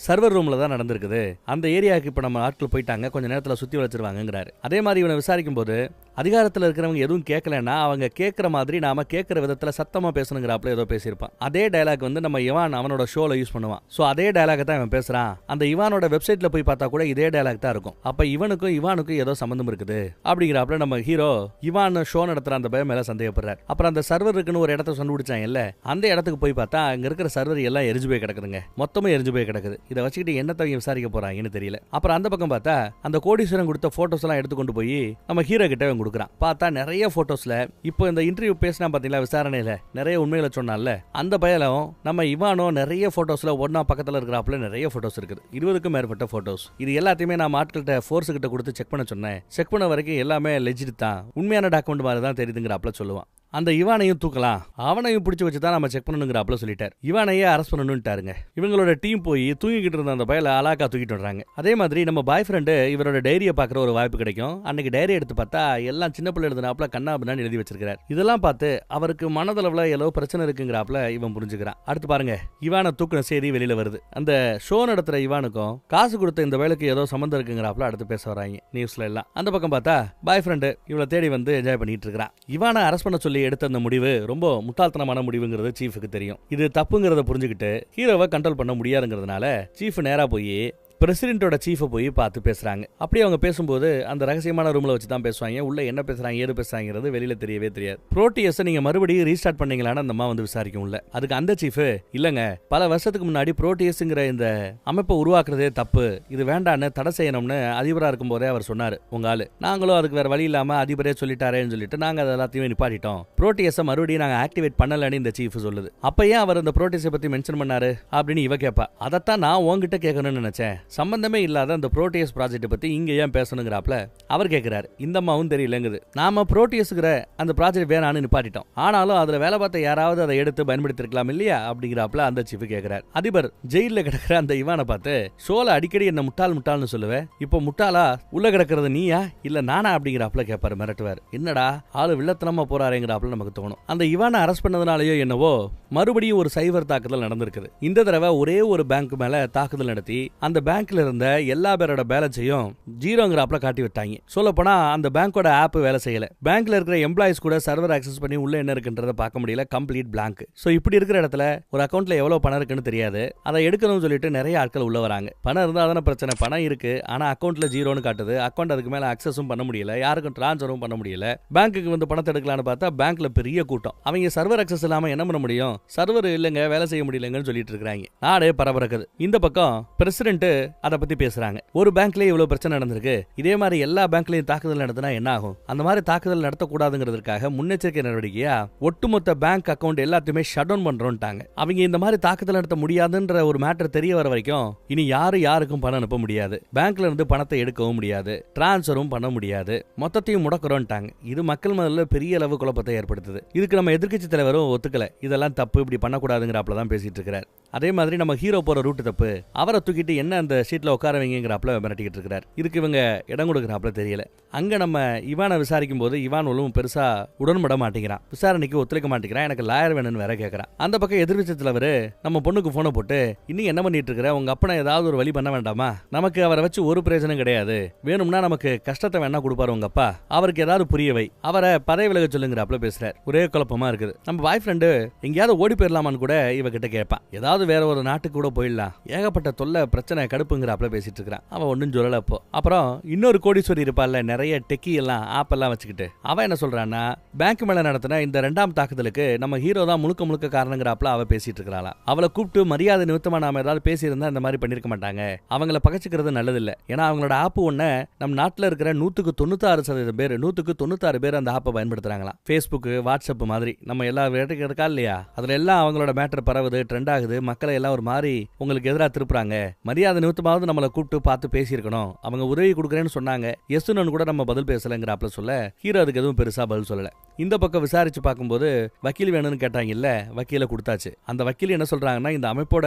சர்வர் ரூம்ல தான் நடந்திருக்குது. அந்த ஏரியாவுக்கு இப்ப நம்ம ஆட்கள் போயிட்டாங்க, கொஞ்ச நேரத்துல சுத்தி வச்சிருவாங்கிறாரு. அதே மாதிரி இவனை விசாரிக்கும் போது அதிகாரத்துல இருக்கிறவங்க எதுவும் கேட்கலன்னா அவங்க கேட்கிற மாதிரி நாம கேட்கிற விதத்துல சத்தமா பேசணுங்கிறாப்ல ஏதோ பேசியிருப்பான். அதே டயலாக் வந்து நம்ம இவான் அவனோட ஷோல யூஸ் பண்ணுவான். சோ அதே டயலாக் தான் இவன் பேசுறான். அந்த இவானோட வெப்சைட்ல போய் பார்த்தா கூட இதே டயலாக் தான் இருக்கும். அப்ப இவானுக்கும் ஏதோ சம்பந்தம் இருக்குது அப்படிங்கிறாப்ல நம்ம ஹீரோ இவான் ஷோ நடத்துற அந்த பயம் மேல சந்தேகப்படுறாரு. அப்புறம் அந்த சர்வர் இருக்குன்னு ஒரு இடத்த கண்டுபிடிச்சாங்க இல்ல, அந்த இடத்துக்கு போய் பார்த்தா அங்க இருக்கிற சர்வர் எல்லாம் எரிஞ்சு போய் கிடக்குதுங்க, மொத்தமும் எரிஞ்சு போய் கிடக்குது. இதை வச்சுக்கிட்டு என்னத்தை விசாரிக்க போறாங்கன்னு தெரியல. அப்புறம் அந்த பக்கம் பார்த்தா அந்த கோடீஸ்வரன் கொடுத்த போட்டோஸ் எல்லாம் எடுத்து கொண்டு போய் நம்ம ஹீரோ கிட்ட அவன் கொடுக்குறான். பார்த்தா நிறைய போட்டோஸ்ல இப்போ இந்த இன்டர்வியூ பேசினா பாத்தீங்களா விசாரணையில நிறைய உண்மைகளை சொன்னால, அந்த பயலும் நம்ம இவானோ நிறைய போட்டோஸ்ல ஒன்னா பக்கத்துல இருக்கிறாப்ல நிறைய போட்டோஸ் இருக்குது, 20க்கும் மேற்பட்ட போட்டோஸ். இது எல்லாத்தையுமே நான் ஆட்கள்கிட்ட ஃபோர்ஸ் கிட்ட கொடுத்து செக் பண்ண சொன்னேன். செக் பண்ண வரைக்கும் எல்லாமே லெஜிட் தான், உண்மையான டாக்குமெண்ட் மாதிரி தான் தெரியுதுங்கிறாப்ல சொல்லுவான். அந்த இவானையும் தூக்கலாம், அவனையும் பிடிச்சி வச்சு தான் நம்ம செக் பண்ணணுங்கிறாப்ல சொல்லிட்டார். இவானையே அரெஸ்ட் பண்ணணும்ட்டாருங்க. இவங்களோட டீம் போய் தூங்கிக்கிட்டு இருந்த அந்த பயல அலாக்கா தூக்கிட்டு வர்றாங்க. அதே மாதிரி நம்ம பாய் ஃப்ரெண்டு இவரோட டைரியை பார்க்குற ஒரு வாய்ப்பு கிடைக்கும். அன்னைக்கு டைரி எடுத்து பார்த்தா எல்லாம் சின்ன பிள்ளை எழுதினாப்ல கண்ணா பின்னான்னு எழுதி வச்சிருக்காரு. இதெல்லாம் பார்த்து அவருக்கு மனதளவுல ஏதோ பிரச்சனை இருக்குங்கிறாப்ல இவன் புரிஞ்சுக்கிறான். அடுத்து பாருங்க, இவானை தூக்குன செய்தி வெளியில வருது. அந்த ஷோ நடத்துற இவானுக்கும் காசு கொடுத்த இந்த வேலைக்கு ஏதோ சம்பந்தம் இருக்குங்கிறாப்ல அடுத்து பேச வராங்க நியூஸ்ல எல்லாம். அந்த பக்கம் பார்த்தா பாய் ஃப்ரெண்டு இவளை தேடி வந்து என்ஜாய் பண்ணிட்டு இருக்கிறான். இவானை அரெஸ்ட் பண்ண சொல்லி எடுத்த அந்த முடிவு ரொம்ப முட்டாள்தனமான முடிவுங்கிறது சீஃபுக்கு தெரியும். இது தப்புங்கிறத புரிஞ்சுக்கிட்டு ஹீரோவை கண்ட்ரோல் பண்ண முடியாதுங்கிறதுனால சீஃப் நேரா போய் பிரசிடென்ட்டோட சீஃபை போய் பார்த்து பேசுறாங்க. அப்படியே அவங்க பேசும்போது அந்த ரகசியமான ரூம்ல வச்சு தான் பேசுவாங்க. உள்ள என்ன பேசுறாங்க ஏது பேசுறாங்கிறது வெளியில தெரியவே தெரியாது. புரோட்டியஸை நீங்க மறுபடியும் ரீஸ்டார்ட் பண்ணீங்களான்னு அந்த அம்மா வந்து விசாரிக்கும். உள்ள அதுக்கு அந்த சீஃப், இல்லங்க பல வருஷத்துக்கு முன்னாடி புரோட்டியஸ்ங்கிற இந்த அமைப்பை உருவாக்குறதே தப்பு, இது வேண்டான்னு தடை செய்யணும்னு அதிபரா இருக்கும் போதே அவர் சொன்னாரு உங்க ஆளு. நாங்களும் அதுக்கு வேற வழி இல்லாம அதிபரே சொல்லிட்டாரேன்னு சொல்லிட்டு நாங்க அதை எல்லாத்தையுமே நிப்பாட்டிட்டோம். புரோட்டியஸை மறுபடியும் நாங்க ஆக்டிவேட் பண்ணலன்னு இந்த சீஃப் சொல்லுது. அப்ப ஏன் அவர் இந்த புரோட்டியஸை பத்தி மென்ஷன் பண்ணாரு அப்படின்னு இவ கேப்பா. அதைத்தான் நான் உங்ககிட்ட கேட்கணும்னு நினைச்சேன், சம்பந்தமே இல்லாத அந்த புரோட்டியஸ் ப்ராஜெக்ட் பத்தி இங்க ஏன் பேசணுங்கிறாப்ல அவர் கேட்கிறாரு. இந்த அம்மாவும் தெரியலங்குது. நாம புரோட்டியஸ்ங்கிற அந்த ப்ராஜெக்ட் வேணான்னு நிப்பாட்டிட்டோம், ஆனாலும் அதுல வேலை பார்த்த யாராவது அதை எடுத்து பயன்படுத்தி இருக்கலாம் இல்லையா அப்படிங்கிறாப்ல அந்த சீஃப் கேட்கிறார். அதிபர் ஜெயில கிடக்கிற அந்த இவானை பார்த்து ஷோல அடிக்கடி என்ன முட்டாள்னு சொல்லுவேன், இப்போ முட்டாளா உள்ள கிடக்கிறது நீயா இல்ல நானா அப்படிங்கிறாப்ல கேட்பாரு, மிரட்டுவார். என்னடா ஆளு வில்லத்தனமா போறாருங்கிறாப்ல நமக்கு தோணும். அந்த இவானை அரெஸ்ட் பண்ணதுனாலயோ என்னவோ மறுபடியும் ஒரு சைபர் தாக்குதல் நடந்திருக்குது. இந்த தடவை ஒரே ஒரு பேங்க் மேல தாக்குதல் நடத்தி அந்த பேங்க்ல இருந்த எல்லா பேரோட பேலன்ஸையும் ஜீரோங்கிறாப்ல காட்டி விட்டாங்க. சொல்ல போனா அந்த பேங்கோட ஆப் வேலை செய்யல. பேங்க்ல இருக்கிற எம்ப்ளாயிஸ் கூட சர்வர் ஆக்சஸ் பண்ணி உள்ள என்ன இருக்குன்றத பார்க்க முடியல, கம்ப்ளீட் பிளாங்க். சோ இப்படி இருக்கிற இடத்துல ஒரு அக்கவுண்ட்ல எவ்வளவு பணம் இருக்குன்னு தெரியாது, அதை எடுக்கணும்னு சொல்லிட்டு நிறைய ஆட்கள் உள்ள வராங்க. பணம் இருந்தா தானே பிரச்சனை, பணம் இருக்கு ஆனா அக்கவுண்ட்ல ஜீரோன்னு காட்டுது, அக்கவுண்ட் அதுக்கு மேல அக்சஸும் பண்ண முடியல, யாருக்கும் டிரான்ஸ்ஃபரும் பண்ண முடியல. பேங்க்குக்கு வந்து பணத்தை எடுக்கலாம்னு பார்த்தா பேங்க்ல பெரிய கூட்டம். அவங்க சர்வர் அக்சஸ் இல்லாம என்ன பண்ண முடியும், சர்வர் இல்லங்க வேலை செய்ய முடியலங்கன்னு சொல்லிட்டு இருக்காங்க. நாடே பரபரக்குது. இந்த பக்கம் பிரசிடென்ட் அதை பத்தி பேசுறாங்க. ஒரு பேங்க்லயே இவ்வளவு பிரச்சனை நடந்திருக்கு, இதே மாதிரி எல்லா பேங்க்லயும் தாக்குதல் நடத்தினா என்ன ஆகும்? அந்த மாதிரி தாக்குதல் நடத்தக்கூடாதுங்கிறதுக்காக முன்னெச்சரிக்கை நடவடிக்கையா ஒட்டுமொத்த பேங்க் அக்கௌண்ட் எல்லாத்தையுமே ஷட் டவுன் பண்றோம்ட்டாங்க. அவங்க இந்த மாதிரி தாக்குதல் நடத்த முடியாதுன்ற ஒரு மேட்டர் தெரிய வர வரைக்கும் இனி யாருக்கும் பணம் அனுப்ப முடியாது, பேங்க்ல இருந்து பணத்தை எடுக்கவும் முடியாது, டிரான்ஸ்ஃபரும் பண்ண முடியாது, மொத்தத்தையும் முடக்கிறோம்ட்டாங்க. இது மக்கள் மத்தியில பெரிய அளவு குழப்பத்தை ஏற்படுத்துது. இதுக்கு நம்ம எதிர்க்கட்சி தலைவரும் ஒத்துக்கல, இதெல்லாம் தப்பு, இப்படி பண்ணக்கூடாதுங்கிறாப்ல தான் பேசிட்டு இருக்கிறார். அதே மாதிரி நம்ம ஹீரோ போற ரூட் தப்பு, அவரை தூக்கிட்டு என்ன அந்த சீட்ல உட்கார வைங்கிறாப்ல மிரட்டிக்கிட்டு இருக்கிறார். இதுக்கு இவங்க இடம் கொடுக்குறாப்ல தெரியல. அங்க நம்ம இவானை விசாரிக்கும் போது இவான் ஒன்றும் பெருசா உடன்பட மாட்டேங்கிறான், விசாரணைக்கு ஒத்துழைக்க மாட்டேங்கிறான், எனக்கு லாயர் வேணும்னு வேற கேட்கறான். அந்த பக்கம் எதிர்க்கட்சி தலைவர் நம்ம பொண்ணுக்கு போனை போட்டு, இன்னும் என்ன பண்ணிட்டு இருக்கிற, உங்க அப்பனை ஏதாவது ஒரு வழி பண்ண வேண்டாமா, நமக்கு அவரை வச்சு ஒரு பிரயோஜனம் கிடையாது, வேணும்னா நமக்கு கஷ்டத்தை வேணா கொடுப்பாரு உங்க அப்பா, அவருக்கு ஏதாவது புரிய வை, அவரை பதவி விலக சொல்லுங்கிறாப்ல பேசுறாரு. ஒரே குழப்பமா இருக்குது. நம்ம பாய் ஃப்ரெண்டு எங்கேயாவது ஓடி போயிடலாமான்னு கூட இவகிட்ட கேட்பான், ஏதாவது வேற ஒரு நாட்டுக்கு கூட போயிடலாம், ஏகப்பட்ட தொல்லை பிரச்சனை கடுப்புங்கிறாப்ல பேசிட்டு இருக்கிறான். அவன் ஒன்னும் சொல்லல. அப்போ அப்புறம் இன்னொரு கோடீஸ்வரி இருப்பாள்ல, நிறைய டெக்கி எல்லாம் ஆப் எல்லாம் வச்சுக்கிட்டு, அவன் என்ன சொல்றான்னா, பேங்க் மேல நடத்தின இந்த 2ஆம் தாக்குதலுக்கு நம்ம ஹீரோ தான் முழுக்க முழுக்க காரணங்கிறாப்ல அவ பேசிட்டு இருக்கிறாளா. அவளை கூப்பிட்டு மரியாதை நிமித்தமா நாம ஏதாவது பேசியிருந்தா இந்த மாதிரி பண்ணிருக்க மாட்டாங்க, அவங்கள பகச்சுக்கிறது நல்லதில்லை, ஏன்னா அவங்களோட ஆப் ஒண்ணு நம்ம நாட்டில் இருக்கிற 196% பேர் 196 பேர் அந்த ஆப்பை பயன்படுத்துறாங்களாம். Facebook, வாட்ஸ்அப் மாதிரி நம்ம எல்லா வேட்டைக்கு இருக்கா இல்லையா, அதுல எல்லாம் அவங்களோட மேட்டர் பரவுது, ட்ரெண்ட் ஆகுது, மக்களை எல்லாம் ஒரு மாதிரி உங்களுக்கு எதிராக திருப்புறாங்க, மரியாதை நிமித்தமாவது நம்மளை கூப்பிட்டு பார்த்து பேசியிருக்கணும், அவங்க உதவி கொடுக்குறேன்னு சொன்னாங்க, எஸ்ன்னு கூட நம்ம பதில் பேசலங்கிறாப்ல சொல்ல ஹீரோ அதுக்கு எதுவும் பெருசா பதில் சொல்லல. இந்த பக்கம் விசாரிச்சு பார்க்கும்போது வக்கீல் வேணும்னு கேட்டாங்க, இல்ல வக்கீல கொடுத்தாச்சு. அந்த வக்கீல் என்ன சொல்றாங்கன்னா, இந்த அமைப்போட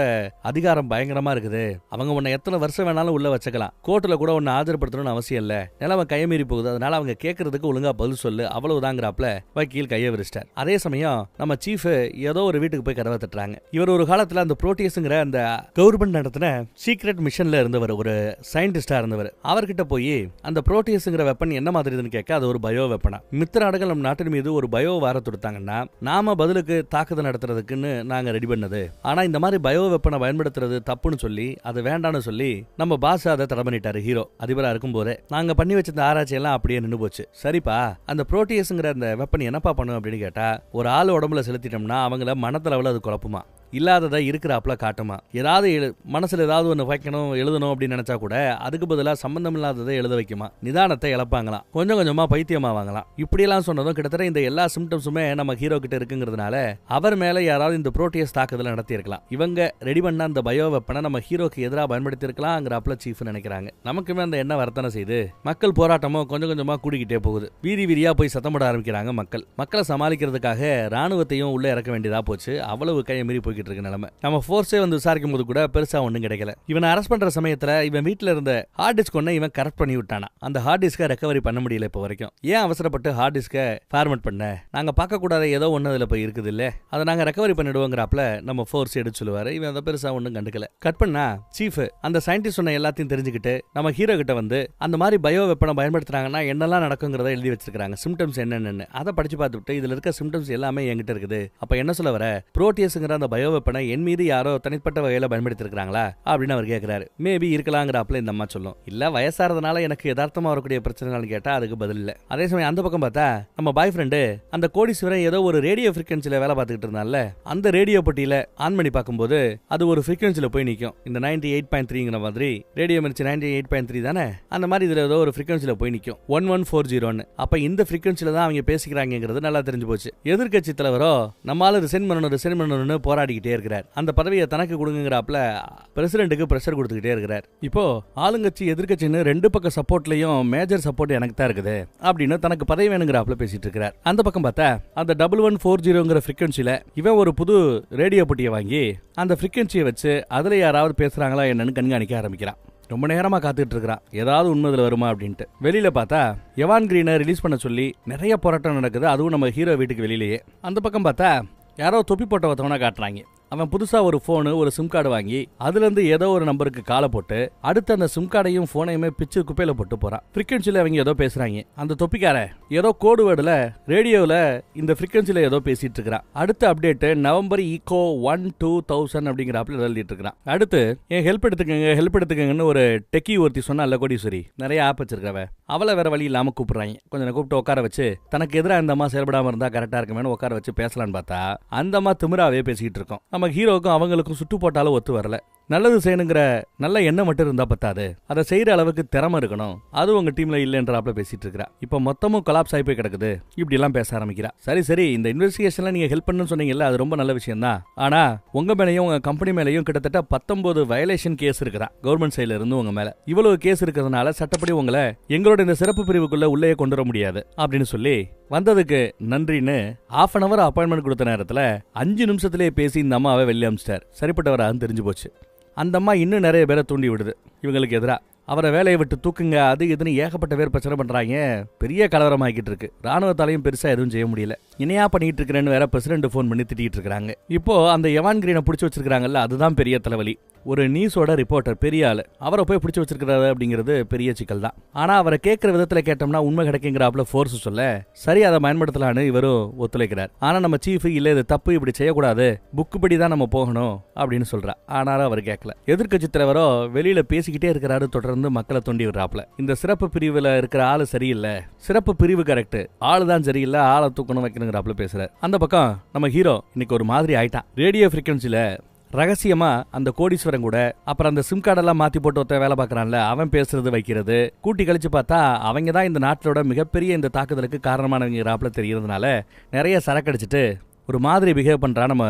அதிகாரம் பயங்கரமா இருக்குது, அவங்க உன்னை எத்தனை வருஷம் வேணாலும் உள்ள வச்சுக்கலாம், கோர்ட்ல கூட உன்னை ஆஜர்படுத்தணும்னு அவசியம் இல்ல, நிலைமை கையமீறி போகுது, அதனால அவங்க கேட்கறதுக்கு ஒழுங்கா பதில் சொல்லு, அவ்வளவுதாங்கிறாப்ல வக்கீல் கையை விரிச்சிட்டார். அதே சமயம் நம்ம சீஃப் ஏதோ ஒரு வீட்டுக்கு போய் கதவை தட்டுறாங்க. இவர் ஒரு காலத்துல அந்த புரோட்டியஸ்ங்கிற அந்த கவர்மெண்ட் நடத்தின சீக்ரெட் மிஷன்ல இருந்தவர், ஒரு சயின்டிஸ்டா இருந்தவர். அவர்கிட்ட போய் அந்த புரோட்டியஸ்ங்கிற வெப்பன் என்ன மாதிரி கேட்க, அது ஒரு பயோ வெப்பனா, மித்த நாடுகள் நம்ம நாட்டின் மீது ஒரு பயோ வார தொடுத்தாங்கன்னா நாம பதிலுக்கு தாக்குதல் நடத்துறதுக்குன்னு நாங்க ரெடி பண்ணது, ஆனா இந்த மாதிரி பயோ வெப்பனை பயன்படுத்துறது தப்புன்னு சொல்லி அது வேண்டான்னு சொல்லி நம்ம பாஸ் அதை தடை பண்ணிட்டாரு. ஹீரோ அதிபரா இருக்கும் போதே நாங்க பண்ணி வச்சிருந்த ஆராய்ச்சி எல்லாம் அப்படியே நின்று போச்சு. சரிப்பா, அந்த புரோட்டியஸ்ங்கிற அந்த வெப்பன் என்னப்பா பண்ணும் அப்படின்னு கேட்டா, ஒரு ஆள் உடம்புல செலுத்திட்டோம்னா அவங்கள மனத்தளவுல அது குழப்புமா, இல்லாததை இருக்கிறாப்ல காட்டுமா, ஏதாவது மனசுல ஏதாவது ஒன்று வைக்கணும் எழுதணும் அப்படின்னு நினைச்சா கூட அதுக்கு பதிலாக சம்பந்தம் இல்லாததை எழுத வைக்குமா, நிதானத்தை இழப்பாங்களாம், கொஞ்சம் கொஞ்சமா பைத்தியமாவாங்களாம். இப்படியெல்லாம் சொன்னதும் கிட்டத்தட்ட இந்த எல்லா சிம்டம்ஸுமே நம்ம ஹீரோ கிட்ட இருக்குங்கிறதுனால அவர் மேல யாராவது இந்த புரோட்டியஸ் தாக்குதல் நடத்தி இருக்கலாம், இவங்க ரெடி பண்ண அந்த பயோ வெப்பனை நம்ம ஹீரோக்கு எதிராக பயன்படுத்தி இருக்கலாம்ங்கிறாப்ல சீஃப் நினைக்கிறாங்க. நமக்குமே அந்த எண்ணம் வர்த்தனை செய்து மக்கள் போராட்டமும் கொஞ்சம் கொஞ்சமா கூடிக்கிட்டே போகுது. வீதி வீதியா போய் சத்தம் போட ஆரம்பிக்கிறாங்க. மக்களை சமாளிக்கிறதுக்காக ராணுவத்தையும் உள்ள இறக்க வேண்டியதா போச்சு. அவ்வளவு கையை மீறி போய்கிட்டு இருக்கு நிலைமை. நம்ம ஃபோர்ஸே வந்து விசாரிக்கும் போது கூட பெருசா ஒன்றும் கிடைக்கல. இவனை அரெஸ்ட் பண்ற சமயத்துல இவன் வீட்டுல இருந்த ஹார்ட் டிஸ்க் ஒன்ன இவன் கரெக்ட் பண்ணி விட்டானா. அந்த ஹார்ட் டிஸ்கை ரெக்கவரி பண்ண முடியல இப்போ வரைக்கும். ஏன் அவசரப்பட்டு ஹார்ட் டிஸ்கை ஃபார்மேட் பண்ண, நாங்க பார்க்க கூடாத ஏதோ ஒன்னு அதுல போய் இருக்குது இல்ல, அதை நாங்க ரெக்கவரி பண்ணிடுவோங்கிறாப்ல நம்ம ஃபோர்ஸ் எடுத்து சொல்லுவாரு. இவன் அதை பெருசா ஒன்றும் கண்டுக்கல. கட் பண்ணா சீஃப் அந்த சயின்டிஸ்ட் சொன்ன எல்லாத்தையும் தெரிஞ்சுக்கிட்டு நம்ம ஹீரோ கிட்ட வந்து அந்த மாதிரி பயோ வெப்பனை பயன்படுத்துறாங்கன்னா என்னெல்லாம் நடக்குங்கிறத எழுதி வச்சிருக்காங்க, சிம்டம்ஸ் என்னென்னு அதை படிச்சு பார்த்துட்டு இதுல இருக்க சிம்டம்ஸ் எல்லாமே என்கிட்ட இருக்குது. அப்ப என்ன சொல்ல வர, புரோட்டியஸ்ங்கிற அந்த பயோ வெப்பனை என் மீது யாரோ தனிப்பட்ட வகையில பயன்படுத்தி இருக்காங்களா அப்படின்னு அவர் கேட்கிறாரு. மேபி இருக்கலாங்கிறாப்ல இந்த அம்மா சொல்லும். இல்ல வயசாறதுனால எனக்கு யதார்த்தமா வரக்கூடிய பிரச்சனைகள் கேட்டா அதுக்கு பதில் இல்ல. அதே சமயம் அந்த பக்கம் பார்த்தா நம்ம பாய் ஃப்ரெண்டு அந்த கோடீஸ்வரன் ஏதோ ஒரு ரேடியோ ஃப்ரீக்வன்சில வேலை பார்த்துக்கிட்டு இருந்தால, அந்த ரேடியோ பெட்டியில ஆன் பண்ணி பார்க்கும்போது அது ஒரு ஃப்ரீக்வன்சில போய் நிற்கும். இந்த 98.3ங்கிற மாதிரி ரேடியோ மிர்ச்சி 98.3 தானே, அந்த மாதிரி இதுல ஏதோ ஒரு ஃப்ரீக்வன்சில போய் நிற்கும் 1140. அப்ப இந்த ஃப்ரீக்வன்சில தான் அவங்க பேசிக்கிறாங்கிறது நல்லா தெரிஞ்சு போச்சு. எதிர்க்கட்சி தலைவரோ நம்மால ரிசைன் பண்ணணும்னு போராடிக்கிட்டே இருக்கிறார். அந்த பதவியை தனக்கு கொடுங்கிறாப்ல பிரசிடென்ட்டுக்கு பிரஷர் கொடுத்துக்கிட்டே இருக்கிறார். இப்போ ஆளுங்கட்சி எதிர்க்கட்சின்னு ரெண்டு பக்கம் சப்போர்ட்லயும் மேஜர் சப்போர்ட் எனக்கு தான் இருக்குது அப்படின்னு தனக்கு பதவி வேணுங்கிறாப்ல பேசிட்டு இருக்கிறார். அந்த பக்கம் பார்த்தா அந்த 1140ங்கிற ஃப்ரீக்வன்சில இவன் ஒரு புது ரேடியோ பெட்டியை வாங்கி அந்த ஃப்ரீக்வன்சியை வச்சு அதுல யாராவது பேசுறாங்களா என்னன்னு கண்காணிக்க ஆரம்பிக்கிறான். ரொம்ப நேரமா காத்துட்டு இருக்கிறான், ஏதாவது உண்மையில வருமா அப்படின்ட்டு. வெளியில பார்த்தா எவான் கிரீனை ரிலீஸ் பண்ண சொல்லி நிறைய போராட்டம் நடக்குது, அதுவும் நம்ம ஹீரோ வீட்டுக்கு வெளியிலேயே. அந்த பக்கம் பார்த்தா யாரோ தொப்பி போட்ட ஒருத்தவனா காட்டுறாங்க. அவன் புதுசா ஒரு போனு ஒரு சிம் கார்டு வாங்கி அதுல இருந்து ஏதோ ஒரு நம்பருக்கு காலை போட்டு அடுத்து அந்த சிம் கார்டையும் போனையுமே பிச்சு குப்பையில போட்டு போறான். ஃப்ரீக்வன்சில அவங்க ஏதோ பேசுறாங்க. அந்த தொப்பிக்கார ஏதோ கோடு வேர்டுல ரேடியோல இந்த ஃப்ரீக்வன்சில ஏதோ பேசிட்டு இருக்கிறான். அடுத்த அப்டேட் நவம்பர் ஈகோ 1-2000 அப்படிங்கிறாப்ல எழுதிட்டு இருக்கிறான். அடுத்து என் ஹெல்ப் எடுத்துக்கங்கன்னு ஒரு டெக்கி ஒருத்தி சொன்னா இல்ல கோடீஸ்வரி, நிறைய ஆப் வச்சிருக்கவ, அவளை வேற வழி இல்லாம கூப்பிடுறாங்க. கொஞ்சம் கூப்பிட்டு உட்கார வச்சு தனக்கு எதிராக அந்த அம்மா செயல்படாம இருந்தா கரெக்டா இருக்குமே உட்கார வச்சு பேசலான்னு பார்த்தா அந்த அம்மா திமிராவே பேசிக்கிட்டு இருக்கோம். நம்ம ஹீரோக்கும் அவங்களுக்கும் சுட்டு போட்டாலும் ஒத்து வரல. நல்லது செய்யணுங்கிற நல்ல எண்ணம் மட்டும் இருந்தா பத்தாது, அதை செய்யற அளவுக்கு திறமை இருக்கணும், அது உங்க டீம்ல இல்லைன்றாப்ல பேசிட்டு இருக்கா. இப்ப மொத்தமும் கொலாப்ஸ் ஆகி போய் கிடக்குது. இப்படி எல்லாம் பேச ஆரம்பிக்கிறா. சரி இந்த இன்வெஸ்டிகேஷன்ல நீங்க ஹெல்ப் பண்ணு சொன்னீங்கல்ல, அது ரொம்ப நல்ல விஷயம் தான். ஆனா உங்க மேலையும் உங்க கம்பெனி மேலையும் கிட்டத்தட்ட 19 வயலேஷன் கேஸ் இருக்குதா கவர்மெண்ட் சைடுல இருந்து உங்க மேல. இவ்வளவு கேஸ் இருக்கிறதுனால சட்டப்படி உங்களை எங்களோட இந்த சிறப்பு பிரிவுக்குள்ள உள்ளே கொண்டு வர முடியாது அப்படின்னு சொல்லி வந்ததுக்கு நன்றின்னு ½ hour அப்பாயின்மெண்ட் கொடுத்த நேரத்துல 5 நிமிஷத்திலேயே பேசி இந்த அம்மாவை வெளியே அமிச்சிட்டார். சரிப்பட்டவரான்னு தெரிஞ்சு போச்சு. அந்த அம்மா இன்னும் நிறைய பேரை தூண்டி விடுது இவங்களுக்கு எதிரா. அவரை வேலையை விட்டு தூக்குங்க, அது இதுன்னு ஏகப்பட்ட பேர் பிரச்சனை பண்றாங்க. பெரிய கலவரமாகிட்டு இருக்கு. ராணுவத்தாலையும் பெருசா எதுவும் செய்ய முடியல. இணையா பண்ணிட்டு இருக்கிறேன்னு வேற பிரசிடென்ட் போன் பண்ணி திட்டிட்டு இருக்காங்க. இப்போ அந்த எவான் கிரீனை பிடிச்சி வச்சிருக்காங்கல்ல, அதுதான் பெரிய தலைவலி. ஒரு நியூஸோட ரிப்போர்ட்டர், பெரிய ஆளு, அவரை போய் பிடிச்சி வச்சிருக்கிறாரு அப்படிங்கிறது பெரிய சிக்கல் தான். ஆனா அவரை கேட்கிற விதத்துல கேட்டோம்னா உண்மை கிடைக்குங்கிறாப்ல ஃபோர்ஸ் சொல்ல சரி அதை பயன்படுத்தலான்னு இவரும் ஒத்துழைக்கிறார். ஆனா நம்ம சீஃப் இல்ல, இது தப்பு, இப்படி செய்யக்கூடாது, புக்கு படி தான் நம்ம போகணும் அப்படின்னு சொல்றா. ஆனாலும் அவர் கேட்கல. எதிர்க்கட்சி தலைவரோ வெளியில பேசிக்கிட்டே இருக்கிறாரு. தொடர்ந்து மக்களை தோண்டி விடுறாப்ல. இந்த சிறப்பு பிரிவுல இருக்கிற ஆளு சரியில்லை, சிறப்பு பிரிவு கரெக்ட், ஆளு தான் சரியில்லை, ஆளை தூக்கணும் வைக்கணுங்கிறாப்ல பேசுறாரு. அந்த பக்கம் நம்ம ஹீரோ இன்னைக்கு ஒரு மாதிரி ஆயிட்டான். ரேடியோ ஃப்ரீக்வன்சில ரகசியமா அந்த கோடீஸ்வரன் கூட, அப்புறம் அந்த சிம் கார்டெல்லாம் மாத்தி போட்டு ஒருத்த வேலை பார்க்கறான்ல, அவன் பேசுறது வைக்கிறது கூட்டி கழிச்சு பார்த்தா அவங்க தான் இந்த நாட்டோட மிகப்பெரிய இந்த தாக்குதலுக்கு காரணமானவங்கிறாப்ல தெரியறதுனால நிறைய சரக்கடிச்சிட்டு ஒரு மாதிரி பிஹேவ் பண்றான் நம்ம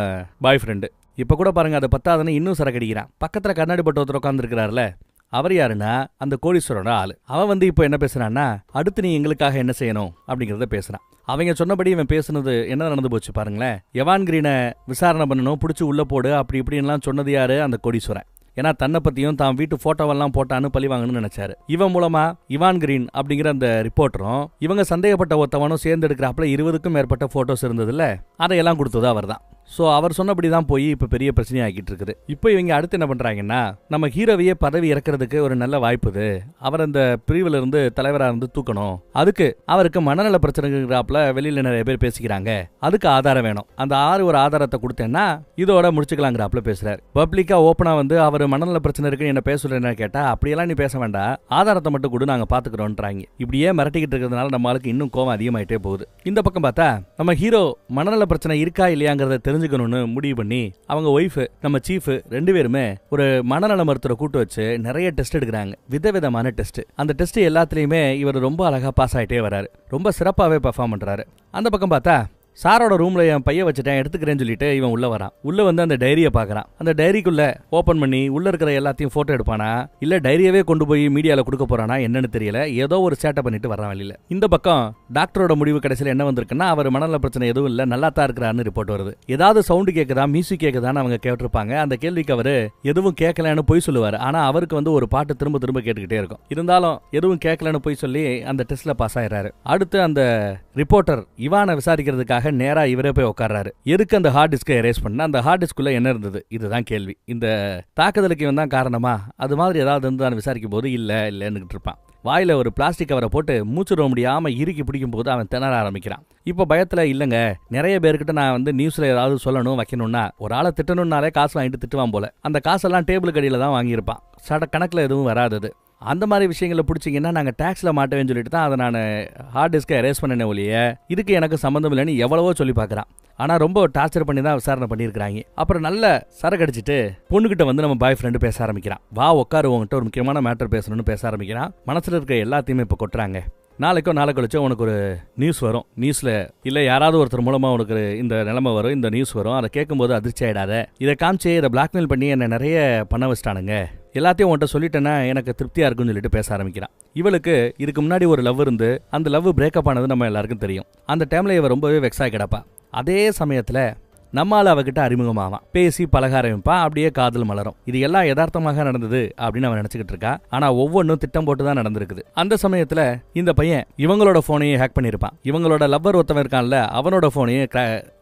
பாய் ஃப்ரெண்டு. இப்ப கூட பாருங்க, அதை பத்தாதுன்னு இன்னும் சரக்கடிக்கிறான். பக்கத்துல கண்ணாடி போட்டு ஒருத்தர் உட்கார்ந்து இருக்கிறாருல, அவர் யாருன்னா அந்த கோடீஸ்வரோட ஆளு. அவன் இப்போ என்ன பேசுறான்னா, அடுத்து நீ எங்களுக்காக என்ன செய்யணும் அப்படிங்கறத பேசுறான். அவங்க சொன்னபடி இவன் பேசுனது என்ன நடந்து போச்சு பாருங்களேன். எவான் கிரீனை விசாரணை பண்ணணும், பிடிச்சி உள்ள போடு, அப்படி இப்படின்லாம் சொன்னது யாரு? அந்த கோடீஸ்வரன். ஏன்னா தன்னை பத்தியும் தான் வீட்டு போட்டோவெல்லாம் போட்டான்னு பழி வாங்கணும்னு நினைச்சாரு. இவன் மூலமா இவான் கிரீன் அப்படிங்கிற அந்த ரிப்போர்ட்டரும் இவங்க சந்தேகப்பட்ட ஒருத்தவனும் சேர்ந்து எடுக்கிறாப்புல 20க்கும் மேற்பட்ட போட்டோஸ் இருந்ததுல, அதையெல்லாம் கொடுத்தது அவர் தான். சோ அவர் சொன்னபடிதான் போய் இப்ப பெரிய பிரச்சனை ஆகிட்டு இருக்குது. இப்போ இவங்க அடுத்து என்ன பண்றாங்கன்னா, நம்ம ஹீரோவையே பதவி இறக்கிறதுக்கு ஒரு நல்ல வாய்ப்பு இது, அவர் அந்த பிரிவுல இருந்து தலைவரா இருந்து தூக்கணும், அதுக்கு அவருக்கு மனநல பிரச்சனைங்கிறாப்புல வெளியில நிறைய பேர் பேசிக்கிறாங்க, அதுக்கு ஆதாரம் வேணும், அந்த ஒரு ஆதாரத்தை கொடுத்தேன்னா இதோட முடிச்சுக்கலாங்கிறாப்புல பேசுறாரு. பப்ளிக்கா ஓப்பனா வந்து அவர் மனநல பிரச்சனை இருக்கு என்ன பேச சொல்றேன்னு கேட்டா, அப்படியெல்லாம் நீ பேச வேண்டாம், ஆதாரத்தை மட்டும் கூட நாங்க பாத்துக்கிறோம்ன்றாங்க. இப்படியே மிரட்டிக்கிட்டு இருக்கிறதுனால நம்மளுக்கு இன்னும் கோவம் அதிகமாயிட்டே போகுது. இந்த பக்கம் பார்த்தா நம்ம ஹீரோ மனநல பிரச்சனை இருக்கா இல்லையாங்கிறத தெரிஞ்சுக்கணும்னு முடிவு பண்ணி அவங்க ஒய்ஃப் நம்ம சீஃப் 2 பேருமே ஒரு மனநல மருத்துவரை கூட்டு வச்சு நிறைய டெஸ்ட் எடுக்கிறாங்க. விதவிதமான டெஸ்ட். அந்த டெஸ்ட் எல்லாத்துலயுமே இவர் ரொம்ப அழகா பாஸ் ஆயிட்டே வராரு. ரொம்ப சிறப்பாவே பெர்ஃபார்ம் பண்றாரு. அந்த பக்கம் பார்த்தா சாரோட ரூம்ல என் பைய வச்சுட்டேன் எடுத்துக்கிறேன்னு சொல்லிட்டு இவன் உள்ள வரான். உள்ள வந்து அந்த டைரியை பாக்குறான். அந்த டைரிக்குள்ள ஓபன் பண்ணி உள்ள இருக்கிற எல்லாத்தையும் போட்டோ எடுப்பானா இல்ல டைரியவே கொண்டு போய் மீடியால கொடுக்க போறானா என்னன்னு தெரியல. ஏதோ ஒரு சேட்டை பண்ணிட்டு வர்றான் வெளியில. இந்த பக்கம் டாக்டரோட முடிவு கடைசியில் என்ன வந்திருக்குன்னா, அவர் மனநல பிரச்சனை எதுவும் இல்ல, நல்லா தான் இருக்கிறான்னு ரிப்போர்ட் வருது. ஏதாவது சவுண்டு கேக்குதா, மியூசிக் கேக்குதான்னு அவங்க கேட்டிருப்பாங்க. அந்த கேள்விக்கு அவரு எதுவும் கேட்கலன்னு போய் சொல்லுவாரு. ஆனா அவருக்கு வந்து ஒரு பாட்டு திரும்ப திரும்ப கேட்டுக்கிட்டே இருக்கும். இருந்தாலும் எதுவும் கேட்கலன்னு போய் சொல்லி அந்த டெஸ்ட்ல பாஸ் ஆயிடுறாரு. அடுத்து அந்த ரிப்போர்ட்டர் இவானை விசாரிக்கிறதுக்காக நேரா இவரே போய் உட்கார்றாரு. எதுக்கு அந்த ஹார்ட் டிஸ்கை எரேஸ் பண்ண, அந்த ஹார்ட் டிஸ்குள்ள என்ன இருந்தது, இதுதான் கேள்வி. இந்த தாக்குதலுக்கு இவன் தான் காரணமா, அது மாதிரி ஏதாவது இருந்து விசாரிக்கும் போது இல்லன்னு இருப்பான். வாயில ஒரு பிளாஸ்டிக் கவரை போட்டு மூச்சு விட முடியாம இறுக்கி பிடிக்கும் போது அவன் திணற ஆரம்பிக்கிறான். இப்ப பயத்துல இல்லங்க, நிறைய பேர்கிட்ட நான் வந்து நியூஸ்ல ஏதாவது சொல்லணும் வைக்கணும்னா, ஒரு ஆளை திட்டணும்னாலே காசு வாங்கிட்டு திட்டுவான் போல. அந்த காசெல்லாம் டேபிள் கடியில தான் வாங்கியிருப்பான். கணக்குல எதுவும் வராதது. அந்த மாதிரி விஷயங்களை பிடிச்சிங்கன்னா நாங்கள் டேக்ஸில் மாட்டவேன்னு சொல்லிட்டு தான் அதை நான் ஹார்ட் டிஸ்கை எரேஸ் பண்ணனே ஒழிய இதுக்கு எனக்கு சம்மந்தம் இல்லைன்னு எவ்வளவோ சொல்லி பார்க்குறான். ஆனால் ரொம்ப டார்ச்சர் பண்ணி தான் விசாரணை பண்ணியிருக்கிறாங்க. அப்புறம் நல்ல சரக்கடிச்சிட்டு பொண்ணுகிட்ட வந்து நம்ம பாய் ஃப்ரெண்டு பேச ஆரம்பிக்கிறான். வா உட்காரு, உங்ககிட்ட ஒரு முக்கியமான மேட்டர் பேசணும்னு பேச ஆரம்பிக்கிறான். மனசில் இருக்க எல்லாத்தையுமே இப்போ கொட்டுறாங்க. நாளை கழிச்சோ உனக்கு ஒரு நியூஸ் வரும், நியூஸ்ல இல்ல யாராவது ஒருத்தர் மூலமா உனக்கு இந்த நிலைமை வரும், இந்த நியூஸ் வரும், அதை கேட்கும்போது அதிர்ச்சி ஆயிடாத, இதை காமிச்சு இதை பிளாக்மெயில் பண்ணி என்ன நிறைய பண்ண வச்சிட்டானுங்க, எல்லாத்தையும் உன்கிட்ட சொல்லிட்டேன்னா எனக்கு திருப்தியா இருக்குன்னு சொல்லிட்டு பேச ஆரம்பிக்கிறான். இவளுக்கு இதுக்கு முன்னாடி ஒரு லவ் இருந்து அந்த லவ் பிரேக்கப் ஆனது நம்ம எல்லாருக்கும் தெரியும். அந்த டைம்ல இவ ரொம்பவே வெக்ஸாகி கிடப்பா. அதே சமயத்துல நம்மால அவகிட்ட அறிமுகமாவான், பேசி பழக ஆரம்பிப்பான், அப்படியே காதல் மலரும். இது எல்லாம் யதார்த்தமாக நடந்தது அப்படின்னு அவன் நினைச்சுக்கிட்டு இருக்கா. ஆனா ஒவ்வொன்றும் திட்டம் போட்டு தான் நடந்திருக்குது. அந்த சமயத்துல இந்த பையன் இவங்களோட போனையும் ஹேக் பண்ணிருப்பான். இவங்களோட லவ்வர் ஒருத்தவன் இருக்கான்ல, அவனோட போனையும்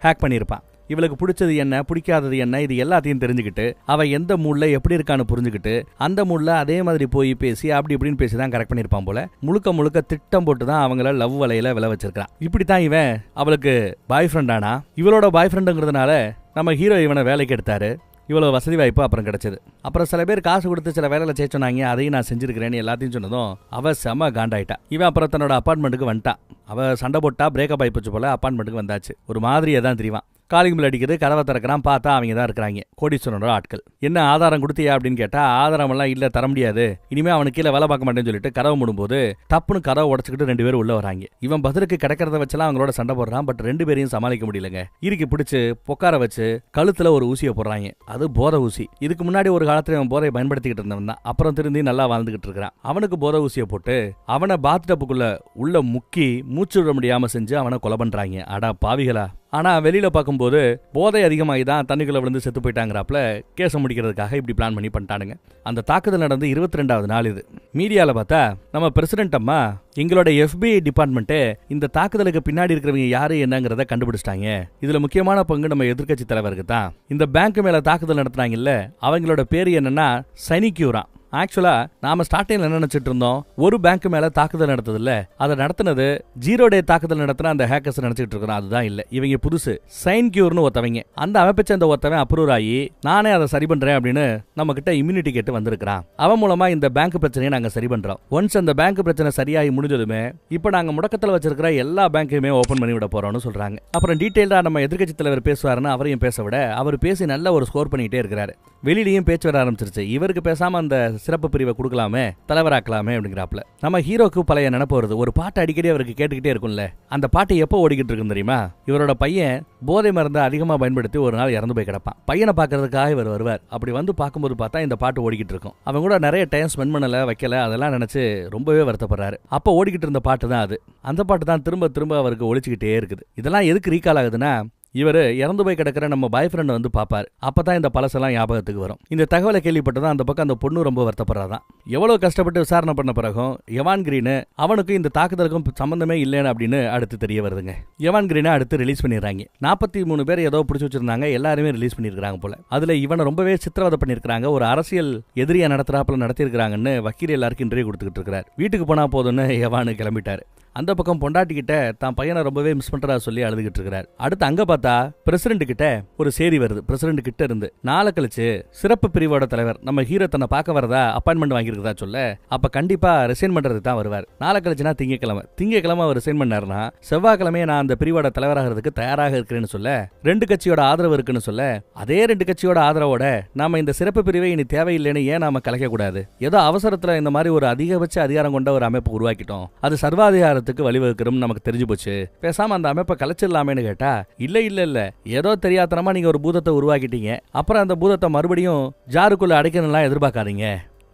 ஹேக் பண்ணிருப்பான். இவளுக்கு பிடிச்சது என்ன, பிடிக்காதது என்ன, இது எல்லாத்தையும் தெரிஞ்சுக்கிட்டு அவ எந்த மூட்ல எப்படி இருக்கான்னு புரிஞ்சுக்கிட்டு அந்த மூட்ல அதே மாதிரி போய் பேசி அப்படி இப்படின்னு பேசி தான் கரெக்ட் பண்ணிருப்பான் போல. முழுக்க திட்டம் போட்டு தான் அவங்கள லவ் வலையில விளை வச்சிருக்கான். இப்படித்தான் இவன் அவளுக்கு பாய் ஃப்ரெண்ட் ஆனா. இவளோட பாய் ஃப்ரெண்டுங்கிறதுனால நம்ம ஹீரோ இவனை வேலைக்கு எடுத்தாரு. இவ்வளவு வசதி வாய்ப்பு அப்புறம் கிடைச்சது. அப்புறம் சில பேர் காசு கொடுத்து சில வேலையில செய்ய சொன்னாங்க, அதையும் நான் செஞ்சிருக்கிறேன்னு எல்லாத்தையும் சொன்னதும் அவ செம காண்டாயிட்டா. இவன் அப்புறம் தன்னோட அப்பார்ட்மெண்ட்டுக்கு வந்துட்டான். அவ சண்டை போட்டா பிரேக்கப் ஆகி போச்சு போல. அப்பார்ட்மெண்ட்டுக்கு வந்தாச்சு. ஒரு மாதிரியே தான் தெரியும். காலிங் பெல் அடிக்குது, கதவை திறக்கிறான். பார்த்தா அவங்க தான் இருக்கிறாங்க, கோடீஸ்வரனோட ஆட்கள். என்ன ஆதாரம் கொடுத்தியா அப்படின்னு கேட்டா, ஆதாரம் எல்லாம் இல்ல, தர முடியாது, இனிமே அவனுக்கு கீழே வேலை பார்க்க மாட்டேன்னு சொல்லிட்டு கதவை மூடும்போது டப்புன்னு கதவை உடச்சுக்கிட்டு 2 பேரும் உள்ள வராங்க. இவன் பதிலுக்கு கிடக்கிறத வச்செல்லாம் அவங்களோட சண்டை போடுறான். பட் 2 பேரையும் சமாளிக்க முடியலங்க. இறுக்கி பிடிச்சு பொக்கார வச்சு கழுத்துல ஒரு ஊசியை போடுறாங்க. அது போதை ஊசி. இதுக்கு முன்னாடி ஒரு காலத்துல அவன் போதையை பயன்படுத்திக்கிட்டு இருந்தவன் தான். அப்புறம் திருந்தி நல்லா வாழ்ந்துகிட்டு இருக்கிறான். அவனுக்கு போதை ஊசியை போட்டு அவனை பாத் டப்புக்குள்ள உள்ள முக்கி மூச்சு விட முடியாம செஞ்சு அவனை கொலை பண்றாங்க. அடா பாவிகளா. ஆனா வெளியில பார்க்கும்போது போதை அதிகமாகி தான் தண்ணிக்குள்ள விழுந்து செத்து போயிட்டாங்கிறாப்ல. கேஸை முடிக்கிறதுக்காக இப்படி பிளான் பண்ணி பண்ணிட்டானுங்க. அந்த தாக்குதல் நடந்து 22வது நாள். இது மீடியால பார்த்தா நம்ம பிரசிடென்ட் அம்மா எங்களோட FBI டிபார்ட்மெண்ட் இந்த தாக்குதலுக்கு பின்னாடி இருக்கிறவங்க யாரு என்னங்கறத கண்டுபிடிச்சிட்டாங்க. இதுல முக்கியமான பங்கு நம்ம எதிர்க்கட்சி தலைவருக்கு தான். இந்த பேங்க் மேல தாக்குதல் நடத்துனாங்கல்ல, அவங்களோட பேரு என்னன்னா சைனிக்யூரா. ஆக்சுவலா நாம ஸ்டார்டிங்ல என்ன நினைச்சிட்டு இருந்தோம், ஒரு பேங்க் மேல தாக்குதல் நடத்தது இல்ல, அதை நடத்தினது 0 டே தாக்குதல் நடத்தின அந்த ஹேக்கர்ஸ் நினைச்சிட்டு இருக்கிறோம். அதுதான் இல்ல, இவங்க புதுசு சைன்கியூர்னு ஒருத்தவங்க. அந்த அமைப்பை சேர்ந்த ஒருத்தவன் அப்ரூவ் ஆகி நானே அதை சரி பண்றேன் அப்படின்னு நம்ம கிட்ட இம்யூனிட்டி கேட்டு வந்திருக்கான். அவன் மூலமா இந்த பேங்க் பிரச்சனையை நாங்க சரி பண்றோம். ஒன்ஸ் அந்த பேங்க் பிரச்சனை சரியாகி முடிஞ்சதுமே இப்ப நாங்க முடக்கத்துல வச்சிருக்கிற எல்லா பேங்கையுமே ஓபன் பண்ணி விட போறோம்னு சொல்றாங்க. அப்புறம் டீடைலா நம்ம எதிர்க்கட்சி தலைவர் பேசுவாருன்னு அவரையும் பேச விட அவர் பேசி நல்ல ஒரு ஸ்கோர் பண்ணிட்டே இருக்கிறாரு. வெளியிலையும் பேச்சு வர ஆரம்பிச்சிருச்சு. இவருக்கு பேசாம அந்த சிறப்பு பிரிவை கொடுக்கலாமே, தலைவராக்கலாமே அப்படிங்கிறாப்ல. நம்ம ஹீரோக்கு பழைய நினைப்பு வருது. ஒரு பாட்டு அடிக்கடி அவருக்கு கேட்டுக்கிட்டே இருக்கும்ல, அந்த பாட்டு எப்போ ஓடிக்கிட்டு இருக்குன்னு தெரியுமா? இவரோட பையன் போதை மருந்தை அதிகமா பயன்படுத்தி ஒரு நாள் இறந்து போய் கிடப்பான். பையனை பாக்குறதுக்காக இவர் வருவார். அப்படி வந்து பார்க்கும்போது பார்த்தா இந்த பாட்டு ஓடிக்கிட்டு இருக்கும். அவங்க கூட நிறைய டைம் ஸ்பெண்ட் பண்ணல, வைக்கல, அதெல்லாம் நினைச்சு ரொம்பவே வருத்தப்படுறாரு. அப்போ ஓடிக்கிட்டு இருந்த பாட்டு தான் அது. அந்த பாட்டு தான் திரும்ப திரும்ப அவருக்கு ஒழிச்சுக்கிட்டே இருக்குது. இதெல்லாம் எதுக்கு ரீகால் ஆகுதுன்னா, இவர் இறந்து போய் கிடக்கிற நம்ம பாய் ஃப்ரெண்ட் வந்து பாப்பார். அப்பதான் இந்த பழசெல்லாம் ஞாபகத்துக்கு வரும். இந்த தகவலை கேள்விப்பட்டதான் அந்த பக்கம் அந்த பொண்ணு ரொம்ப வருத்தப்படுறதான். எவ்வளவு கஷ்டப்பட்டு விசாரணை பண்ண பிறகும் எவான் கிரீன் அவனுக்கு இந்த தாக்குதலுக்கும் சம்பந்தமே இல்லைன்னு அப்படின்னு அடுத்து தெரிய வருதுங்க. எவான் கிரீனை அடுத்து ரிலீஸ் பண்ணிடுறாங்க. 43 பேர் ஏதோ பிடிச்சி வச்சிருந்தாங்க, எல்லாருமே ரிலீஸ் பண்ணிருக்காங்க போல. அதுல இவனை ரொம்பவே சித்திரவதை பண்ணிருக்காங்க. ஒரு அரசியல் எதிரியா நடத்துறாப்புல நடத்திருக்காங்கன்னு வக்கீல் எல்லாருக்கும் இன்டர்வியூ கொடுத்துக்கிட்டு இருக்கிறார். வீட்டுக்கு போனா போதுன்னு எவானு கிளம்பிட்டாரு. அந்த பக்கம் பொண்டாட்டிக்கிட்ட தான் பையனை ரொம்பவே மிஸ் பண்றதா சொல்லி அழுதுகிட்டு இருக்கிறார். அடுத்து அங்க பார்த்தா பிரசிடென்ட் கிட்ட ஒரு செய்தி வருது. பிரசிடென்ட் கிட்ட இருந்து நாளை கழிச்சு சிறப்பு பிரிவோட தலைவர் நம்ம ஹீரோ தன்னை பார்க்க வரதா அப்பாயின்மெண்ட் வாங்கியிருக்கதா சொல்ல, அப்ப கண்டிப்பா ரிசைன் பண்றதுக்கு தான் வருவார். நாளை கழிச்சுனா திங்கக்கிழமை அவர் ரிசைன் பண்ணாருன்னா செவ்வாய்க்கிழமையே நான் அந்த பிரிவோட தலைவராகிறதுக்கு தயாராக இருக்கிறேன்னு சொல்ல, 2 கட்சியோட ஆதரவு இருக்குன்னு சொல்ல, அதே 2 கட்சியோட ஆதரவோட நாம இந்த சிறப்பு பிரிவை இனி தேவையில்லைன்னு ஏன் நாம கலைக்க கூடாது? ஏதோ அவசரத்துல இந்த மாதிரி ஒரு அதிகபட்ச அதிகாரம் கொண்ட ஒரு அமைப்பு உருவாக்கிட்டோம், அது சர்வாதிகார வழிவகுக்கிறோம் நமக்கு தெரிஞ்சு போச்சு, பேசாம அந்த அமைப்பை கலைச்சிடலாமேன்னு கேட்டா, இல்ல ஏதோ தெரியாதனமா நீங்க ஒரு பூதத்தை உருவாக்கிட்டீங்க, அப்புறம் அந்த பூதத்தை மறுபடியும் ஜாருக்குள்ள அடைக்கணும்லாம் எதிர்பார்க்காதீங்க.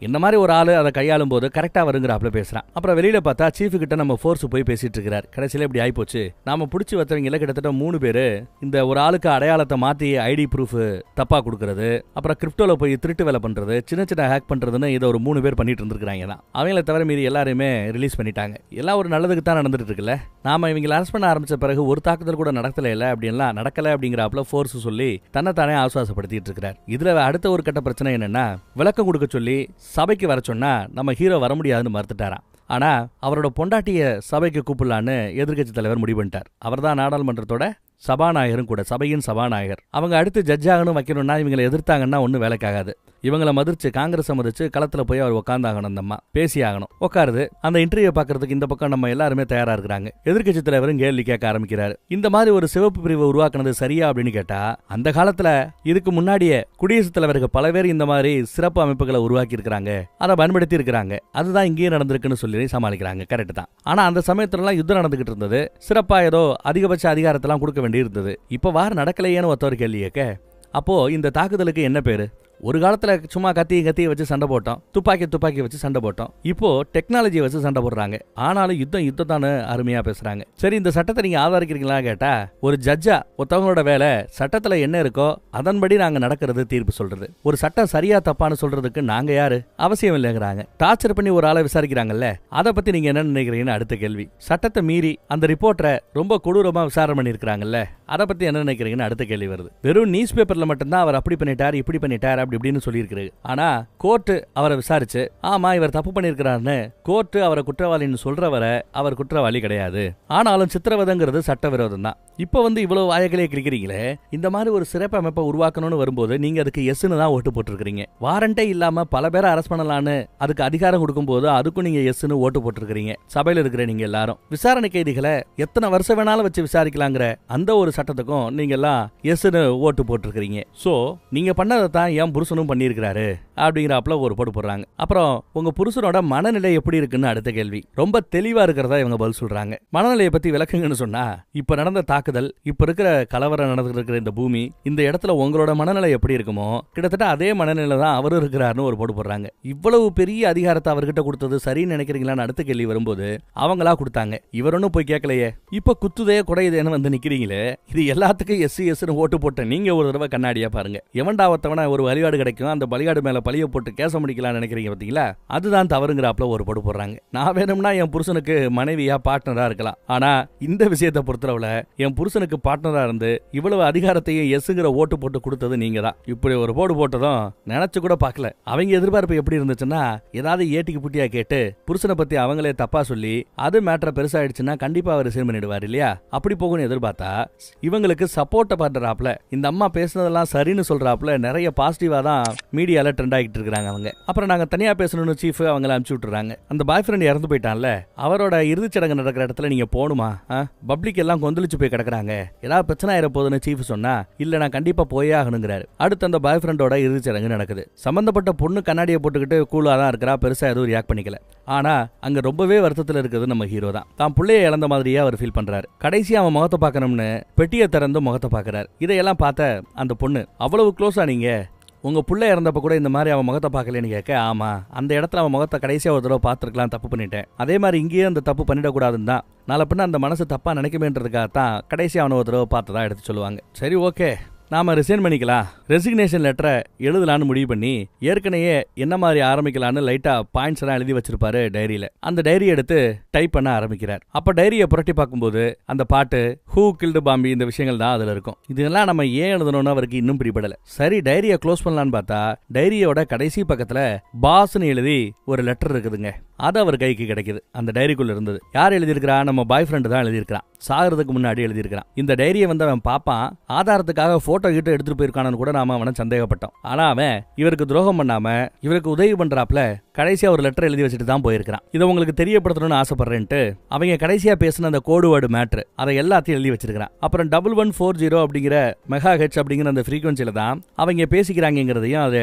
இந்த மாதிரி ஒரு ஆளு அதை கையாளும் போது கரெக்டா வருங்கிறாப்ல பேசுறான். அப்புறம் வெளியில பார்த்தா சீஃப் கிட்ட நம்ம ஃபோர்ஸ் போய் பேசிட்டு இருக்கிறார். கடைசியில இப்படி ஆயிப்போச்சு, நாம புடிச்சு வச்சவங்க கிட்டத்தட்ட 3 பேரு இந்த ஒரு ஆளுக்கு அடையாளத்தை மாத்தி ஐடி ப்ரூஃப் தப்பா கொடுக்கறது, அப்புறம் கிரிப்டோல போய் திருட்டு வேலை பண்றது, சின்ன ஹேக் பண்றதுன்னு இதை ஒரு 3 பேர் பண்ணிட்டு இருந்திருக்காங்க தான். அவங்கள தவிர மீறி எல்லாருமே ரிலீஸ் பண்ணிட்டாங்க. எல்லாம் ஒரு நல்லதுக்கு தான் நடந்துட்டு இருக்குல்ல. நாம இவங்களை அரெஸ்ட் பண்ண ஆரம்பிச்ச பிறகு ஒரு தாக்குதல் கூட நடக்கல இல்ல, அப்படின்லாம் நடக்கல அப்படிங்கிறாப்ல ஃபோர்ஸ் சொல்லி தன்னைத்தானே ஆசுவாசப்படுத்திட்டு இருக்கிறார். இதுல அடுத்த ஒரு கட்ட பிரச்சனை என்னன்னா, விளக்கம் கொடுக்க சொல்லி சபைக்கு வர சொன்னா நம்ம ஹீரோ வர முடியாதுன்னு மறுத்துட்டாராம். ஆனா அவரோட பொண்டாட்டிய சபைக்கு கூப்பிடலான்னு எதிர்க்கட்சி தலைவர் முடிவு பண்ணிட்டார். அவர் தான் நாடாளுமன்றத்தோட சபாநாயகரும் கூட, சபையின் சபாநாயகர். அவங்க அடுத்து ஜட்ஜ் ஆகணும் வைக்கணும்னா இவங்களை எதிர்த்தாங்கன்னா ஒன்னும் வேலைக்காகாது. இவங்களை மதிச்சு காங்கிரஸ் மதிச்சு களத்துல போய் அவர் உட்காந்தாகணும், அந்த அம்மா பேசி ஆகணும். உட்காருது. அந்த இன்டர்வியூ பாக்குறதுக்கு இந்த பக்கம் நம்ம எல்லாருமே தயாரா இருக்கிறாங்க. எதிர்க்கட்சி தலைவரும் கேள்வி கேட்க ஆரம்பிக்கிறாரு. இந்த மாதிரி ஒரு சிவப்பு பிரிவு உருவாக்குனது சரியா அப்படின்னு கேட்டா, அந்த காலத்துல இதுக்கு முன்னாடியே குடியரசுத் தலைவருக்கு பல பேர் இந்த மாதிரி சிறப்பு அமைப்புகளை உருவாக்கி இருக்கிறாங்க, அதை பயன்படுத்தி இருக்கிறாங்க, அதுதான் இங்கேயே நடந்திருக்குன்னு சொல்லி சமாளிக்கிறாங்க. கரெக்ட் தான். ஆனா அந்த சமயத்துல எல்லாம் யுத்தம் நடந்துகிட்டு இருந்தது. சிறப்பா ஏதோ அதிகபட்ச அதிகாரத்தெல்லாம் கொடுக்க வேண்டி இருந்தது. இப்ப வார நடக்கலையேன்னு ஒருத்தவர் கேள்வி கேட்க, அப்போ இந்த தாக்குதலுக்கு என்ன பேரு? ஒரு காலத்துல சும்மா கத்தியை வச்சு சண்டை போட்டோம், துப்பாக்கி வச்சு சண்டை போட்டோம். இப்போ டெக்னாலஜியை வச்சு சண்டை போடுறாங்க. ஆனாலும் யுத்தம் தானே அருமையா பேசுறாங்க. சரி, இந்த சட்டத்தை நீங்க ஆதரிக்கிறீங்களா கேட்டா, ஒரு ஜட்ஜா ஒருத்தவங்களோட வேலை சட்டத்துல என்ன இருக்கோ அதன்படி நாங்க நடக்கிறது தீர்ப்பு சொல்றது. ஒரு சட்டம் சரியா தப்பான்னு சொல்றதுக்கு நாங்க யாரு? அவசியம் இல்லைங்கிறாங்க. டார்ச்சர் பண்ணி ஒரு ஆளை விசாரிக்கிறாங்கல்ல, அதை பத்தி நீங்க என்ன நினைக்கிறீங்கன்னு அடுத்த கேள்வி. சட்டத்தை மீறி அந்த ரிப்போர்ட்டரை ரொம்ப கொடூரமா விசாரணை பண்ணி இருக்காங்கல்ல, அதை பத்தி என்ன நினைக்கிறீங்கன்னு அடுத்த கேள்வி வருது. வெறும் நியூஸ் பேப்பர்ல மட்டும்தான் அவர் அப்படி பண்ணிட்டார் இப்படி பண்ணிட்டார் அப்படி இப்படின்னு சொல்லியிருக்கிறது. ஆனா கோர்ட்டு அவரை விசாரிச்சு ஆமா இவர் தப்பு பண்ணிருக்கிறாருன்னு கோர்ட்டு அவரை குற்றவாளின்னு சொல்றவரை அவர் குற்றவாளி கிடையாது. ஆனாலும் சித்திரவதைங்கிறது சட்டவிரோதம் தான். இப்ப இவ்வளவு வாயகளே கிளிக்கிறீங்களே, இந்த மாதிரி ஒரு சிறப்பு அமைப்பை உருவாக்கணும்னு வரும்போது நீங்க அதுக்கு எஸ்ன்னு தான் ஓட்டு போட்டிருக்கீங்க. வாரண்டே இல்லாம பல பேரை அரெஸ்ட் பண்ணலான்னு அதுக்கு அதிகாரம் கொடுக்கும் போது அதுக்கும் நீங்க எஸ்ன்னு ஓட்டு போட்டிருக்கீங்க. சபையில இருக்கிற நீங்க எல்லாரும் விசாரணை கைதிகளை எத்தனை வருஷம் வேணாலும் வச்சு விசாரிக்கலாங்கிற அந்த ஒரு சட்டத்துக்கும் நீங்க எல்லாம் எஸ்ன்னு ஓட்டு போட்டிருக்கீங்க. சோ நீங்க பண்ணதை தான் என் புருஷனும் பண்ணியிருக்கிறாரு அப்படிங்கிறப்பல ஒரு போட்டு போடுறாங்க. அப்புறம் உங்க புருஷனோட மனநிலை எப்படி இருக்குன்னு அடுத்த கேள்வி. ரொம்ப தெளிவா இருக்கிறதா இவங்க பதில் சொல்றாங்க. மனநிலையை பத்தி விளக்குங்கன்னு சொன்னா, இப்ப நடந்த தாக்குதல், இப்ப இருக்கிற கலவரம் நடந்துட்டு இருக்கிற இந்த பூமி, இந்த இடத்துல உங்களோட மனநிலை எப்படி இருக்குமோ கிட்டத்தட்ட அதே மனநிலை தான் அவரும் இருக்கிறாருன்னு ஒரு போட்டு போடுறாங்க. இவ்வளவு பெரிய அதிகாரத்தை அவர்கிட்ட கொடுத்தது சரின்னு நினைக்கிறீங்களான்னு அடுத்த கேள்வி வரும்போது அவங்களா கொடுத்தாங்க, இவர் ஒன்னும் போய் கேட்கலையே, இப்ப குத்துதே குடையுதேன்னு நிக்கிறீங்களே, இது எல்லாத்துக்கும் எஸ்னு ஓட்டு போட்ட நீங்க ஒரு தடவை கண்ணாடியா பாருங்க. எவன்டாவத்தவன ஒரு வழிபாடு கிடைக்கும், அந்த பலிகாடு மேல பழிய போட்டு கேச முடிக்கலாம்னு நினைக்கிறீங்க பாத்தீங்களா, அதுதான் தவறுங்கிறாப்ல ஒரு போட்டு போடுறாங்க. நான் வேணும்னா என் புருஷனுக்கு மனைவியா பார்ட்னரா இருக்கலாம், ஆனா இந்த விஷயத்தை பொறுத்தளவுல என் புருஷனுக்கு பார்ட்னரா இருந்து இவ்வளவு அதிகாரத்தையும் எஸ்ங்கிற ஓட்டு போட்டு கொடுத்தது நீங்க தான். இப்படி ஒரு போடு போட்டதும் நினைச்சு கூட பார்க்கல. அவங்க எதிர்பார்ப்பு எப்படி இருந்துச்சுன்னா, ஏதாவது ஏட்டிக்கு புட்டியா கேட்டு புருஷனை பத்தி அவங்களே தப்பா சொல்லி அது மேட்டரை பெருசாயிடுச்சுன்னா கண்டிப்பா அவர் ரிசைன் பண்ணிடுவார் இல்லையா, அப்படி போகும்னு எதிர்பார்த்தா இவங்களுக்கு சப்போர்ட் பண்றாப்ல, இந்த அம்மா பேசுனதெல்லாம் சரின்னு சொல்றாப்ல நிறைய பாசிட்டிவா தான் மீடியால ட்ரெண்ட் ஆகிட்டு இருக்காங்க அவங்க. அப்புறம் நாங்க தனியா பேசணும்னு சீஃப் அவங்கள அனுப்பிச்சு விட்டுறாங்க. அந்த பாய் ஃப்ரெண்ட் இறந்து போயிட்டான்ல, அவரோட இறுதிச்சடங்கு நடக்கிற இடத்துல நீங்க போகணுமா, பப்ளிக் எல்லாம் கொந்தளிச்சு போய் கிடக்குறாங்க, ஏதாவது பிரச்சனை ஆயிர போதுன்னு சீஃப் சொன்னா, இல்ல நான் கண்டிப்பா போயே ஆகணுங்கிறாரு. அடுத்து அந்த பாய் ஃப்ரெண்டோட இறுதிச்சடங்கு நடக்குது. சம்பந்தப்பட்ட பொண்ணு கண்ணாடியை போட்டுக்கிட்டு கூலா தான் இருக்கிறா, பெருசா எதுவும் ரியாக்ட் பண்ணிக்கல. ஆனா அங்க ரொம்பவே வருத்தத்துல இருக்குது நம்ம ஹீரோ தான். தான் பிள்ளைய இழந்த மாதிரியே அவர் ஃபீல் பண்றாரு. கடைசி அவன் முகத்தை பார்க்கணும்னு பெட்டியை திறந்து முகத்தை பார்க்கறாரு. இதையெல்லாம் பார்த்த அந்த பொண்ணு, அவ்வளவு க்ளோஸா நீங்க, உங்க புள்ள இறந்தப்ப கூட இந்த மாதிரி அவன் முகத்தை பார்க்கலன்னு கேட்க, ஆமா அந்த இடத்துல அவன் முகத்தை கடைசியா ஒரு தடவை பார்த்துருக்கலாம், தப்பு பண்ணிட்டேன், அதே மாதிரி இங்கேயே அந்த தப்பு பண்ணிடக்கூடாதுன்னு தான், நாளை பின்ன அந்த மனசு தப்பா நினைக்குமேன்றதுக்காகத்தான் கடைசியா அவனை ஒரு தடவை பார்த்ததா எடுத்து சொல்லுவாங்க. சரி ஓகே, நாம ரிசைன் பண்ணிக்கலாம், ரெசிக்னேஷன் லெட்டரை எழுதலான்னு முடிவு பண்ணி ஏற்கனவே என்ன மாதிரி ஆரம்பிக்கலான்னு லைட்டா பாயிண்ட்ஸ் எல்லாம் எழுதி வச்சிருப்பாரு டைரியில. அந்த டைரி எடுத்து டைப் பண்ண ஆரம்பிக்கிறார். அப்ப டைரியை புரட்டி பார்க்கும்போது அந்த பாட்டு ஹூ கில்டு பாம்பி இந்த விஷயங்கள் தான் அதுல இருக்கும். இதெல்லாம் நம்ம ஏன் எழுதணும்னு அவருக்கு இன்னும் பிடிபடல. சரி டைரியை க்ளோஸ் பண்ணலான்னு பார்த்தா டைரியோட கடைசி பக்கத்துல பாஸ்ன்னு எழுதி ஒரு லெட்டர் இருக்குதுங்க. அது அவர் கைக்கு கிடைக்குது. அந்த டைரிக்குள்ள இருந்தது. யார் எழுதியிருக்கிறா, நம்ம பாய் ஃப்ரெண்டு தான் எழுதியிருக்கான். சாகிறதுக்கு முன்னாடி எழுதியிருக்கான். இந்த டைரியை அவன் பாப்பான், ஆதாரத்துக்காக போட்டோ கிட்ட எடுத்துட்டு போயிருக்கானு கூட நாம அவனை சந்தேகப்பட்டோம். ஆனா அவன் இவருக்கு துரோகம் பண்ணாம இவருக்கு உதவி பண்றாப்ல கடைசியா ஒரு லெட்டர் எழுதி வச்சுட்டு தான் போயிருக்கான். இதை உங்களுக்கு தெரியப்படுத்தணும்னு ஆசைப்படுறேன்ட்டு அவங்க கடைசியா பேசின அந்த கோடு வேர்டு மேட்ரு அதை எல்லாத்தையும் எழுதி வச்சிருக்கான். அப்புறம் 1140 அப்படிங்கிற மெகா ஹெச் அப்படிங்கிற அந்த ஃப்ரீக்வன்சில தான் அவங்க பேசிக்கிறாங்கிறதையும் அதை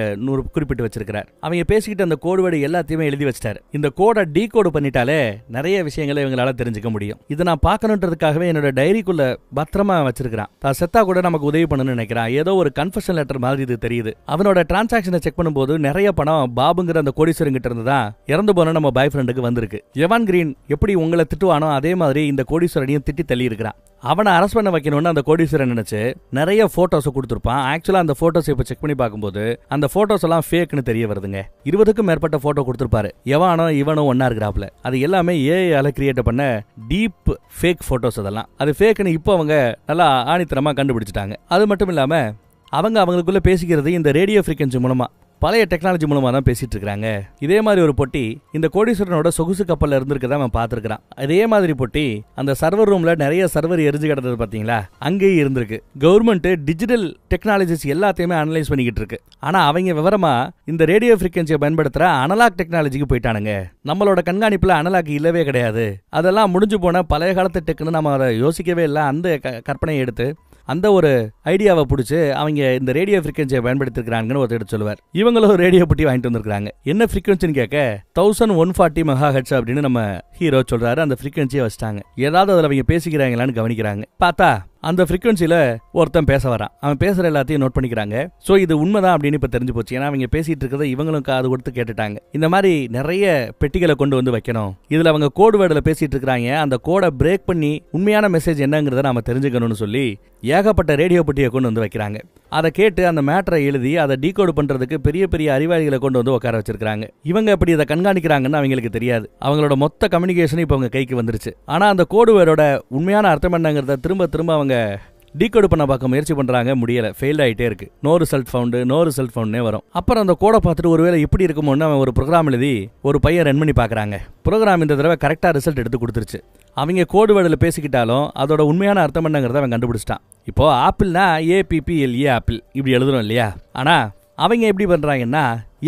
குறிப்பிட்டு வச்சிருக்கார். அவங்க பேசிக்கிட்டு அந்த கோடு வேர்டு எல்லாத்தையுமே எழுதி வச்சிட்டாரு. இந்த கோடை டீகோடு பண்ணிட்டாலே நிறைய விஷயங்களை இவங்களால தெரிஞ்சுக்க முடியும். இதை நான் பார்க்கணுன்றதுக்காகவே என்னோட டைரிக்குள்ள பத்திரமா வச்சிருக்கான். தான் செத்தா கூட நமக்கு உதவி பண்ணணும்னு நினைக்கிறான். ஏதோ ஒரு கன்ஃபெஷன் லெட்டர் மாதிரி இது தெரியுது. அவனோட டிரான்சாக்ஷனை செக் பண்ணும்போது நிறைய பணம் பாபுங்கிற அந்த கோடீஸ்வரன் கிட்ட இருந்து தான் இறந்து போன நம்ம பாய் ஃப்ரெண்டுக்கு வந்திருக்கு. எவான் கிரீன் எப்படி உங்களை திட்டுவானோ அதே மாதிரி இந்த கோடீஸ்வரனையும் திட்டி தள்ளி இருக்கிறான். அவனை அரெஸ்ட் பண்ண வைக்கணும்னு அந்த கோடீஸ்வரன் நினைச்சு நிறைய போட்டோஸ் கொடுத்திருப்பான். ஆக்சுவலா அந்த போட்டோஸ் இப்ப செக் பண்ணி பார்க்கும்போது அந்த போட்டோஸ் எல்லாம் ஃபேக்னு தெரிய வருதுங்க. 20க்கும் மேற்பட்ட போட்டோ கொடுத்திருப்பாரு. எவானோ இவனும் ஒன்னா இருக்கிறாப்ல. அது எல்லாமே ஏஐயால கிரியேட் பண்ண டீப் ஃபேக் போட்டோஸ். அதெல்லாம் அது ஃபேக்னு இப்போ அவங்க நல்லா ஆணித்தரமா கண்டுபிடிச்சிட்டாங்க. அது மட்டும் இல்லாம அவங்களுக்குள்ள பேசிக்கிறது இந்த ரேடியோ ஃப்ரீக்வன்சி மூலமா, பழைய டெக்னாலஜி மூலமா தான் பேசிட்டு இருக்காங்க. இதே மாதிரி ஒரு பொட்டி இந்த கோடீஸ்வரனோட சொகுசு கப்பல்ல இருந்திருக்கதான் அவன் பார்த்திருக்கான். அதே மாதிரி பொட்டி அந்த சர்வர் ரூம்ல நிறைய சர்வர் எரிஞ்சு கிடந்தது பாத்தீங்களா, அங்கேயும் இருந்திருக்கு. கவர்மெண்ட் டிஜிட்டல் டெக்னாலஜிஸ் எல்லாத்தையுமே அனலைஸ் பண்ணிக்கிட்டு இருக்கு. ஆனா அவங்க விவரமா இந்த ரேடியோ ஃப்ரீக்வன்சியை பயன்படுத்துற அனலாக் டெக்னாலஜிக்கு போயிட்டானுங்க. நம்மளோட கண்காணிப்புல அனலாக் இல்லவே கிடையாது. அதெல்லாம் முடிஞ்சு போன பழைய காலத்து டெக்னு நம்ம அதை யோசிக்கவே இல்லை. அந்த கற்பனையை எடுத்து அந்த ஒரு ஐடியாவை பிடிச்சி அவங்க இந்த ரேடியோ ஃப்ரீக்வன்சியை பயன்படுத்திருக்காங்கன்னு ஒருத்தர் சொல்லுவார். இவங்களும் ரேடியோ பெட்டி வாங்கிட்டு வந்திருக்காங்க. என்ன ஃப்ரீக்வன்சின்னு கேட்க 1140 மெகா ஹெர்ட்ஸ் அப்படின்னு நம்ம ஹீரோ சொல்றாரு. அந்த ஃப்ரீக்வன்சியை வச்சிட்டாங்க. ஏதாவது அதில் அவங்க பேசிக்கிறாங்களான்னு கவனிக்கிறாங்க. பார்த்தா அந்த ஃப்ரீக்வன்சில ஒருத்தன் பேச வரான். அவன் பேசுற எல்லாத்தையும் நோட் பண்ணிக்கிறாங்க. சோ இது உண்மைதான் அப்படின்னு இப்ப தெரிஞ்சு போச்சு. ஏன்னா அவங்க பேசிட்டு இருக்கிறத இவங்களும் காது கொடுத்து கேட்டுட்டாங்க. இந்த மாதிரி நிறைய பெட்டிகளை கொண்டு வந்து வைக்கணும். இதுல அவங்க கோடு வேர்டுல பேசிட்டு இருக்காங்க. அந்த கோடை பிரேக் பண்ணி உண்மையான மெசேஜ் என்னங்கிறத நாம தெரிஞ்சுக்கணும்னு சொல்லி ஏகப்பட்ட ரேடியோ பெட்டியை கொண்டு வந்து வைக்கிறாங்க. அதை கேட்டு அந்த மேட்டரை எழுதி அதை டீகோடு பண்றதுக்கு பெரிய பெரிய அறிவாளிகளை கொண்டு வந்து உட்கார வச்சிருக்காங்க. இவங்க எப்படி இதை கண்காணிக்கிறாங்கன்னு அவங்களுக்கு தெரியாது. அவங்களோட மொத்த கம்யூனிகேஷன் இப்ப அவங்க கைக்கு வந்துருச்சு. ஆனா அந்த கோடு வேர்டோட உண்மையான அர்த்தம் என்னங்கிறத திரும்ப திரும்ப அவங்க டீகோட் பண்ண பார்க்க முயற்சி பண்றாங்க, முடியல, ஃபெயில் ஆயிட்டே இருக்கு. நோ ரிசல்ட் ஃபவுண்டே வரும். அப்புறம் அந்த கோடை பார்த்துட்டு ஒருவேளை இப்படி இருக்குமோன்னு அவன் ஒரு ப்ரோக்ராம் எழுதி ஒரு பையன் ரன் பண்ணி பாக்குறாங்க. ப்ரோக்ராம் இந்த தடவை கரெக்டா ரிசல்ட் எடுத்து கொடுத்துருச்சு. அவங்க கோடு வேர்டில் பேசிக்கிட்டாலும் அதோட உண்மையான அர்த்தம் என்னங்கிறத அவன் கண்டுபிடிச்சிட்டான். இப்போ ஆப்பிள்னா APPLE ஆப்பிள் இப்படி எழுதுறோம் இல்லையா? ஆனா அவங்க எப்படி பண்றாங்கன்னா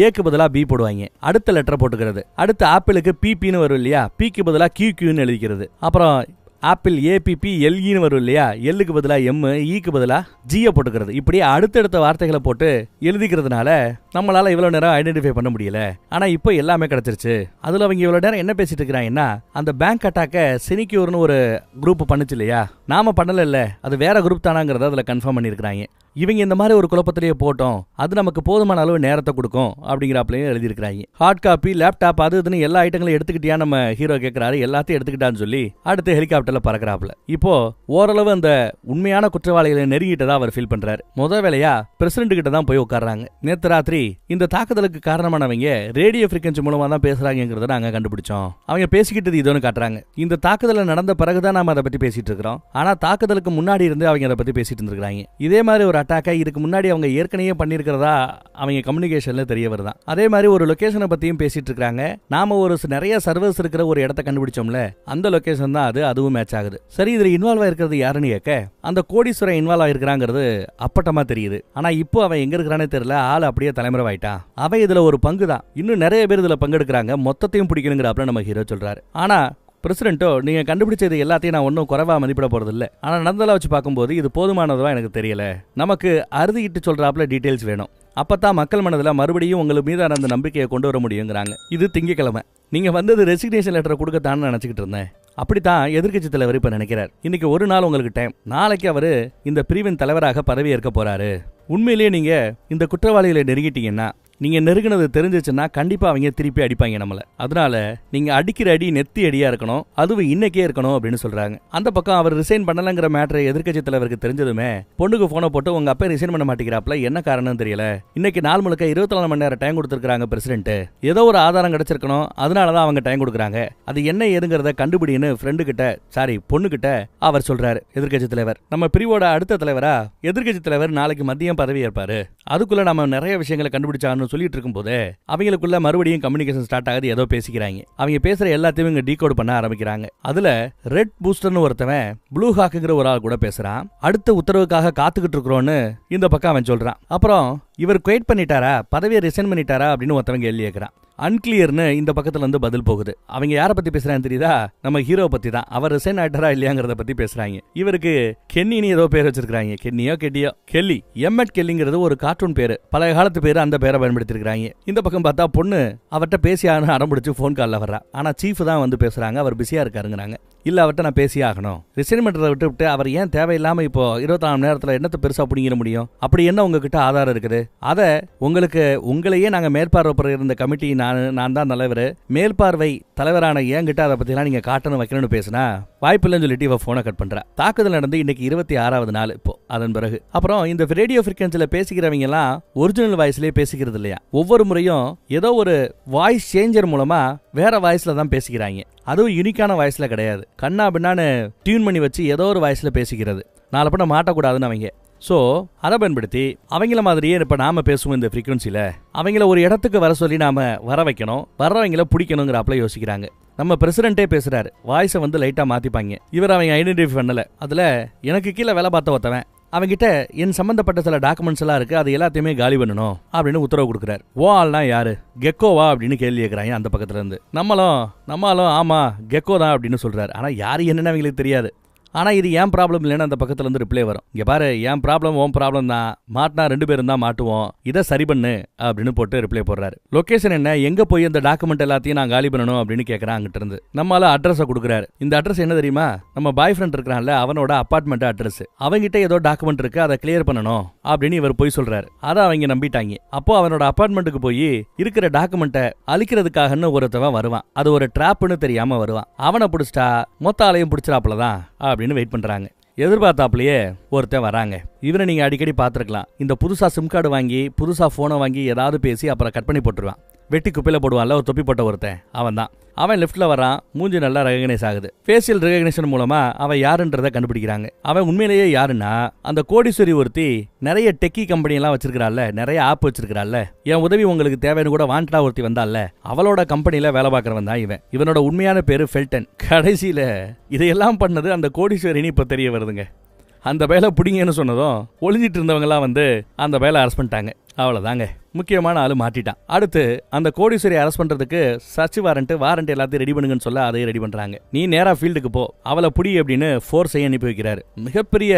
ஏக்கு பதிலா பி போடுவாங்க, அடுத்த லெட்டரை போட்டுக்கிறது. அடுத்த ஆப்பிளுக்கு பிபின்னு வரும் இல்லையா, பிக்கு பதிலா QQன்னு எழுதிக்கிறது. அப்புறம் ஆப்பிள் APPLEன்னு வரும் இல்லையா, எல்லுக்கு பதிலா M, ஈக்கு பதிலா ஜியை போட்டுக்கிறது. இப்படி அடுத்தடுத்த வார்த்தைகளை போட்டு எழுதிக்கிறதுனால நம்மளால இவ்வளவு நேரம் ஐடென்டிஃபை பண்ண முடியல. ஆனா இப்போ எல்லாமே கிடைச்சிருச்சு. அதுல அவங்க இவ்வளவு நேரம் என்ன பேசிட்டு இருக்கிறாங்கன்னா, அந்த பேங்க் அட்டாக்க சினிக்யூர்னு ஒரு குரூப் பண்ணுச்சு இல்லையா, நாம பண்ணல இல்ல, அது வேற குரூப் தானாங்கிறத அதுல கன்ஃபார்ம் பண்ணிருக்காங்க. இவங்க இந்த மாதிரி ஒரு குழப்பத்திலேயே போட்டோம், அது நமக்கு போதுமான அளவு நேரத்தை கொடுக்கும் அப்படிங்கிறப்பலையும் எழுதியிருக்கிறாங்க. ஹார்ட் காப்பி, லேப்டாப், அது இதுன்னு எல்லா ஐட்டங்களையும் எடுத்துக்கிட்டியா நம்ம ஹீரோ கேட்கிறாரு. எல்லாத்தையும் எடுத்துக்கிட்டான்னு சொல்லி அடுத்து ஹெலிகாப்டர்ல பறக்கிறாப்ல. இப்போ ஓரளவு அந்த உண்மையான குற்றவாளிகளை நெருங்கிட்டதா அவர் ஃபீல் பண்றாரு. முதல் வேலையா பிரசிடென்ட் கிட்ட தான் போய் உட்கார்றாங்க. நேத்து ராத்திரி இந்த தாக்குதலுக்கு காரணமானவங்க ரேடியோ ஃப்ரீக்வன்சி மூலமா தான் பேசுறாங்கிறத நாங்க கண்டுபிடிச்சோம். அவங்க பேசிக்கிட்டது இதோன்னு காட்டுறாங்க. இந்த தாக்குதல் நடந்த பிறகுதான் நாம அதை பத்தி பேசிட்டு இருக்கிறோம். ஆனா தாக்குதலுக்கு முன்னாடி இருந்து அவங்க அதை பத்தி பேசிட்டு இருந்திருக்காங்க. இதே மாதிரி ஒரு அட்டாக்கை இதுக்கு முன்னாடி அவங்க ஏற்கனவே பண்ணிருக்கிறதா அவங்க கம்யூனிகேஷன்ல தெரிய வருதான். அதே மாதிரி ஒரு லொகேஷனை பத்தியும் பேசிட்டு இருக்காங்க. நாம ஒரு நிறைய சர்வர்ஸ் இருக்கிற ஒரு இடத்தை கண்டுபிடிச்சோம்ல, அந்த லொகேஷன் தான் அது, அதுவும் மேட்ச் ஆகுது. சரி, இதுல இன்வால்வ் ஆயிருக்கிறது யாருன்னு கேட்க, அந்த கோடீஸ்வரன் இன்வால்வ் ஆயிருக்கிறாங்கிறது அப்பட்டமா தெரியுது. ஆனா இப்போ அவன் எங்க இருக்கிறானே தெரியல, ஆள் அப்படியே தலைமறைவாயிட்டான். அவன் இதுல ஒரு பங்கு தான். இன்னும் நிறைய பேர் இதுல பங்கெடுக்கிறாங்க, மொத்தத்தையும் பிடிக்கணுங்கிறாப்ல நம்ம ஹீரோ சொல்றாரு. ஆனா பிரசிடென்ட்டோ, நீங்க கண்டுபிடிச்சது எல்லாத்தையும் நான் ஒன்றும் குறைவா மதிப்பிட போறது இல்லை, ஆனா நடந்ததை வச்சு பார்க்கும்போது இது போதுமானதா எனக்கு தெரியல, நமக்கு அறுதிட்டு சொல்றாப்ல டீடைல்ஸ் வேணும், அப்பதான் மக்கள் மனதில் மறுபடியும் உங்களுக்கு மீதான அந்த நம்பிக்கையை கொண்டு வர முடியுங்கிறாங்க. இது திங்கக்கிழமை. நீங்க வந்தது ரெசிக்னேஷன் லெட்டரை கொடுக்கத்தான்னு நினைச்சுக்கிட்டு இருந்தேன். அப்படித்தான் எதிர்க்கட்சி தலைவர் இப்ப நினைக்கிறார். இன்னைக்கு ஒரு நாள் உங்களுக்கு டைம், நாளைக்கு அவரு இந்த பிரிவின் தலைவராக பதவி ஏற்க போறாரு. உண்மையிலேயே நீங்க இந்த குற்றவாளிகளை நெருங்கிட்டீங்கன்னா, நீங்க நெருங்கினது தெரிஞ்சிச்சுன்னா கண்டிப்பா அவங்க திருப்பி அடிப்பாங்க நம்மள. அதனால நீங்க அடிக்கிற அடி நெத்தி அடியா இருக்கணும், அதுவும் இன்னைக்கே இருக்கணும் அப்படின்னு சொல்றாங்க. அந்த பக்கம் அவர் ரிசைன் பண்ணலங்கிற மேட்டரை எதிர்க்கட்சி தலைவருக்கு தெரிஞ்சதுமே பொண்ணுக்கு போனை போட்டு உங்க அப்பா ரிசைன் பண்ண மாட்டேங்கிறாப்ல, என்ன காரணம் தெரியல, இன்னைக்கு நாள் முழுக்க 24 மணி நேரம் டைம் கொடுத்துருக்காங்க பிரசிடென்ட், ஏதோ ஒரு ஆதாரம் கிடைச்சிருக்கணும், அதனாலதான் அவங்க டைம் கொடுக்குறாங்க, அது என்ன ஏதுங்கிறத கண்டுபிடின்னு ஃப்ரெண்டு கிட்ட, சாரி பொண்ணு கிட்ட அவர் சொல்றாரு எதிர்க்கட்சி தலைவர். நம்ம பிரிவோட அடுத்த தலைவரா எதிர்க்கட்சி தலைவர் நாளைக்கு மதியம் பதவி ஏற்பாரு. அதுக்குள்ள நம்ம நிறைய விஷயங்களை கண்டுபிடிச்சான்னு சொல்லிட்டு இருக்கும் போது அவங்களுக்குள்ள மறுபடியும் கம்யூனிகேஷன் ஸ்டார்ட் ஆகுது. ஏதோ பேசிக்கிறாங்க. அவங்க பேசுற எல்லாத்தையும் இங்க டீகோட் பண்ண ஆரம்பிக்கிறாங்க. அதுல ரெட் பூஸ்டர்னு ஒருத்தவன் ப்ளூ ஹாக்குங்கிற ஒரு ஆள் கூட பேசுறான். அடுத்த உத்தரவுக்காக காத்துக்கிட்டு இருக்கிறோன்னு இந்த பக்கம் அவன் சொல்றான். அப்புறம் இவர் குவைட் பண்ணிட்டாரா, பதவியை ரிசைன் பண்ணிட்டாரா அப்படின்னு ஒருத்தவங்க கேள்வி கேட்கிறான். அன்கிளியர்னு இந்த பக்கத்துல இருந்து பதில் போகுது. அவங்க யாரை பத்தி பேசுறான்னு தெரியுதா, நம்ம ஹீரோ பத்தி தான். அவர் ரிசைன் ஆயிட்டாரா இல்லையாங்கிறத பத்தி பேசுறாங்க. இவருக்கு கென்னின்னு ஏதோ பேர் வச்சிருக்காங்க, கென்னியோ கெட்டியோ, கெல்லி, எம்எட் கெல்லிங்கிறது ஒரு கார்ட்டூன் பேரு, பழைய காலத்து பேரு, அந்த பேரை பயன்படுத்திருக்காங்க. இந்த பக்கம் பார்த்தா பொண்ணு அவர்கிட்ட பேசியான்னு அடம்பிடிச்சு போன் கால்ல வர்றா. ஆனா சீஃப் தான் வந்து பேசுறாங்க, அவர் பிஸியா இருக்காருங்கிறாங்க. இல்ல அவர்கிட்ட நான் பேசி ஆகணும், ரிசைன் பண்றதை விட்டு அவர் ஏன் தேவையில்லாம இப்போ 24 மணி நேரத்துல என்னத்தை பெருசா பிடிங்கிற முடியும், அப்படி என்ன உங்ககிட்ட ஆதாரம் இருக்குது, அதை உங்களையே நாங்க மேற்பார்வை இருந்த கமிட்டி, நான் தான் தலைவர், மேல்பார்வை தலைவரான என்கிட்ட அதை பத்தி எல்லாம் நீங்க காட்டணும் வைக்கணும்னு பேசினா வாய்ப்பில்லைன்னு சொல்லிட்டு இவ போனை கட் பண்றா. தாக்குதல் நடந்து இன்னைக்கு 26வது நாள். இப்போ அதன் பிறகு அப்புறம் இந்த ரேடியோ ஃப்ரீக்வன்சில பேசிக்கிறவங்க எல்லாம் ஒரிஜினல் வாய்ஸ்லயே பேசிக்கிறது இல்லையா, ஒவ்வொரு முறையும் ஏதோ ஒரு வாய்ஸ் சேஞ்சர் மூலமா வேற வாய்ஸ்ல தான் பேசிக்கிறாங்க. அதுவும் யூனிக்கான வாய்ஸ்ல கிடையாது, கண்ணா பின்னான்னு டியூன் பண்ணி வச்சு ஏதோ ஒரு வாய்ஸ்ல பேசிக்கிறது. நாளை பண்ண மாட்டக்கூடாதுன்னு அவங்க. சோ அதை பயன்படுத்தி அவங்கள மாதிரியே இப்ப நாம பேசுவோம் இந்த ஃப்ரீக்வன்சில, அவங்கள ஒரு இடத்துக்கு வர சொல்லி நாம வர வைக்கணும், வர்றவங்கள பிடிக்கணுங்கிறப்பல யோசிக்கிறாங்க. நம்ம பிரசிடென்ட்டே பேசுறாரு, வாய்ஸை வந்து லைட்டா மாத்திப்பாங்க. இவர் அவங்க ஐடென்டிஃபை பண்ணல. அதுல எனக்கு கீழே வேலை பார்த்த ஒருத்தவன், அவங்கிட்ட என் சம்பந்தப்பட்ட சில டாக்குமெண்ட்ஸ் எல்லாம் இருக்கு, அது எல்லாத்தையுமே காலி பண்ணணும் அப்படின்னு உத்தரவு கொடுக்குறாரு. ஓ ஆள்னா யாரு, கெக்கோவா அப்படின்னு கேள்வி கேட்கிறாங்க அந்த பக்கத்துல இருந்து. நம்மளும் ஆமா கெக்கோ தான் அப்படின்னு சொல்றாரு. ஆனா யாரு என்னன்னு அவங்களுக்கு தெரியாது. ஆனா இது ஏன் ப்ராப்ளம் இல்லைன்னு அந்த பக்கத்துல இருந்து ரிப்ளை வரும். இங்க பாரு, ஏன் ப்ராப்ளம் ஓன் ப்ராப்ளம் தான், மாட்டினா 2 பேரும் தான் மாட்டுவோம், இதை சரி பண்ணு அப்படின்னு போட்டு ரிப்ளை போடுறாரு. லொகேஷன் என்ன, எங்க போய் இந்த டாக்குமெண்ட் எல்லாத்தையும் நான் காலி பண்ணணும் அப்படின்னு கேட்கறான். அங்கிட்ட இருந்து நம்மளால அட்ரஸை கொடுக்குறாரு. இந்த அட்ரஸ் என்ன தெரியுமா, நம்ம பாய் ஃப்ரெண்ட் இருக்கிறான்ல அவனோட அபார்ட்மெண்ட் அட்ரஸ். அவங்கிட்ட ஏதோ டாக்குமெண்ட் இருக்கு, அதை கிளியர் பண்ணணும் அப்படின்னு இவர் போய் சொல்றாரு. அதை அவங்க நம்பிட்டாங்க. அப்போ அவனோட அபார்ட்மெண்ட்டுக்கு போய் இருக்கிற டாக்குமெண்ட்டை அழிக்கிறதுக்காகன்னு ஒருத்தவன் வருவான். அது ஒரு டிராப்னு தெரியாம வருவான். அவனை பிடிச்சிட்டா மொத்த ஆளையும் பிடிச்சிடாப்புலதான் அப்படின்னு வெயிட் பண்றாங்க. எதிர்பார்த்தாப்லயே ஒருத்தன் வராங்க. இவரை நீங்க அடிக்கடி பார்த்திருக்கலாம். இந்த புதுசா சிம் கார்டு வாங்கி புதுசா போனை வாங்கி ஏதாவது பேசி அப்புறம் கட் பண்ணி போட்டுருவான். வெட்டி குப்பையில போடுவான்ல ஒரு தொப்பி போட்ட ஒருத்தன், அவன் தான். அவன் லெஃப்ட்ல வரான், மூஞ்சி நல்லா ரெகக்னைஸ் ஆகுது. ஃபேஷியல் ரெகக்னிஷன் மூலமா அவன் யாருன்றதை கண்டுபிடிக்கிறாங்க. அவன் உண்மையிலேயே யாருன்னா அந்த கோடீஸ்வரி ஒருத்தி நிறைய டெக்கி கம்பெனி எல்லாம் வச்சிருக்காள்ல, நிறைய ஆப் வச்சிருக்காள்ல, என் உதவி உங்களுக்கு தேவைன்னு கூட வாண்டடா ஒருத்தி வந்தால, அவளோட கம்பெனில வேலை பார்க்கறவன் தான் இவன். இவனோட உண்மையான பேரு ஃபெல்டன். கடைசியில இதையெல்லாம் பண்ணது அந்த கோடீஸ்வரின்னு இப்ப தெரிய வருதுங்க. அந்த வேலை பிடிங்கன்னு சொன்னதும் ஒளிஞ்சிட்டு இருந்தவங்க எல்லாம் வந்து அந்த வேலை அரெஸ்ட் பண்ணிட்டாங்க. அவ்வளவுதாங்க, முக்கியமான ஆளு மாட்டிட்டான். அடுத்து அந்த கோடீஸ்வரி அரெஸ்ட் பண்றதுக்கு சர்ச் வாரண்ட் எல்லாத்தையும் ரெடி பண்ணுங்கன்னு சொல்ல அதையும் ரெடி பண்றாங்க. நீ நேரா ஃபீல்டுக்கு போ, அவளை புடி அப்படின்னு ஃபோர்ஸை அனுப்பி வைக்கிறாரு. மிகப்பெரிய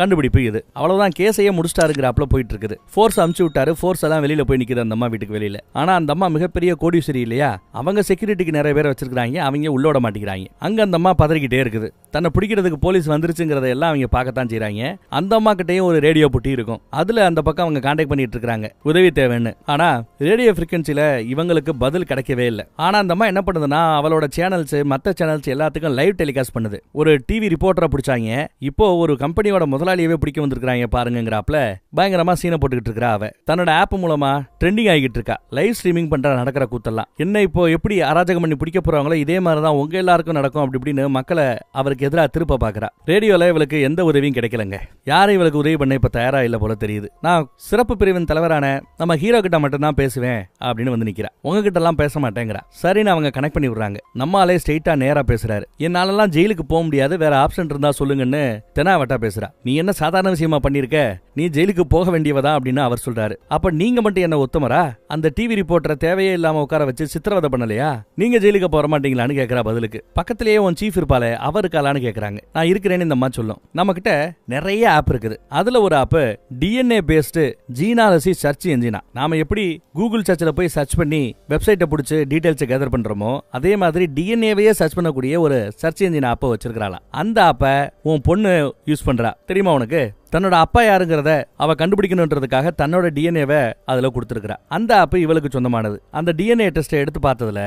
கண்டுபிடிப்பு இது. அவ்வளவுதான், கேஸையே முடிச்சிட்டாருங்கிறாப்ல போயிட்டு இருக்குது. ஃபோர்ஸ் அமுச்சு விட்டாரு. ஃபோர்ஸ் எல்லாம் வெளியில போய் நிக்குது அந்த அம்மா வீட்டுக்கு வெளியில. ஆனா அந்த அம்மா மிகப்பெரிய கோடீஸ்வரி இல்லையா, அவங்க செக்யூரிட்டிக்கு நிறைய பேரை வச்சிருக்காங்க, அவங்க உள்ளோட மாட்டிக்கிறாங்க. அங்க அந்த அம்மா பதறிக்கிட்டே இருக்குது. தன்னை பிடிக்கிறதுக்கு போலீஸ் வந்துருச்சுங்கிறத எல்லாம் அவங்க பார்க்கத்தான் செய்யறாங்க. அந்த அம்மா கிட்டையும் ஒரு ரேடியோ புட்டி இருக்கும். அதுல அந்த பக்கம் அவங்க கான்டாக்ட் பண்ணிட்டு இருக்காங்க, உதவி தேவைன்னு. ஆனா ரேடியோ ஃப்ரீக்வன்சில இவங்களுக்கு பதில் கிடைக்கவே இல்லை. ஆனா அந்த அம்மா என்ன பண்ணுதுன்னா, அவளோட சேனல்ஸ் மத்த சேனல்ஸ் எல்லாத்துக்கும் லைவ் டெலிகாஸ்ட் பண்ணுது. ஒரு டிவி ரிப்போர்ட்டரை பிடிச்சாங்க, இப்போ ஒரு கம்பெனியோட முதலாளியவே பிடிக்க வந்திருக்காங்க பாருங்கிறாப்ல பயங்கரமா சீனை போட்டுக்கிட்டு இருக்கா. அவ தன்னோட ஆப் மூலமா ட்ரெண்டிங் ஆகிட்டு இருக்கா. லைவ் ஸ்ட்ரீமிங் பண்ற நடக்கிற கூத்தெல்லாம் என்ன இப்போ எப்படி அராஜகம் பண்ணி பிடிக்க போறாங்களோ இதே மாதிரிதான் உங்க எல்லாருக்கும் நடக்கும் அப்படி இப்படின்னு மக்களை அவருக்கு எதிராக திருப்ப பாக்குறா. ரேடியோல இவளுக்கு எந்த உதவியும் கிடைக்கலங்க. யாரும் இவளுக்கு உதவி பண்ண இப்ப தயாரா இல்ல போல தெரியுது. நான் சிறப்பு பிரிவின் தலைவரான நம்ம ஹீரோ கிட்ட மட்டும் தான் பேசுவேன் அப்படின்னு வந்து நிக்கிறா. உங்ககிட்ட எல்லாம் பேச மாட்டேங்கிறா. சரின்னு அவங்க கனெக்ட் பண்ணி விடுறாங்க. நம்மாலே ஸ்ட்ரெயிட்டா நேரா பேசுறாரு. என்னாலலாம் ஜெயிலுக்கு போக முடியாது, வேற ஆப்ஷன் இருந்தா சொல்லுங்கன்னு தெனாவட்டா பேசுறா. நீ என்ன சாதாரண விஷயமா பண்ணிருக்க, நீ ஜெயிலுக்கு போக வேண்டியவதா அப்படின்னு அவர் சொல்றாரு. அப்ப நீங்க மட்டும் என்ன ஒத்துமரா, அந்த டிவி ரிப்போர்ட்டரை தேவையே இல்லாம உட்கார வச்சு சித்திரவதை பண்ணலையா, நீங்க ஜெயிலுக்கு போற மாட்டீங்களான்னு கேக்குறா. பதிலுக்கு பக்கத்திலேயே உன் சீஃப் இருப்பாளே அவர் இருக்காளான்னு கேக்குறாங்க. நான் இருக்கிறேன்னு இந்த அம்மா சொல்லும். நம்ம கிட்ட நிறைய ஆப் இருக்குது. அதுல ஒரு app DNA based genealogy search என்ஜினா. நாம எப்படி கூகுள் சர்ச்ல போய் சர்ச் பண்ணி வெப்சைட்டை பிடிச்சு டீடைல்ஸ் கேதர் பண்றோமோ அதே மாதிரி டிஎன்ஏவையே சர்ச் பண்ணக்கூடிய ஒரு சர்ச் என்ஜின் ஆப்பை வச்சிருக்காளாம். அந்த ஆப்பை உன் பொண்ணு யூஸ் பண்றா. தெரியுமா உனக்கு? தன்னோட அப்பா யாருங்கிறத அவ கண்டுபிடிக்கணும்ன்றதுக்காக தன்னோட டிஎன்ஏவை அதுல கொடுத்திருக்கிறா. அந்த ஆப் இவளுக்கு சொந்தமானது. அந்த டிஎன்ஏ டெஸ்ட்டை எடுத்து பார்த்ததுல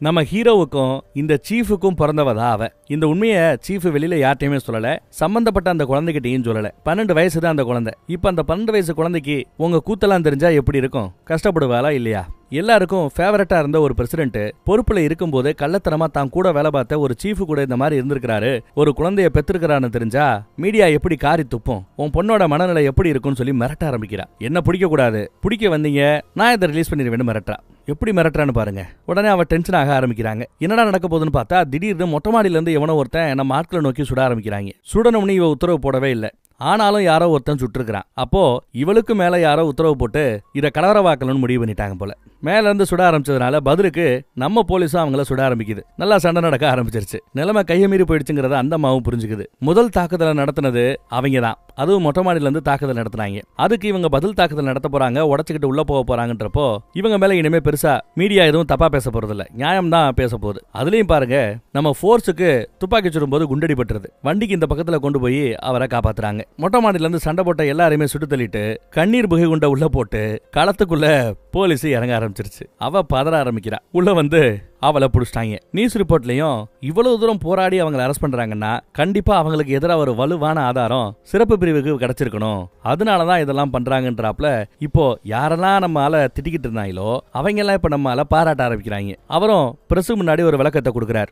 நம்ம ஹீரோவுக்கும் இந்த சீஃபுக்கும் பிறந்தவதா அவ. இந்த உண்மையை சீஃப் வெளியில யார்ட்டையுமே சொல்லல, சம்பந்தப்பட்ட அந்த குழந்தைகிட்டையும் சொல்லல. 12 வயசு தான் அந்த குழந்தை. இப்ப அந்த 12 வயசு குழந்தைக்கு உங்க கூத்தெல்லாம் தெரிஞ்சா எப்படி இருக்கும்? கஷ்டப்படுவாளா இல்லையா? எல்லாருக்கும் ஃபேவரட்டா இருந்த ஒரு பிரசிடென்ட் பொறுப்புல இருக்கும்போது கள்ளத்தனமா தான் கூட வேலை பார்த்த ஒரு சீஃப் கூட இந்த மாதிரி இருந்திருக்காரு, ஒரு குழந்தைய பெற்றிருக்கிறான்னு தெரிஞ்சா மீடியா எப்படி காரி துப்பும், உன் பொண்ணோட மனநிலை எப்படி இருக்கும்னு சொல்லி மிரட்ட ஆரம்பிக்கிறா. என்ன பிடிக்க கூடாது, பிடிக்க வந்தீங்க நான் இதை ரிலீஸ் பண்ணிடுவேன்னு மிரட்டா. எப்படி மிரட்டுறான்னு பாருங்க. உடனே அவ டென்ஷன் ஆக ஆரம்பிக்கிறாங்க. என்னடா நடக்க போகுதுன்னு பார்த்தா திடீர்னு மொட்டை மாடியில இருந்து எவனோ ஒருத்தன் நம்ம ஆட்களை நோக்கி சுட ஆரம்பிக்கிறாங்க. சுடணும்னு இவ உத்தரவு போடவே இல்லை. ஆனாலும் யாரோ ஒருத்தன் சுட்டுருக்கான். அப்போ இவளுக்கு மேல யாரோ உத்தரவு போட்டு இதை கலவரவாக்கணும்னு முடிவு பண்ணிட்டாங்க போல. மேல இருந்து சுட ஆரம்பிச்சதுனால பதிலுக்கு நம்ம போலீஸும் அவங்கள சுட ஆரம்பிக்குது. நல்லா சண்டை நடக்க ஆரம்பிச்சிருச்சு. நிலைமை கைய மீறி போயிடுச்சுங்கிறத அந்த அம்மாவும் புரிஞ்சுக்குது. முதல் தாக்குதலை நடத்தினது அவங்க தான். அதுவும் மொட்டை மாடியில இருந்து தாக்குதல் நடத்தினாங்க. அதுக்கு இவங்க பதில் தாக்குதல் நடத்த போறாங்க, உடச்சுக்கிட்டு உள்ள போக போறாங்கன்றப்போ இவங்க மேல இனிமே பெருசா மீடியா எதுவும் தப்பா பேச போறது இல்ல, நியாயம் தான் பேச போகுது. அதுலயும் பாருங்க, நம்ம ஃபோர்ஸுக்கு துப்பாக்கி சுடும் போது குண்டடி பட்டுறது. வண்டிக்கு இந்த பக்கத்துல கொண்டு போய் அவரை காப்பாத்துறாங்க. மொட்டை மாடியில இருந்து சண்டை போட்ட எல்லாரையுமே சுட்டு தள்ளிட்டு கண்ணீர் புகை குண்ட உள்ள போட்டு களத்துக்குள்ள போலீஸ் இறங்க ஆரம்பிச்சிருச்சு. அவ பதற ஆரம்பிக்கிறா. உள்ள வந்து அவளை புடிச்சிட்டாங்க. நியூஸ் ரிப்போர்ட்லயும் இவ்வளவு தூரம் போராடி அவங்களை அரெஸ்ட் பண்றாங்கன்னா கண்டிப்பா அவங்களுக்கு எதிராக ஒரு வலுவான ஆதாரம் சிறப்பு பிரிவுக்கு கிடைச்சிருக்கணும். அதனாலதான் இதெல்லாம் பண்றாங்கன்றாப்ல. இப்போ யாரெல்லாம் நம்ம ஆள திட்டிக்கிட்டு இருந்தாங்களோ அவங்க எல்லாம் இப்ப நம்ம ஆள பாராட்ட ஆரம்பிக்கிறாங்க. அவரும் பிரஸ் முன்னாடி ஒரு விளக்கத்தை கொடுக்கிறார்.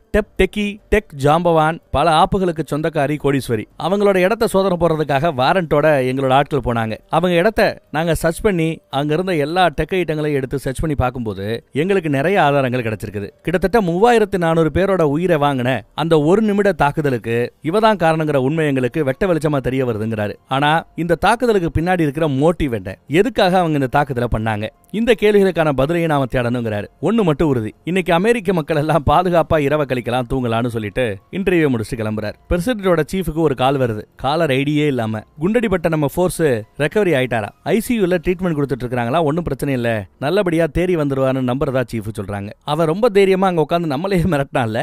டெக் ஜாம்பவான் பல ஆப்புகளுக்கு சொந்தக்காரி கோடீஸ்வரி. அவங்களோட இடத்த சோதனை போடுறதுக்காக வாரண்டோட எங்களோட ஆட்கள் போனாங்க. அவங்க இடத்த நாங்க சர்ச் பண்ணி அங்க இருந்த எல்லா டெக் ஐட்டங்களையும் எடுத்து சர்ச் பண்ணி பார்க்கும்போது எங்களுக்கு நிறைய ஆதாரங்கள் கிடைச்சிருக்குது. கிட்டத்தட்ட 3400 பேரோட உயிரை வாங்கின அந்த ஒரு நிமிட தாக்குதலுக்கு இவதான் காரணங்கிற உண்மை எங்களுக்கு வெட்ட வெளிச்சமா தெரிய வருதுங்கிறாரு. ஆனா இந்த தாக்குதலுக்கு பின்னாடி இருக்கிற மோட்டிவ் என்ன, எதுக்காக அவங்க இந்த தாக்குதலை பண்ணாங்க, இந்த கேள்விகளுக்கான பதிலையும் நாம தேடணுங்கிறாரு. ஒண்ணு மட்டும் உறுதி, இன்னைக்கு அமெரிக்க மக்கள் எல்லாம் பாதுகாப்பா இரவ கழிக்கலாம் தூங்கலாம்னு சொல்லிட்டு இன்டர்வியூ முடிச்சுட்டு கிளம்புறாரு. பிரசிடென்டோட சீஃபுக்கு ஒரு கால் வருது. காலர் ஐடியே இல்லாம குண்டடிப்பட்ட நம்ம ஃபோர்ஸ் ரெக்கவரி ஆயிட்டாரா, ஐசியூல ட்ரீட்மெண்ட் கொடுத்துட்டு இருக்காங்களா, ஒன்னும் பிரச்சனை இல்ல, நல்லபடியா தேறி வந்துருவான்னு நம்புறதா சீஃப் சொல்றாங்க. அவர் ரொம்ப தைரியமா அங்க உட்காந்து நம்மளே மிரட்டினான்ல.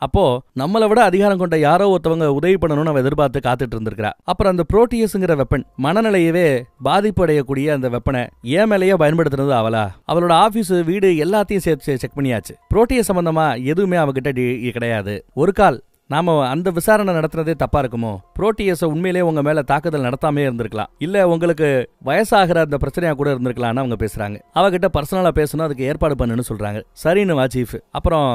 அப்போ நம்மளை விட அதிகாரம் கொண்ட யாரோ ஒருத்தவங்க உதவி பண்ணணும்னு அவ எதிர்பார்த்து காத்துட்டு இருந்திருக்கா. அப்புறம் அந்த புரோட்டியஸ்ங்கிற வெப்பன் மனநிலையவே பாதிப்பு அடையக்கூடிய அந்த வெப்பனை ஏன் மேலேயே பயன்படுத்துறது அவளா? அவளோட ஆபீஸ் வீடு எல்லாத்தையும் சேர்த்து செக் பண்ணியாச்சு. புரோட்டியஸ் சம்பந்தமா எதுவுமே அவகிட்ட கிடையாது. ஒரு கால் நாம அந்த விசாரணை நடத்துறதே தப்பா இருக்குமோ, புரோட்டியஸ உண்மையிலேயே உங்க மேல தாக்குதல் நடத்தாமே இருந்திருக்கலாம், இல்ல உங்களுக்கு வயசாகிற அந்த பிரச்சனையா கூட இருந்திருக்கலாம்னு அவங்க பேசுறாங்க. அவகிட்ட பர்சனலா பேசணும், அதுக்கு ஏற்பாடு பண்ணுன்னு சொல்றாங்க. சரின்னு வா சீஃப். அப்புறம்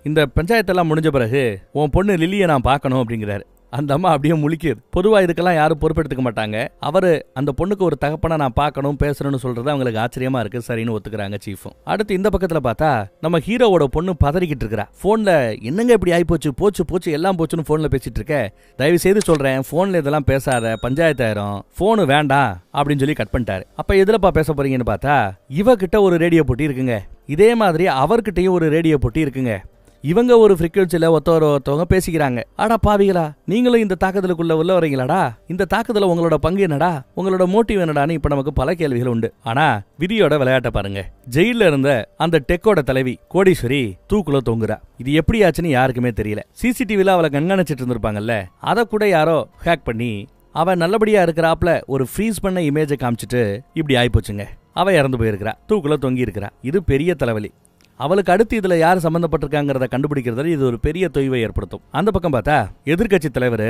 இந்த பஞ்சாயத்தெல்லாம் முடிஞ்ச பிறகு உன் பொண்ணு லில்லியை நான் பார்க்கணும் அப்படிங்கிறாரு. அந்த அம்மா அப்படியே முழிக்குது. பொதுவா இதுக்கெல்லாம் யாரும் பொறுப்பெடுத்துக்க மாட்டாங்க. அவரு அந்த பொண்ணுக்கு ஒரு தகப்பனை நான் பார்க்கணும் பேசணும்னு சொல்றது அவங்களுக்கு ஆச்சரியமா இருக்கு. சரின்னு ஒத்துக்கிறாங்க சீஃபும். அடுத்து இந்த பக்கத்துல பார்த்தா நம்ம ஹீரோவோட பொண்ணு பதறிக்கிட்டு இருக்கா. போன்ல என்னங்க இப்படி ஆயி போச்சு போச்சு போச்சு எல்லாம் போச்சுன்னு போன்ல பேசிட்டு இருக்க. தயவு செய்து சொல்றேன், போன்ல இதெல்லாம் பேசாத, பஞ்சாயத்தாயிரம், போனு வேண்டாம் அப்படின்னு சொல்லி கட் பண்ணிட்டாரு. அப்ப எதுலப்பா பேச போறீங்கன்னு பார்த்தா இவகிட்ட ஒரு ரேடியோ போட்டி இருக்குங்க. இதே மாதிரி அவர்கிட்டயும் ஒரு ரேடியோ போட்டி இருக்குங்க. இவங்க ஒரு ஃப்ரீக்வன்சில ஒருத்தவங்க பேசிக்கிறாங்க. ஆடா பாவிகளா, நீங்களும் இந்த தாக்குதலுக்குள்ள உள்ள வரீங்களாடா? இந்த தாக்குதல உங்களோட பங்கு என்னடா? உங்களோட மோட்டிவ் என்னடான்னு இப்ப நமக்கு பல கேள்விகள் உண்டு. ஆனா விதியோட விளையாட்ட பாருங்க. ஜெயில இருந்த அந்த டெக்கோட தலைவி கோடீஸ்வரி தூக்குல தொங்குறா. இது எப்படி ஆச்சுன்னு யாருக்குமே தெரியல. சிசிடிவில அவளை கண்காணிச்சிட்டு இருந்திருப்பாங்கல்ல, அதை கூட யாரோ ஹேக் பண்ணி அவன் நல்லபடியா இருக்கிறாப்ல ஒரு ஃப்ரீஸ் பண்ண இமேஜை காமிச்சிட்டு இப்படி ஆயிப்போச்சுங்க. அவ இறந்து போயிருக்கிறா, தூக்குல தொங்கி இருக்கிறா. இது பெரிய தலைவலி. அவளுக்கு அடுத்து இதுல யார் சம்பந்தப்பட்டிருக்காங்கிறத கண்டுபிடிக்கிறதுல இது ஒரு பெரிய தொய்வை ஏற்படுத்தும். அந்த பக்கம் பார்த்தா எதிர்கட்சி தலைவர்,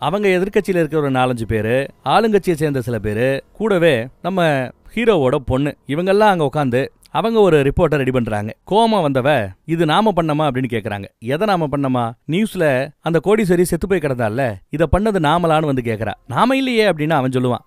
அவங்க எதிர்கட்சியில இருக்கிற ஒரு 4-5 பேரு, ஆளுங்கட்சியை சேர்ந்த சில பேரு, கூடவே நம்ம ஹீரோவோட பொண்ணு, இவங்கெல்லாம் அங்க உட்காந்து அவங்க ஒரு ரிப்போர்ட்டை ரெடி பண்றாங்க. கோமா வந்தவ இது நாம பண்ணமா அப்படின்னு கேக்குறாங்க. எதை நாம பண்ணமா? நியூஸ்ல அந்த கோடீஸ்வரி செத்து போய் கிடந்தால, இத பண்ணது நாமலான்னு வந்து கேக்குறா. நாம இல்லையே அப்படின்னு அவன் சொல்லுவான்.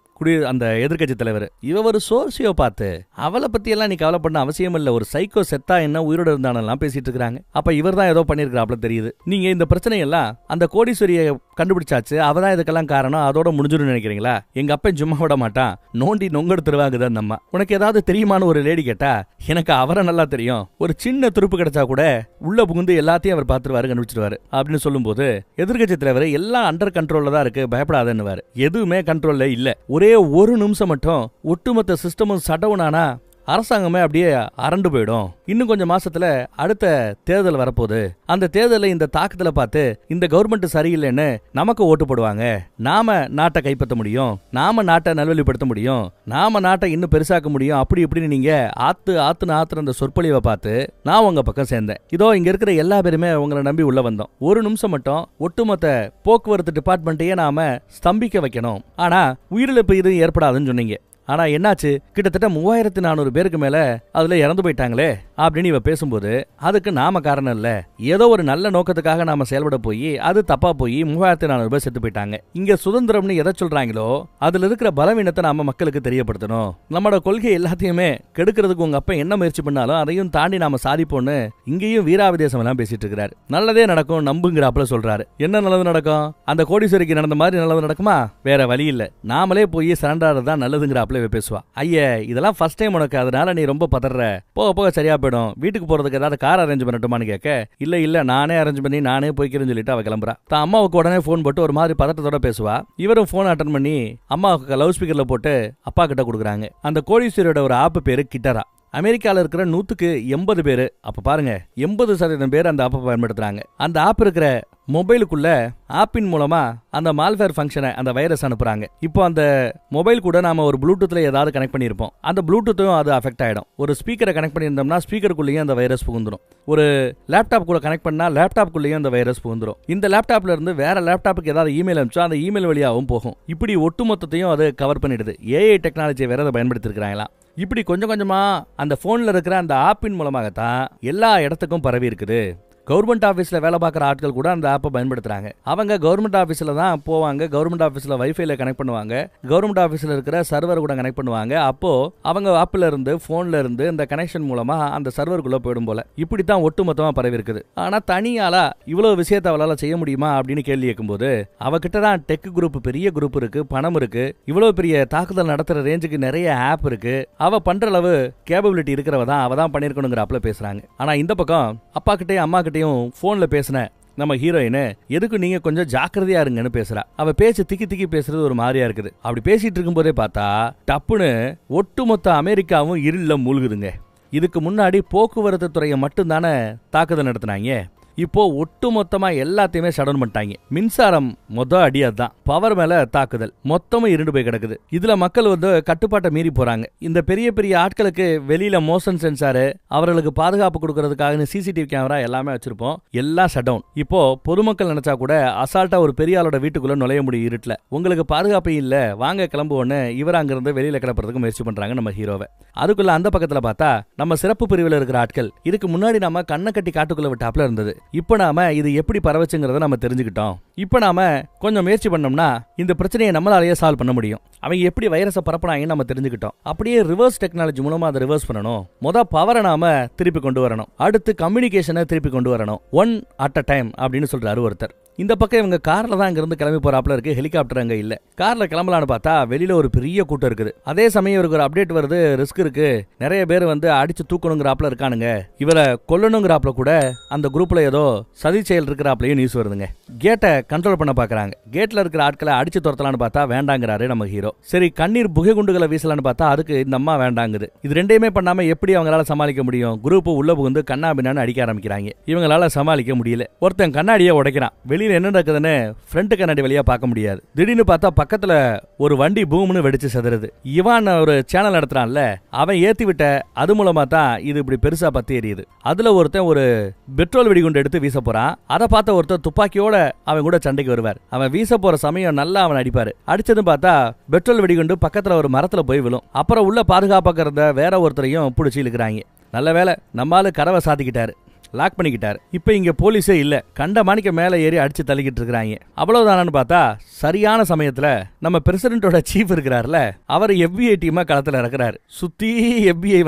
அந்த எதிர்கட்சி தலைவர், இவ ஒரு சோசியோ பார்த்து அவளை பத்தி எல்லாம் நீ கவலை பண்ண அவசியம் இல்ல, ஒரு சைக்கோ செத்தா என்ன உயிரோட இருந்தானெல்லாம் பேசிட்டு இருக்காங்க. அப்ப இவர் தான் ஏதோ பண்ணிருக்காப்ல தெரியுது. நீங்க இந்த பிரச்சனை எல்லாம் அந்த கோடீஸ்வரியை கண்டுபிடிச்சாச்சு, அவதான் இதுக்கெல்லாம் காரணம், அதோட முடிஞ்சுன்னு நினைக்கிறீங்களா? எங்க அப்பன் சும்மா விட மாட்டான், நோண்டி நொங்கெடுத்துருவாங்குதான் நம்ம. உனக்கு ஏதாவது தெரியுமான்னு ஒரு லேடி கேட்டா, எனக்கு அவரை நல்லா தெரியும், ஒரு சின்ன துருப்பு கிடைச்சா கூட உள்ள புகுந்து எல்லாத்தையும் அவர் பார்த்துருவாரு, கண்டுபிடிச்சிருவாரு அப்படின்னு சொல்லும் போது எதிர்கட்சி தலைவர் எல்லாம் அண்டர் கண்ட்ரோல்ல தான் இருக்கு, பயப்படாதன்னு. எதுவுமே கண்ட்ரோல்ல இல்ல. ஒரே ஒரு நிமிஷம் மட்டும் ஒட்டுமொத்த சிஸ்டமும் ஷட்டவுன் ஆனா அரசாங்கமே அப்படியே அரண்டு போயிடும். இன்னும் கொஞ்சம் மாசத்துல அடுத்த தேர்தல் வரப்போகுது. அந்த தேர்தலை இந்த தாக்குதலை பார்த்து இந்த கவர்மெண்ட் சரியில்லைன்னு நமக்கு ஓட்டு போடுவாங்க. நாம நாட்டை கைப்பற்ற முடியும், நாம நாட்டை நல்வழிப்படுத்த முடியும், நாம நாட்டை இன்னும் பெருசாக்க முடியும். அப்படி இப்படின்னு நீங்க ஆத்துன அந்த சொற்பொழிவை பார்த்து நான் உங்க பக்கம் சேர்ந்தேன். இதோ இங்க இருக்கிற எல்லா பேருமே உங்களை நம்பி உள்ள வந்தோம். ஒரு நிமிஷம் மட்டும் ஒட்டுமொத்த போக்குவரத்து டிபார்ட்மெண்ட்டையே நாம ஸ்தம்பிக்க வைக்கணும், ஆனா உயிரிழப்பு இது ஏற்படாதுன்னு சொன்னீங்க. ஆனா என்னாச்சு? கிட்டத்தட்ட 3400 பேருக்கு மேல அதுல இறந்து போயிட்டாங்களே அப்படின்னு இவ பேசும்போது, அதுக்கு நாம காரணம் இல்ல, ஏதோ ஒரு நல்ல நோக்கத்துக்காக நாம செயல்பட போய் அது தப்பா போய் 3400 பேர் செத்து போயிட்டாங்க. இங்க சுதந்திரம்னு எதை சொல்றாங்களோ அதுல இருக்கிற பலவீனத்தை நாம மக்களுக்கு தெரியப்படுத்தணும். நம்மளோட கொள்கை எல்லாத்தையுமே கெடுக்கிறதுக்கு உங்க அப்பா என்ன முயற்சி பண்ணாலும் அதையும் தாண்டி நாம சாதிப்போம்னு இங்கேயும் வீராவிதேசம் எல்லாம் பேசிட்டு இருக்கிறாரு. நல்லதே நடக்கும் நம்புங்கிறாப்புல சொல்றாரு. என்ன நல்லது நடக்கும்? அந்த கோடீஸ்வரிக்கு நடந்த மாதிரி நல்லது நடக்குமா? வேற வழி இல்ல, நாமளே போய் சரண்டாரதான் நல்லதுங்கிறாப்புல பேசுவா. ஐயா, இதெல்லாம் ஃபர்ஸ்ட் டைம் உனக்கு, அதனால நீ ரொம்ப பதற, போக போக சரியா போயிடும், வீட்டுக்கு போறதுக்கு ஏதாவது கார் அரேஞ்ச் பண்ணட்டுமான்னு கேட்க, இல்ல நானே அரேஞ்ச் பண்ணி நானே போய்க்கிறேன்னு சொல்லிட்டு அவ கிளம்புறா. தான் அம்மாவுக்கு உடனே போன் போட்டு ஒரு மாதிரி பதட்டத்தோட பேசுவா. இவரும் போன் அட்டன் பண்ணி அம்மாவுக்கு லவுட் ஸ்பீக்கர்ல போட்டு அப்பா கிட்ட கொடுக்குறாங்க. அந்த கோடீஸ்வரியோட ஒரு ஆப் பேரு கிட்டரா. அமெரிக்கால இருக்கிற 180 பேரு, அப்ப பாருங்க 80% பேர் அந்த ஆப்பை பயன்படுத்துறாங்க. அந்த ஆப் இருக்கிற மொபைலுக்குள்ள ஆப்பின் மூலமா அந்த மால்வேர் ஃபங்க்ஷனை, அந்த வைரஸ் அனுப்புறாங்க. இப்போ அந்த மொபைல் கூட நாம ஒரு ப்ளூடூத்ல ஏதாவது கனெக்ட் பண்ணிருப்போம், அந்த ப்ளூடூத்தையும் அது அஃபெக்ட் ஆயிடும். ஒரு ஸ்பீக்கரை கனெக்ட் பண்ணியிருந்தோம்னா ஸ்பீக்கருக்குள்ளேயும் அந்த வைரஸ் புகுந்துடும். ஒரு லேப்டாப் கூட கனெக்ட் பண்ணா லேப்டாப்குள்ளேயும் அந்த வைரஸ் புகுந்துடும். இந்த லேப்டாப்ல இருந்து வேற லேப்டாப்புக்கு ஏதாவது இமெயில் அனுப்பிச்சா அந்த இமெயில் வழியாகவும் போகும். இப்படி ஒட்டுமொத்தத்தையும் அது கவர் பண்ணிடுது. ஏஐ டெக்னாலஜியை வேற அதை பயன்படுத்தி இருக்கிறாங்களா. இப்படி கொஞ்சம் கொஞ்சமா அந்த போன்ல இருக்கிற அந்த ஆப்பின் மூலமாகத்தான் எல்லா இடத்துக்கும் பரவி இருக்குது. கவர்மெண்ட் ஆஃபீஸ்ல வேலை பார்க்குற ஆட்கள் கூட அந்த ஆப்பை பயன்படுத்துறாங்க. அவங்க கவர்மெண்ட் ஆஃபீஸ்ல தான் போவாங்க, கவர்மெண்ட் ஆஃபீஸ்ல வைஃபைல கனெக்ட் பண்ணுவாங்க, கவர்மெண்ட் ஆஃபீஸ்ல இருக்கிற சர்வர் கூட கனெக்ட் பண்ணுவாங்க. அப்போ அவங்க ஆப்ல இருந்து போன்ல இருந்து இந்த கனெக்ஷன் மூலமா அந்த சர்வருக்குள்ள போயிடும் போல. இப்படித்தான் ஒட்டுமொத்தமா பரவி இருக்குது. ஆனா தனியாலா இவ்வளவு விஷயத்தை அவளால செய்ய முடியுமா அப்படின்னு கேள்வி கேட்கும்போது, அவகிட்ட தான் டெக் குரூப், பெரிய குரூப் இருக்கு, பணம் இருக்கு, இவ்வளவு பெரிய தாக்குதல் நடத்துற ரேஞ்சுக்கு நிறைய ஆப் இருக்கு, அவ பண்ற அளவு கேபபிலிட்டி இருக்கிறவ தான், அவ தான் பண்ணிருக்கணுங்கிறாப்ல பேசுறாங்க. ஆனா இந்த பக்கம் அப்பா கிட்டையும் அம்மா கிட்டையும் போன்ல பேசின நம்ம ஹீரோயின், எதுக்கு நீங்க கொஞ்சம் ஜாக்கிரதையா இருங்கன்னு பேசுறா. அவ பேச்சு திக்கி பேசுறது ஒரு மாதிரியா இருக்குது. அப்படி பேசிட்டு இருக்கும் போதே பார்த்தா டப்புன்னு ஒட்டுமொத்த அமெரிக்காவும் இருள மூழ்குதுங்க. இதுக்கு முன்னாடி போக்குவரத்து துறையை மட்டும் தானே தாக்குதல் நடத்தினாங்க. இப்போ ஒட்டு மொத்தமா எல்லாத்தையுமே ஷட் டவுன் பண்ணிட்டாங்க. மின்சாரம் அடியாதான், பவர் மேல தாக்குதல், மொத்தமும் இருண்டு போய் கிடக்குது. இதுல மக்கள் கட்டுப்பாட்டை மீறி போறாங்க. இந்த பெரிய பெரிய ஆட்களுக்கு வெளியில மோஷன் சென்சாரு, அவர்களுக்கு பாதுகாப்பு கொடுக்கறதுக்காக சிசிடிவி கேமரா எல்லாமே வச்சிருப்போம். எல்லாம் ஷட் டவுன். இப்போ பொதுமக்கள் நினைச்சா கூட அசால்ட்டா ஒரு பெரிய ஆளோட வீட்டுக்குள்ள நுழைய முடியும் இருட்டுல. உங்களுக்கு பாதுகாப்பு இல்ல, வாங்க கிளம்புவோன்னு இவர் அங்கிருந்து வெளியில கிளப்புறதுக்கு முயற்சி பண்றாங்க நம்ம ஹீரோவை. அதுக்குள்ள அந்த பக்கத்துல பார்த்தா நம்ம சிறப்பு பிரிவில் இருக்கிற ஆட்கள், இதுக்கு முன்னாடி நம்ம கண்ணை கட்டி காட்டுக்குள்ள விட்டாப்ல இருந்தது, இப்ப நாம இது எப்படி பரவச்சுங்கிறத நம்ம தெரிஞ்சுக்கிட்டோம். இப்ப நாம கொஞ்சம் முயற்சி பண்ணோம்னா இந்த பிரச்சனையை நம்மளாலேயே சால்வ் பண்ண முடியும். அவங்க எப்படி வைரஸை பரப்புனாங்கன்னு நம்ம தெரிஞ்சுக்கிட்டோம். அப்படியே ரிவர்ஸ் டெக்னாலஜி மூலமா அதை ரிவர்ஸ் பண்ணணும். பவரை நாம திருப்பி கொண்டு வரணும். அடுத்து கம்யூனிகேஷனை திருப்பி கொண்டு வரணும். ஒன் அட் அ டைம் அப்படின்னு சொல்றாரு ஒருத்தர். இந்த பக்கம் இவங்க கார்ல தான் இங்க இருந்து கிளம்பி போறாப்ல இருக்கு. ஹெலிகாப்டர் அங்க இல்ல. கார்ல கிளம்பலான்னு பார்த்தா வெளியில ஒரு பெரிய கூட்டம் இருக்குது. அதே சமயம் இவருக்கு ஒரு அப்டேட் வருது, ரிஸ்க் இருக்கு, நிறைய பேர் அடிச்சு தூக்கணுங்கிறாப்ல இருக்கானுங்க, இவரை கொல்லணுங்கிறாப்ல கூட அந்த குரூப்ல ஏதோ சதி செயல் இருக்கிறாப்லயும் நியூஸ் வருதுங்க. கேட்டை கண்ட்ரோல் பண்ண பாக்குறாங்க. கேட்ல இருக்கிற ஆட்களை அடிச்சு துரத்தலான்னு பார்த்தா வேண்டாங்கிறாரு நம்ம ஹீரோ. சரி, கண்ணீர் புகை குண்டுகளை வீசலான்னு பார்த்தா அதுக்கு இந்த அம்மா வேண்டாங்குது. இது ரெண்டையுமே பண்ணாம எப்படி அவங்களால சமாளிக்க முடியும்? குரூப் உள்ள புகுந்து கண்ணா பின்னான்னு அடிக்க ஆரம்பிக்கிறாங்க. இவங்களால சமாளிக்க முடியல. ஒருத்தன் கண்ணாடியை உடைக்கிறான். வெளியில என்ன நடக்குதுன்னு ஃப்ரண்ட் கண்ணாடி வழியா பார்க்க முடியாது. திடீர்னு பார்த்தா பக்கத்துல ஒரு வண்டி பூம்னு வெடிச்சு சதுருது. இவன் ஒரு சேனல் நடத்துறான்ல, அவன் ஏத்தி விட்ட அது மூலமா தான் இது இப்படி பெருசா பத்தி எரியுது. அதுல ஒருத்தன் ஒரு பெட்ரோல் வெடிகுண்டு எடுத்து வீச போறான். அதை பார்த்த ஒருத்தர் துப்பாக்கியோட அவன் கூட சண்டைக்கு வருவார். அவன் வீச போற சமயம் நல்லா அவன் அடிப்பாரு. அடிச்சதும் பார்த்தா பெட்ரோல் வெடிகுண்டு பக்கத்துல ஒரு மரத்துல போய் விழும். அப்புறம் உள்ள பாதுகாப்பாக இருந்த வேற ஒருத்தரையும் பிடிச்சி இழுக்கிறாங்க. நல்ல வேலை நம்மால கதவை சாத்திக்கிட்டாரு, லாக் பண்ணிக்கிட்டாரு. இப்ப இங்க போலீஸே இல்ல. கண்ட மாணிக்க மேல ஏறி அடிச்சு தள்ளிக்கிட்டு இருக்காங்க. அவ்வளவுதானு பார்த்தா சரியான சமயத்துல நம்ம பிரசிடென்டோட சீஃப் இருக்கிறார்ல, அவர் FBI டீமா களத்துல இறக்குறாரு. சுத்தி FBI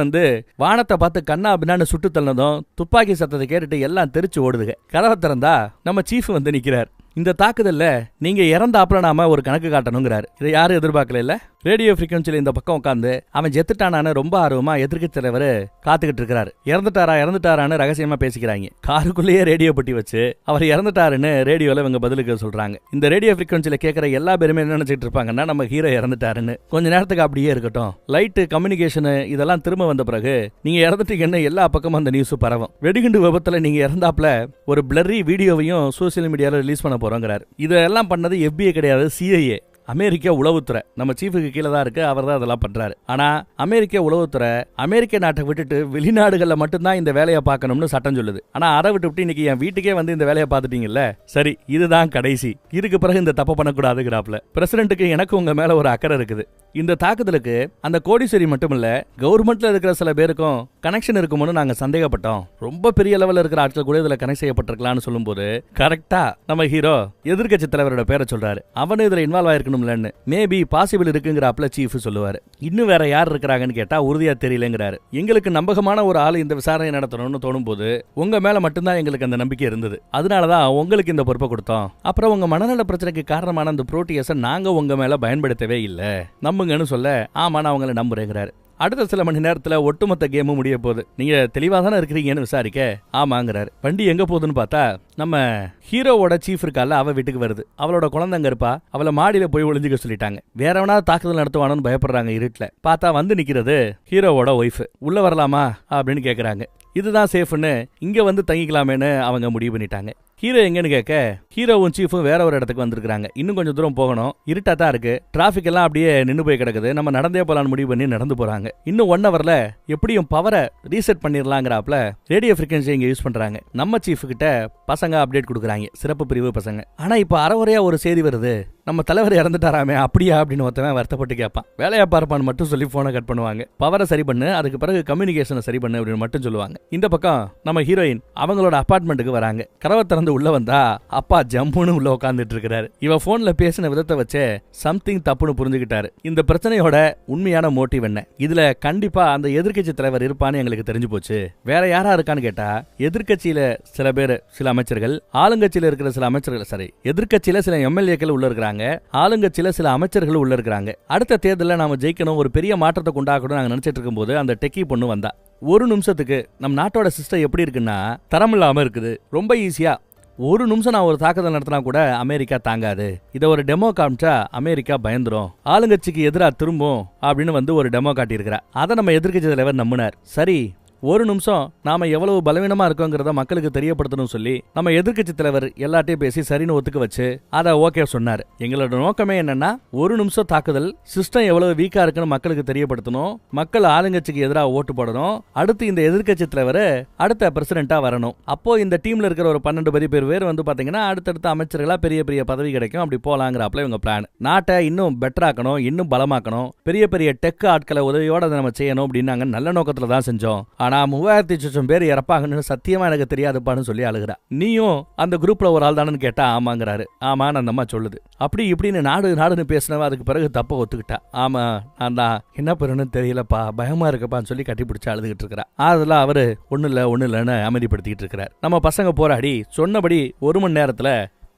வானத்தை பார்த்து கண்ணா பின்னான்னு சுட்டு தள்ளதும் துப்பாக்கி சத்தத்தை கேட்டுட்டு எல்லாம் தெரிச்சு ஓடுதுங்க. கதவை திறந்தா நம்ம சீஃப் நிக்கிறார். இந்த தாக்குதல்ல நீங்க இறந்தாப்புல நாம ஒரு கணக்கு காட்டணுங்கிறாரு. இதை யாரும் எதிர்பார்க்கல இல்ல. ரேடியோ ஃப்ரீக்வன்சில இந்த பக்கம் உட்காந்து அவன் செத்துட்டானான்னு ரொம்ப ஆர்வமா எதிர்க்கட்சி தலைவர் காத்துக்கிட்டு இருக்காரு. இறந்துட்டாரான்னு ரகசியமா பேசிக்கிறாங்க. காருக்குள்ளேயே ரேடியோ பெட்டி வச்சு அவர் இறந்துட்டாருன்னு ரேடியோல இவங்க பதிலுக்கு சொல்றாங்க. இந்த ரேடியோ ஃப்ரீக்வன்சில கேட்கிற எல்லா பேருமே என்ன நினைச்சிட்டு இருப்பாங்கன்னா நம்ம ஹீரோ இறந்துட்டாருன்னு. கொஞ்ச நேரத்துக்கு அப்படியே இருக்கட்டும். லைட்டு, கம்யூனிகேஷன் இதெல்லாம் திரும்ப வந்த பிறகு நீங்க இறந்துட்டீங்கன்னு எல்லா பக்கமும் அந்த நியூஸ் பரவும். வெடிகுண்டு விபத்துல நீங்க இறந்தாப்புல ஒரு பிளர்ரி வீடியோவையும் சோசியல் மீடியால ரிலீஸ் பண்ண போறோங்கிறாரு. இதெல்லாம் பண்ணது FBI கிடையாது, CIA, அமெரிக்க உளவுத்துறை. நம்ம சீஃபுக்கு கீழே தான் இருக்கு, அவர் தான் அதெல்லாம் பண்றாரு. ஆனா அமெரிக்க உளவுத்துறை அமெரிக்க நாட்டை விட்டுட்டு வெளிநாடுகள்ல மட்டும்தான் இந்த வேலையை பார்க்கணும்னு சட்டம் சொல்லுது. ஆனா அதை விட்டு இன்னைக்கு என் வீட்டுக்கே இந்த வேலையை பார்த்துட்டீங்கல்ல, சரி இதுதான் கடைசி, இதுக்கு பிறகு இந்த தப்பு பண்ணக்கூடாதுங்கிறாப்ல. பிரசிடென்ட்டுக்கு எனக்கு உங்க மேல ஒரு அக்கறை இருக்குது. இந்த தாக்குதலுக்கு அந்த கோடீஸ்வரி மட்டும் இல்ல, கவர்மெண்ட்ல இருக்கிற சில பேருக்கும் கனெக்ஷன் இருக்கும்னு நாங்க சந்தேகப்பட்டோம். ரொம்ப பெரிய லெவல்ல இருக்கிற ஆட்கள் கூட இதுல கனெக்ட் செய்யப்பட்டிருக்கலாம்னு சொல்லும்போது கரெக்டா நம்ம ஹீரோ எதிர்க்கட்சி தலைவரோட பேரை சொல்றாரு. அவனு இதுல இன்வால்வ் ஆயிருக்கணும்லன்னு மேபி பாசிபிள் இருக்குங்கிறாப்ல சீஃப் சொல்லுவாரு. இன்னும் வேற யார் இருக்கிறாங்கன்னு கேட்டா உறுதியா தெரியலங்கிறாரு. எங்களுக்கு நம்பகமான ஒரு ஆளு இந்த விசாரணை நடத்தணும்னு தோணும் போது உங்க மேல மட்டும்தான் எங்களுக்கு அந்த நம்பிக்கை இருந்தது. அதனாலதான் உங்களுக்கு இந்த பொறுப்பை கொடுத்தோம். அப்புறம் உங்க மனநல பிரச்சனைக்கு காரணமான அந்த புரோட்டியஸை நாங்க உங்க மேல பயன்படுத்தவே இல்லை, நம்புங்கன்னு சொல்ல ஆமா நான் அவங்களை நம்புறேங்கிறாரு. அடுத்த சில மணி நேரத்துல ஒட்டுமொத்த கேமும் முடிய போகுது. நீங்க தெளிவா தானே இருக்கிறீங்கன்னு விசாரிக்க ஆமாங்கிறாரு. வண்டி எங்க போகுதுன்னு பார்த்தா நம்ம ஹீரோவோட சீஃப் இருக்கால, அவ வீட்டுக்கு வருது. அவளோட குழந்தைங்க இருப்பா, அவளை மாடியில போய் ஒளிஞ்சுக்க சொல்லிட்டாங்க. வேற எவனாவது தாக்குதல் நடத்துவானு பயப்படுறாங்க. இருட்டுல பார்த்தா நிக்கிறது ஹீரோவோட ஒய்ஃப். உள்ள வரலாமா அப்படின்னு கேக்குறாங்க. இதுதான் சேஃப்னு இங்க தங்கிக்கலாமேன்னு அவங்க முடிவு பண்ணிட்டாங்க. ஹீரோ எங்கன்னு கேட்க ஹீரோவும் சீஃபும் வேற ஒரு இடத்துக்கு வந்திருக்காங்க. இன்னும் கொஞ்சம் தூரம் போகணும், இருட்டா தான் இருக்கு, டிராபிக் எல்லாம் அப்படியே நின்னு போய் கிடக்குது, நம்ம நடந்தே போலான்னு முடிவு பண்ணி நடந்து போறாங்க. இன்னும் 1 ஹவர்ல எப்படியும் பவரை ரீசெட் பண்ணிடலாங்கிறாப்ல ரேடியோ ஃப்ரீக்வன்சி இங்க யூஸ் பண்றாங்க. நம்ம சீஃப் கிட்ட பசங்க அப்டேட் கொடுக்குறாங்க, சிறப்பு பிரிவு பசங்க. ஆனா இப்ப அறவரையா ஒரு செய்தி வருது, நம்ம தலைவர் இறந்துட்டாராமே, அப்படியா அப்படின்னு ஒருத்தவன் வருத்தப்பட்டு கேட்பான். வேலையா பார்ப்பான்னு மட்டும் சொல்லி போனை கட் பண்ணுவாங்க. பவரை சரி பண்ணு, அதுக்கு பிறகு கம்யூனிகேஷனை சரி பண்ணு அப்படின்னு மட்டும் சொல்லுவாங்க. இந்த பக்கம் நம்ம ஹீரோயின் அவங்களோட அபார்ட்மெண்ட்டுக்கு வராங்க. கதவை திறந்து உள்ள வந்தா அப்பா ஜம்முன்னு உள்ள உட்கார்ந்துட்டு இருக்கிறாரு. இவ போன்ல பேசின விதத்தை வச்சே சம்திங் தப்புன்னு புரிஞ்சுக்கிட்டாரு. இந்த பிரச்சனையோட உண்மையான மோட்டிவ் என்ன, இதுல கண்டிப்பா அந்த எதிர்க்கட்சி தலைவர் இருப்பான்னு எங்களுக்கு தெரிஞ்சு போச்சு. வேற யாரா இருக்கான்னு கேட்டா எதிர்க்கட்சியில சில பேர், சில அமைச்சர்கள், ஆளுங்கட்சியில இருக்கிற சில அமைச்சர்கள், சரி எதிர்க்கட்சியில சில MLAக்கள் உள்ள இருக்கிறாங்க, ஆளுங்கட்சியில சில அமைச்சர்கள் உள்ள இருக்கிறாங்க. அடுத்த தேர்தலில் நாம ஜெயிக்கணும், ஒரு பெரிய மாற்றத்தை கொண்டாக்கணும் நாங்க நினைச்சிட்டு இருக்கும் போது அந்த டெக்கி பொண்ணு வந்தா. ஒரு நிமிஷத்துக்கு நம் நாட்டோட சிஸ்டம் எப்படி இருக்குன்னா தரம் இல்லாம இருக்குது. ரொம்ப ஈஸியா ஒரு நிமிஷம் நான் ஒரு தாக்குதல் நடத்தினா கூட அமெரிக்கா தாங்காது, இதை ஒரு டெமோ காமிச்சா அமெரிக்கா பயந்துரும், ஆளுங்கட்சிக்கு எதிராக திரும்பும் அப்படின்னு ஒரு டெமோ காட்டி இருக்கிறா. அதை நம்ம எதிர்க்கட்சி தலைவர் நம்பினார். சரி ஒரு நிமிஷம் நாம எவ்வளவு பலவீனமா இருக்கோங்கிறத மக்களுக்கு தெரியப்படுத்தணும் சொல்லி நம்ம எதிர்க்கட்சி தலைவர் எல்லாத்தையும் பேசி சரின்னு ஒத்துக்க வச்சு அதை ஓகே சொன்னாரு. எங்களோட நோக்கமே என்னன்னா ஒரு நிமிஷம் தாக்குதல், சிஸ்டம் எவ்வளவு வீக்கா இருக்குன்னு மக்களுக்கு தெரியப்படுத்தணும், மக்கள் ஆளுங்கட்சிக்கு எதிராக ஓட்டு போடணும், அடுத்து இந்த எதிர்க்கட்சி தலைவர் அடுத்த பிரசிடென்டா வரணும். அப்போ இந்த டீம்ல இருக்கிற ஒரு 12 பேர் வந்து பாத்தீங்கன்னா அடுத்தடுத்த அமைச்சர்களா பெரிய பெரிய பதவி கிடைக்கும், அப்படி போலாங்கிறப்பல இவங்க பிளான். நாட்டை இன்னும் பெட்டர் ஆக்கணும், இன்னும் பலமாக்கணும், பெரிய பெரிய டெக் ஆட்களை உதவியோட நம்ம செய்யணும் அப்படின்னாங்க. நல்ல நோக்கத்துல தான் செஞ்சோம். ஆனா 3000 பேர் இறப்பாங்கன்னு சத்தியமா எனக்கு தெரியாதுப்பான்னு சொல்லி அழுகிறா. நீயும் அந்த குரூப்ல ஒரு ஆள் தானு கேட்டா ஆமாங்கிறாரு. ஆமான்னு அந்த அம்மா சொல்லுது. அப்படி இப்படின்னு நாடுன்னு பேசினவ அதுக்கு பிறகு தப்ப ஒத்துக்கிட்டா. ஆமா நான் தான், என்ன பெறணும்னு தெரியலப்பா, பயமா இருக்கப்பான்னு சொல்லி கட்டி பிடிச்சு அழுதுகிட்டு இருக்கிறா. அதெல்லாம் அவரு ஒண்ணு இல்லன்னு அமைதிப்படுத்திட்டு இருக்கிறார். நம்ம பசங்க போராடி சொன்னபடி 1 மணி நேரத்துல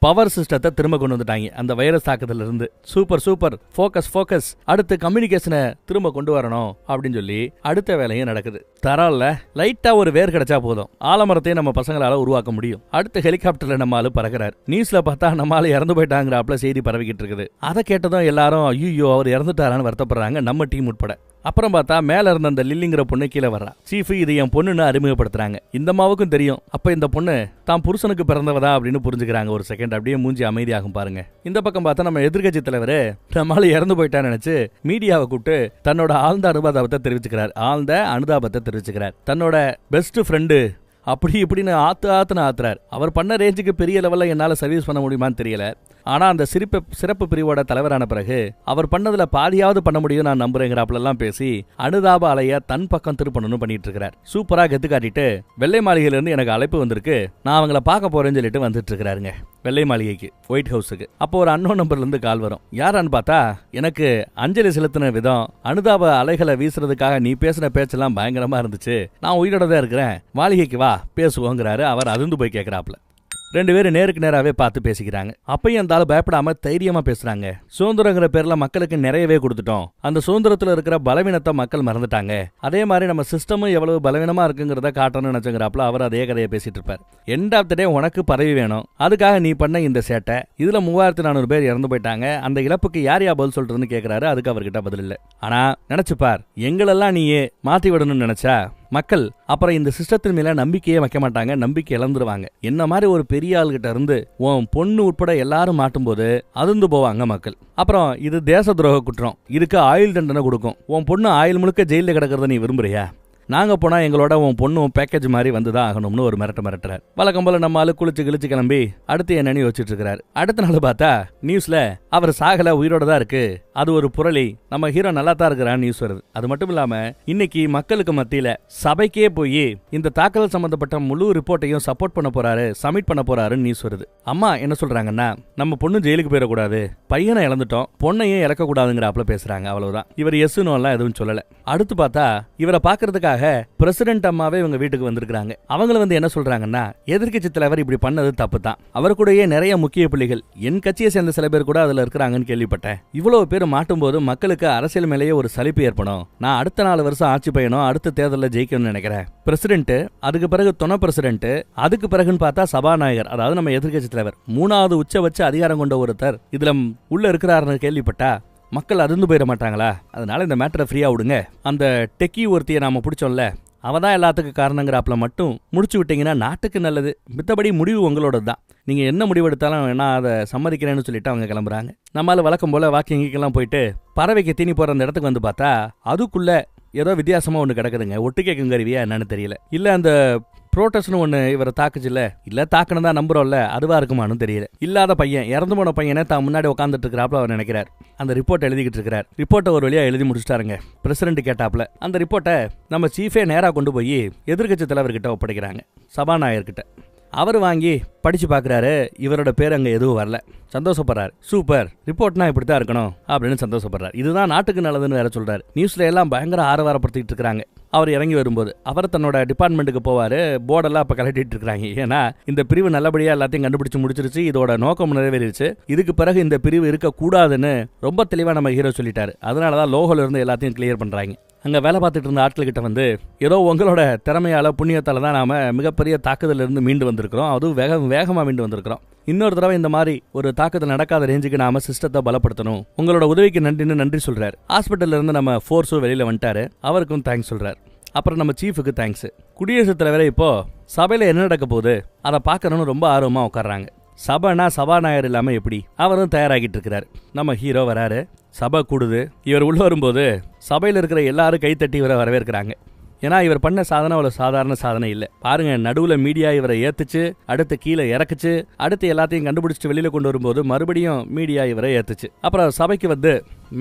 பவர் சிஸ்டத்தை திரும்ப கொண்டு வந்துட்டாங்க அந்த வைரஸ் தாக்குதல இருந்து. சூப்பர் ஃபோக்கஸ் அடுத்து கம்யூனிகேஷனை திரும்ப கொண்டு வரணும் அப்படின்னு சொல்லி அடுத்த வேலையும் நடக்குது. தரல லைட்டா ஒரு வேர் கிடைச்சா போதும், ஆலமரத்தையும் நம்ம பசங்களால உருவாக்க முடியும். அடுத்த ஹெலிகாப்டர்ல நம்ம ஆளு பறக்கிறார். நியூஸ்ல பார்த்தா நம்ம ஆளு இறந்து போயிட்டாங்கிறாப்ல செய்தி பரவிக்கிட்டு இருக்குது. அதை கேட்டதும் எல்லாரும் ஐயோ அவர் இறந்துட்டாரான்னு வருத்தப்படுறாங்க, நம்ம டீம் உட்பட. அப்புறம் பார்த்தா மேல இருந்த அந்த லில்லிங்கிற பொண்ணு கீழே வர்றா. சீஃப் இது என் பொண்ணுன்னு அறிமுகப்படுத்துறாங்க. இந்த அம்மாவுக்கும் தெரியும் அப்ப இந்த பொண்ணு தான் புருஷனுக்கு பிறந்தவதா அப்படின்னு புரிஞ்சுக்கிறாங்க. ஒரு செகண்ட் அப்படியே மூஞ்சி அமைதியாகும் பாருங்க. இந்த பக்கம் பார்த்தா நம்ம எதிர்க்கட்சி தலைவர் நம்மளால இறந்து போயிட்டான்னு நினைச்சு மீடியாவை கூப்பிட்டு தன்னோட ஆழ்ந்த அனுதாபத்தை தெரிவிச்சுக்கிறார். தன்னோட பெஸ்ட் ஃப்ரெண்டு அப்படி இப்படின்னு ஆத்துறார். அவர் பண்ண ரேஞ்சுக்கு பெரிய லெவல்ல என்னால சர்வீஸ் பண்ண முடியுமான்னு தெரியல. ஆனா அந்த சிறப்பு பிரிவோட தலைவரான பிறகு அவர் பண்ணதுல பாதியாவது பண்ண முடியும் நான் நம்புறேங்கிறாப்லாம் பேசி அனுதாப அலைய தன் பக்கம் திருப்பணும்னு பண்ணிட்டு இருக்கிறார். சூப்பரா கெத்து காட்டிட்டு வெள்ளை மாளிகையில இருந்து எனக்கு அழைப்பு வந்திருக்கு, நான் அவங்கள பார்க்க போறேன்னு சொல்லிட்டு வந்துட்டு இருக்கிறாருங்க வெள்ளை மாளிகைக்கு, ஒயிட் ஹவுஸுக்கு. அப்போ ஒரு அன்னோன் நம்பர்ல இருந்து கால் வரும். யாரான்னு பார்த்தா எனக்கு அஞ்சலி செலுத்தின விதம், அனுதாப அலைகளை வீசுறதுக்காக நீ பேசின பேச்செல்லாம் பயங்கரமா இருந்துச்சு, நான் உயிரோட தான் இருக்கிறேன், மாளிகைக்கு வா பேசுவோங்கிறாரு. அவர் அதிர்ந்து போய் கேட்கிறாப்ல. 2 பேரும் நேருக்கு நேராவே பார்த்து பேசிக்கிறாங்க. அப்பயும் அந்த ஆளு பயப்படாம தைரியமா பேசுறாங்க. சுதந்திரங்கிற பேர்ல மக்களுக்கு நிறையவே கொடுத்துட்டோம், அந்த சுதந்திரத்துல இருக்கிற பலவீனத்தை மக்கள் மறந்துட்டாங்க, அதே மாதிரி நம்ம சிஸ்டமும் எவ்வளவு பலவீனமா இருக்குங்கிறத காட்டணும்னு நினைச்சுங்கிறாப்ல. அவர் அதே கதையை பேசிட்டு இருப்பார். எண்ட் ஆஃப் த டே உனக்கு பதவி வேணும், அதுக்காக நீ பண்ண இந்த சேட்டை, இதுல 3400 பேர் இறந்து போயிட்டாங்க, அந்த இழப்புக்கு யார் பதில் சொல்றதுன்னு கேட்கிறாரு. அதுக்கு அவர்கிட்ட பதில் இல்லை. ஆனா நினைச்சுப்பார், எங்களெல்லாம் நீயே மாத்தி விடணும்னு நினைச்சா மக்கள் அப்புறம் இந்த சிஸ்டத்தின் மேல நம்பிக்கையே வைக்க மாட்டாங்க, நம்பிக்கை இழந்துருவாங்க. என்ன மாதிரி ஒரு பெரிய ஆள்கிட்ட இருந்து உன் பொண்ணு உட்பட எல்லாரும் மாட்டும் போது அதிர்ந்து போவாங்க மக்கள். அப்புறம் இது தேச துரோக குற்றம், இதுக்கு ஆயுள் தண்டனை கொடுக்கும். உன் பொண்ணு ஆயுள் முழுக்க ஜெயில கிடக்கிறத நீ விரும்புறியா? நாங்க போனா எங்களோட உன் பொண்ணும் பேக்கேஜ் மாதிரி வந்துதான் ஆகணும்னு ஒரு மிரட்டுறாரு. வழக்கம் போல நம்ம ஆளு குளிச்சு கிளம்பி அடுத்து என்னன்னு யோசிச்சுட்டு இருக்காரு. அடுத்த நாள் பார்த்தா நியூஸ்ல அவர் சாகல, உயிரோட தான் இருக்கு, அது ஒரு புரளி, நம்ம ஹீரோ நல்லா தான் இருக்கிறான்னு நியூஸ் வருது. அது மட்டும் இல்லாம இன்னைக்கு மக்களுக்கு மத்தியில சபைக்கே போய் இந்த தாக்குதல் சம்பந்தப்பட்ட முழு ரிப்போர்ட்டையும் சப்போர்ட் பண்ண போறாரு, சப்மிட் பண்ண போறாருன்னு நியூஸ் வருது. அம்மா என்ன சொல்றாங்கன்னா, நம்ம பொண்ணு ஜெயிலுக்கு போயிடக்கூடாது, பையனை இழந்துட்டோம், பொண்ணையும் இழக்க கூடாதுங்கிறாப்ல பேசுறாங்க. அவ்வளவுதான். இவர் எஸ் நோலாம் எதுவும் சொல்லல. அடுத்து பார்த்தா இவரை பாக்குறதுக்காக பிரசிடென்ட் அம்மாவே இவங்க வீட்டுக்கு வந்திருக்காங்க. அவங்கள வந்து என்ன சொல்றாங்கன்னா, எதிர்க்கட்சி தலைவர் இப்படி பண்ணது தப்பு தான், அவர் கூடயே நிறைய முக்கிய புள்ளிகள் என் கட்சியை சேர்ந்த சில பேர் கூட அதுல இருக்கிறாங்கன்னு கேள்விப்பட்டேன், இவ்வளவு பேர் மாட்டும் போது மக்களுக்கு அரசியல் மேலேயே ஒரு சலிப்பு ஏற்படும், நான் அடுத்த 4 வருஷம் ஆட்சி பயணம் அடுத்த தேர்தலில் ஜெயிக்கணும்னு நினைக்கிறேன். பிரசிடென்ட், அதுக்கு பிறகு துணை பிரசிடென்ட், அதுக்கு பிறகுன்னு பார்த்தா சபாநாயகர், அதாவது நம்ம எதிர்க்கட்சி தலைவர், 3வது உச்சபட்ச அதிகாரம் கொண்ட ஒருத்தர் இதுல உள்ள இருக்கிறாருன்னு கேள்விப்பட்டா மக்கள் அதிர்ந்து போயிட மாட்டாங்களா? அதனால இந்த மேட்டரை ஃப்ரீயா விடுங்க, அந்த டெக்கி ஒருத்தியை நாம பிடிச்சோம்ல அவதான் எல்லாத்துக்கும் காரணங்கிறாப்ல மட்டும் முடிச்சு விட்டீங்கன்னா நாட்டுக்கு நல்லது. மித்தபடி முடிவு உங்களோட தான், நீங்க என்ன முடிவு எடுத்தாலும் நான் அதை சம்மதிக்கிறேன்னு சொல்லிட்டு அவங்க கிளம்புறாங்க. நம்மளால வழக்கம் போல வாக்கிங்கெல்லாம் போயிட்டு பறவைக்கு தீனி போற அந்த இடத்துக்கு வந்து பார்த்தா அதுக்குள்ள ஏதோ வித்தியாசமா ஒண்ணு கிடக்குதுங்க. ஒட்டு கேட்கும் கருவியா என்னன்னு தெரியல, இல்ல அந்த புரோட்டஸ்னு ஒண்ணு இவரை தாக்குச்சுல, இல்ல தாக்குனதா நம்புறோம்ல அதுவா இருக்குமான்னு தெரியல. இல்லாத பையன், இறந்து போன பையனை தான் முன்னாடி உட்காந்துட்டு இருக்கிறாப்ல அவர் நினைக்கிறார். அந்த ரிப்போர்ட் எழுதிக்கிட்டு இருக்கிறார். ரிப்போர்ட்டை ஒரு வழியா எழுதி முடிச்சிட்டாருங்க. பிரசிடென்ட் கேட்டாப்ல அந்த ரிப்போர்ட்டை நம்ம சீஃபே நேரா கொண்டு போய் எதிர்க்கட்சி தலைவர்கிட்ட ஒப்படைக்கிறாங்க, சபாநாயகர்கிட்ட. அவர் வாங்கி படிச்சு பாக்குறாரு. இவரோட பேர் அங்க எதுவும் வரல. சந்தோஷப்படுறாரு. சூப்பர், ரிப்போர்ட்னா இப்படித்தான் இருக்கணும் அப்படின்னு சந்தோஷப்படுறாரு. இதுதான் நாட்டுக்கு நல்லதுன்னு வேற சொல்றாரு. நியூஸ்ல எல்லாம் பயங்கர ஆரவாரப்படுத்திட்டு இருக்காங்க. அவர் இறங்கி வரும்போது அவர் தன்னோட டிபார்ட்மெண்ட்டுக்கு போவாரு. போர்டெல்லாம் அப்ப கலட்டிட்டு இருக்காங்க. ஏன்னா இந்த பிரிவு நல்லபடியா எல்லாத்தையும் கண்டுபிடிச்சு முடிச்சிருச்சு, இதோட நோக்கம் நிறைவேறிடுச்சு, இதுக்கு பிறகு இந்த பிரிவு இருக்க கூடாதுன்னு ரொம்ப தெளிவா நம்ம ஹீரோ சொல்லிட்டாரு. அதனாலதான் லோகோல இருந்து எல்லாத்தையும் கிளியர் பண்றாங்க. அங்க வேலை பார்த்துட்டு இருந்த ஆட்கள் கிட்ட வந்து, ஏதோ உங்களோட திறமையால புண்ணியத்தால தான் நாம மிகப்பெரிய தாக்குதல இருந்து மீண்டு வந்திருக்கிறோம், அதுவும் வேகமா மீண்டு வந்திருக்கிறோம். இன்னொரு தடவை இந்த மாதிரி ஒரு தாக்குதல் நடக்காத ரேஞ்சுக்கு நாம சிஸ்டத்தை பலப்படுத்தணும், உங்களோட உதவிக்கு நன்றி சொல்றாரு. ஹாஸ்பிட்டல்ல இருந்து நம்ம ஃபோர்ஸும் வெளியில வந்துட்டாரு, அவருக்கும் தேங்க்ஸ் சொல்றாரு. அப்புறம் நம்ம சீஃபுக்கு தேங்க்ஸ். குடியரசுத் தலைவரே இப்போ சபையில என்ன நடக்க போகுது அதை பார்க்கணும்னு ரொம்ப ஆர்வமா உட்கார்றாங்க. சபைனா சபாநாயகர் இல்லாம எப்படி? அவரும் தயாராகிட்டு இருக்கிறாரு. நம்ம ஹீரோ வராரு, சபை கூடுது. இவர் உள்ள வரும்போது சபையில் இருக்கிற எல்லாரும் கைத்தட்டி இவரை வரவேற்கிறாங்க. ஏன்னா இவர் பண்ண சாதனை அவ்வளவு சாதாரண சாதனை இல்லை. பாருங்க, நடுவுல மீடியா இவரை ஏத்துச்சு, அடுத்து கீழே இறக்குச்சு, அடுத்து எல்லாத்தையும் கண்டுபிடிச்சிட்டு வெளியில கொண்டு வரும்போது மறுபடியும் மீடியா இவரை ஏத்துச்சு. அப்புறம் சபைக்கு வந்து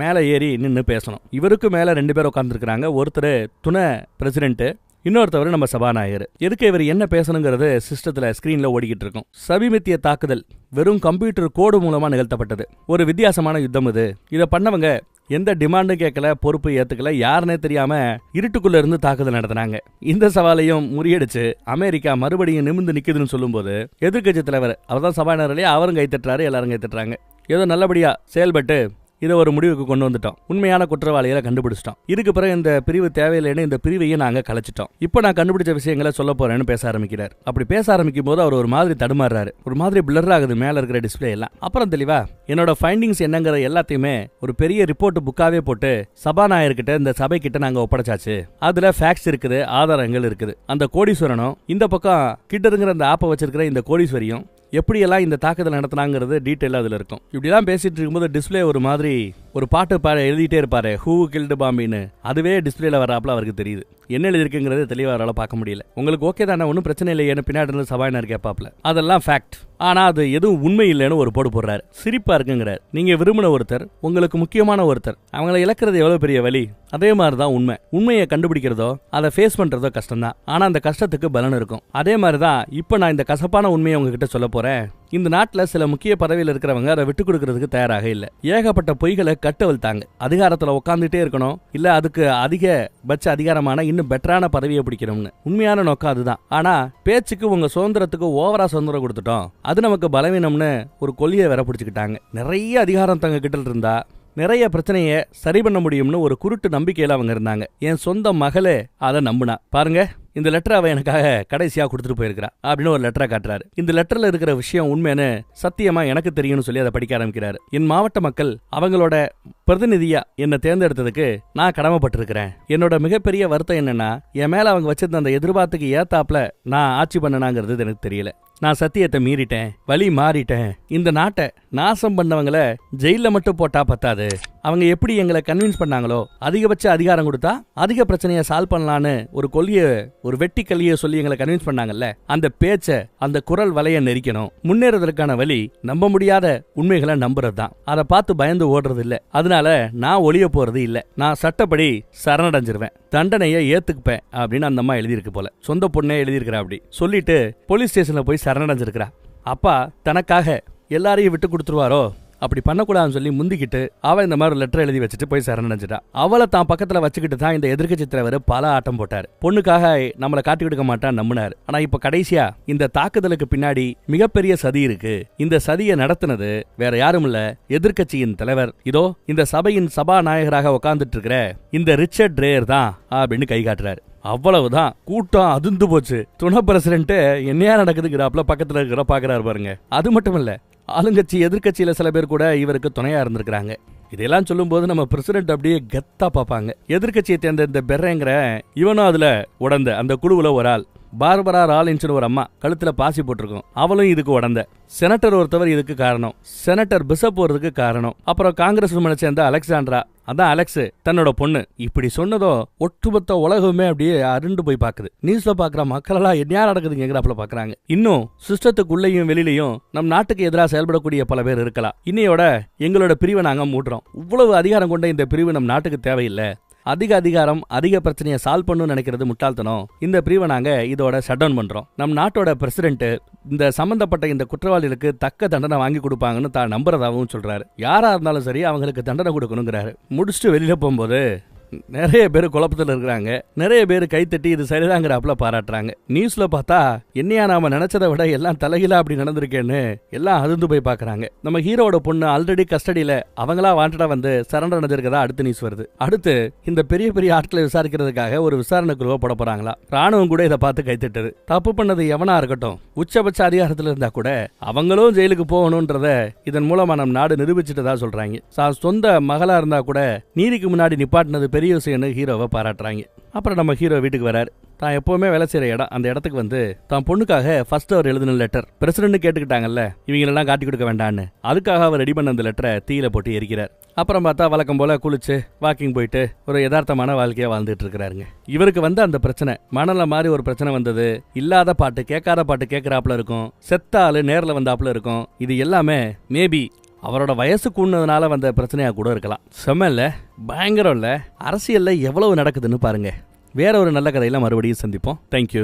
மேலே ஏறி நின்று பேசணும். இவருக்கு மேல 2 பேர் உட்காந்துருக்காங்க. ஒருத்தர் துணை பிரசிடென்ட், இன்னொருத்தவர் நம்ம சபாநாயகர். எதுக்கு இவர் என்ன பேசணுங்கிறது சிஸ்டத்துல ஸ்கிரீன்ல ஓடிக்கிட்டு இருக்கும். சமீபத்திய தாக்குதல் வெறும் கம்ப்யூட்டர் கோடு மூலமா நிகழ்த்தப்பட்டது. ஒரு வித்தியாசமான யுத்தம் இது. இதை பண்ணவங்க எந்த டிமாண்டும் கேட்கல, பொறுப்பு ஏத்துக்கல, யாருன்னே தெரியாம இருட்டுக்குள்ள இருந்து தாக்குதல் நடத்தினாங்க. இந்த சவாலையும் முறியடிச்சு அமெரிக்கா மறுபடியும் நிமிர்ந்து நிக்குதுன்னு சொல்லும் போது எதிர்கட்சி தலைவர் அவர்தான் சபாநாயகர்களே, அவரும் கைத்தட்டுறாரு, எல்லாரும் கைத்தட்டுறாங்க. ஏதோ நல்லபடியா செயல்பட்டு இதை ஒரு முடிவுக்கு கொண்டு வந்துட்டோம். உண்மையான குற்றவாளிகளை கண்டுபிடிச்சிட்டோம். இதுக்கு பிறகு இந்த பிரிவு தேவையில்லைன்னு இந்த பிரிவையும் நாங்க கலைச்சிட்டோம். இப்போ நான் கண்டுபிடிச்ச விஷயங்களை சொல்ல போறேன்னு பேச ஆரம்பிக்கிறார். அப்படி பேச ஆரம்பிக்கும் போது அவர் ஒரு மாதிரி தடுமாறுறாரு. ஒரு மாதிரி பிளர் ஆகுது மேல இருக்கிற டிஸ்பிளே எல்லாம். அப்புறம் தெளிவா என்னோட ஃபைண்டிங்ஸ் என்னங்கிற எல்லாத்தையுமே ஒரு பெரிய ரிப்போர்ட் புக்காவே போட்டு சபாநாயகர்கிட்ட இந்த சபை கிட்ட நாங்க ஒப்படைச்சாச்சு. அதுல ஃபேக்ட்ஸ் இருக்குது, ஆதாரங்கள் இருக்குது. அந்த கோடீஸ்வரனும் இந்த பக்கம் கிட்டதுங்கிற அந்த ஆப்பை வச்சிருக்கிற இந்த கோடீஸ்வரியும் எப்படியெல்லாம் இந்த தாக்குதல் நடத்தினாங்கிறது டீட்டெயில் அதில் இருக்கும். இப்படிலாம் பேசிட்டு இருக்கும்போது டிஸ்பிளே ஒரு மாதிரி ஒரு பாட்டு எழுதிட்டே இருப்பாரு, ஹூ கில்டு பாம்பின்னு. அதுவே டிஸ்பிளேல வராப்புல அவருக்கு தெரியுது. என்ன எழுதிருக்குங்கிறது தெளிவாக அவரால் பார்க்க முடியல. உங்களுக்கு ஓகே தானே, ஒன்றும் பிரச்சனை இல்லையேன்னு பின்னாடி இருந்து சபாநாயகர் கேட்பாப்ல. அதெல்லாம் ஃபேக்ட், ஆனா அது எதுவும் உண்மை இல்லைன்னு ஒரு போடு போடுறாரு. சிரிப்பா இருக்குங்கிறார். நீங்க விரும்பின ஒருத்தர், உங்களுக்கு முக்கியமான ஒருத்தர், அவங்களை இழக்கிறது எவ்வளவு பெரிய வலி. அதே மாதிரிதான் உண்மை. உண்மையை கண்டுபிடிக்கிறதோ அதை ஃபேஸ் பண்றதோ கஷ்டம்தான். ஆனா அந்த கஷ்டத்துக்கு பலன் இருக்கும். அதே மாதிரிதான் இப்ப நான் இந்த கசப்பான உண்மையை உங்ககிட்ட சொல்ல போறேன். இந்த நாட்டுல சில முக்கிய பதவியில் இருக்கிறவங்க அதை விட்டு கொடுக்கறதுக்கு தயாராக இல்ல. ஏகப்பட்ட பொய்களை கட்டவழ்த்தாங்க. அதிகாரத்துல உட்காந்துட்டே இருக்கணும், இல்ல அதுக்கு அதிகபட்ச அதிகாரமான இன்னும் பெட்டரான பதவியை பிடிக்கணும்னு. உண்மையான நோக்கம் அதுதான். ஆனா பேச்சுக்கு உங்க சுதந்திரத்துக்கு ஓவரா சுதந்திரம் கொடுத்துட்டோம், அது நமக்கு பலவீனம்னு ஒரு கொள்கையை வேற பிடிச்சுக்கிட்டாங்க. நிறைய அதிகாரம் தங்க கிட்ட இருந்தா நிறைய பிரச்சனையை சரி பண்ண முடியும்னு ஒரு குருட்டு நம்பிக்கையில அவங்க இருந்தாங்க. என் சொந்த மகளே அதை நம்புனா. பாருங்க, இந்த லெட்டர் அவ எனக்காக கடைசியா கொடுத்துட்டு போயிருக்கிறா அப்படின்னு ஒரு லெட்டரை காட்டுறாரு. இந்த லெட்டர்ல இருக்கிற விஷயம் உண்மைன்னு சத்தியமா எனக்கு தெரியும்னு சொல்லி அதை படிக்க ஆரம்பிக்கிறாரு. என் மாவட்ட மக்கள் அவங்களோட பிரதிநிதியா என்னை தேர்ந்தெடுத்ததுக்கு நான் கடமைப்பட்டிருக்கிறேன். என்னோட மிகப்பெரிய வருத்தம் என்னன்னா, என் மேல அவங்க வச்சிருந்த அந்த எதிர்பார்த்துக்கு ஏத்தாப்புல நான் ஆட்சி பண்ணனாங்கிறது எனக்கு தெரியல. நான் சத்தியத்தை மீறிட்டேன், வழி மாறிட்டேன். இந்த நாட்டை நாசம் பண்ணவங்களை ஜெயில மட்டும் போட்டா பத்தாது, அவங்க எப்படி எங்களை கன்வின்ஸ் பண்ணாங்களோ அதிகபட்ச அதிகாரம் கொடுத்தா அதிக பிரச்சனையை சால்வ் பண்ணலான்னு ஒரு கொள்கைய, ஒரு வெட்டி கல்வியை சொல்லி எங்களை கன்வின்ஸ் பண்ணாங்கல்ல, அந்த பேச்ச, அந்த குரல் வலைய நெரிக்கணும். முன்னேறதற்கான வழி நம்ப முடியாத உண்மைகளை நம்புறது தான். அதை பார்த்து பயந்து ஓடுறது இல்ல. அதனால நான் ஒளிய போறது இல்ல. நான் சட்டப்படி சரணடைஞ்சிருவேன், தண்டனையை ஏத்துக்குப்பேன் அப்படின்னு அந்த அம்மா எழுதியிருக்கு போல. சொந்த பொண்ணே எழுதியிருக்கிறா. அப்படி சொல்லிட்டு போலீஸ் ஸ்டேஷன்ல போய் சரணடைஞ்சிருக்கிறா. அப்பா தனக்காக எல்லாரையும் விட்டு கொடுத்துருவாரோ, அப்படி பண்ணக்கூடாதுன்னு சொல்லி முந்திக்கிட்டு அவ இந்த மாதிரி லெட்டர் எழுதி வச்சுட்டு போய் சரணடைஞ்சிட்டா. அவளை தான் பக்கத்துல வச்சுக்கிட்டு தான் இந்த எதிர்க்கட்சி தலைவர் பல ஆட்டம் போட்டாரு. பொண்ணுக்காக நம்மளை காட்டி கொடுக்க மாட்டான்னு நம்பினாரு. ஆனா இப்ப கடைசியா இந்த தாக்குதலுக்கு பின்னாடி மிகப்பெரிய சதி இருக்கு. இந்த சதியை நடத்தினது வேற யாரும் இல்ல, எதிர்க்கட்சியின் தலைவர், இதோ இந்த சபையின் சபாநாயகராக உட்கார்ந்துட்டு இருக்கிற இந்த ரிச்சர்ட் ரேயர் தான் அப்படின்னு கை காட்டுறாரு. அவ்வளவுதான், கூட்டம் அதிர்ந்து போச்சு. துணை பிரசிடென்ட் என்னையா நடக்குதுங்கிறாப்ல பக்கத்துல இருக்கிற பாக்குறாரு பாருங்க. அது மட்டும் இல்ல, ஆளுங்கட்சி எதிர்கட்சியில சில பேர் கூட இவருக்கு துணையா இருந்திருக்கிறாங்க. இதெல்லாம் சொல்லும் போது நம்ம பிரசிடென்ட் அப்படியே கெத்தா பாப்பாங்க. எதிர்கட்சியை தேர்ந்த இந்த பெர்ரேங்கிற இவனும் அதுல உடந்த அந்த குழுவுல ஒரு ஆள். பார்பரா ராலின்ஸ்னு ஒரு அம்மா, கழுத்துல பாசி போட்டிருக்கும், அவளும் இதுக்கு உடந்த. செனட்டர் ஒருத்தவர் இதுக்கு காரணம், செனட்டர் பிஷப் போறதுக்கு காரணம். அப்புறம் காங்கிரஸ் உமனை சேர்ந்த அலெக்சாண்ட்ரா, அதான் அலெக்ஸ், தன்னோட பொண்ணு. இப்படி சொன்னதோ ஒட்டுமொத்த உலகமே அப்படியே அருண்டு போய் பாக்குது. நியூஸ்ல பாக்குற மக்கள் எல்லாம் என்ன நடக்குதுங்கிறாப்புல பாக்குறாங்க. இன்னும் சிஸ்டத்துக்குள்ளேயும் வெளியிலையும் நம் நாட்டுக்கு எதிராக செயல்படக்கூடிய பல பேர் இருக்கலாம். இன்னையோட எங்களோட பிரிவை நாங்க மூடுறோம். இவ்வளவு அதிகாரம் கொண்ட இந்த பிரிவு நம் நாட்டுக்கு தேவையில்லை. அதிக அதிகாரம் அதிக பிரச்சனையை சால்வ் பண்ணணும்னு நினைக்கிறது முட்டாள்தனம். இந்த பிரிவை நாங்க இதோட ஷட் டவுன் பண்றோம். நம் நாட்டோட பிரசிடென்ட் இந்த சம்பந்தப்பட்ட இந்த குற்றவாளிகளுக்கு தக்க தண்டனை வாங்கி கொடுப்பாங்கன்னு தான் நம்புறதாகவும் சொல்றாரு. யாரா இருந்தாலும் சரி அவங்களுக்கு தண்டனை கொடுக்கணுங்கிறாரு. முடிச்சுட்டு வெளியில போகும்போது நிறைய பேர் குழப்பத்தில் இருக்கிறாங்க. நிறைய பேர் கைத்தட்டி இது சரிதாங்கிறாப்புல பாராட்டுறாங்க. நியூஸ்ல பார்த்தா என்னையா நாம நினைச்சதை விட எல்லாம் தலைகீழா அப்படி நடந்திருக்கேன்னு எல்லாம் அதிர்ந்து போய் பாக்குறாங்க. நம்ம ஹீரோட பொண்ணு ஆல்ரெடி கஸ்டடியில அவங்களா வாண்டடா வந்து சரண்டர் அடைஞ்சிருக்கதா அடுத்த நியூஸ் வருது. அடுத்து இந்த பெரிய பெரிய ஆட்களை விசாரிக்கிறதுக்காக ஒரு விசாரணை குழுவை போட போறாங்களா. ராணுவம் கூட இதை பார்த்து கைத்தட்டுது. தப்பு பண்ணது எவனா இருக்கட்டும், உச்சபட்ச அதிகாரத்துல இருந்தா கூட அவங்களும் ஜெயிலுக்கு போகணும்ன்றத இதன் மூலமா நம் நாடு நிரூபிச்சுட்டதா சொல்றாங்க. சொந்த மகளா இருந்தா கூட நீதிக்கு முன்னாடி நிப்பாட்டினது பெரிய விஷயம்னு ஹீரோவை பாராட்டுறாங்க. அப்புறம் நம்ம ஹீரோ வீட்டுக்கு வராரு. தான் எப்பவுமே வேலை செய்யற இடம், அந்த இடத்துக்கு வந்து தான் பொண்ணுக்காக ஃபர்ஸ்ட் அவர் எழுதின லெட்டர் பிரசிடண்ட் கேட்டுக்கிட்டாங்கல்ல, இவங்களெல்லாம் காட்டி கொடுக்க வேண்டான்னு, அதுக்காக அவர் ரெடி பண்ண அந்த லெட்டரை தீயில போட்டு எரிக்கிறார். அப்புறம் பார்த்தா வழக்கம் போல குளிச்சு வாக்கிங் போயிட்டு ஒரு யதார்த்தமான வாழ்க்கையா வாழ்ந்துட்டு இருக்கிறாருங்க. இவருக்கு வந்து அந்த பிரச்சனை மணல மாதிரி ஒரு பிரச்சனை வந்தது. இல்லாத பாட்டு கேட்காத பாட்டு கேட்கறாப்புல இருக்கும், செத்த ஆளு நேர்ல வந்தாப்புல இருக்கும். இது எல்லாமே மேபி அவரோட வயசு கூடுனதுனால வந்த பிரச்சனையா கூட இருக்கலாம். செம்ம இல்ல, பயங்கரம் இல்ல. அரசியல்ல எவ்வளவு நடக்குதுன்னு பாருங்க. வேற ஒரு நல்ல கதையில மறுபடியும் சந்திப்போம். தேங்க்யூ.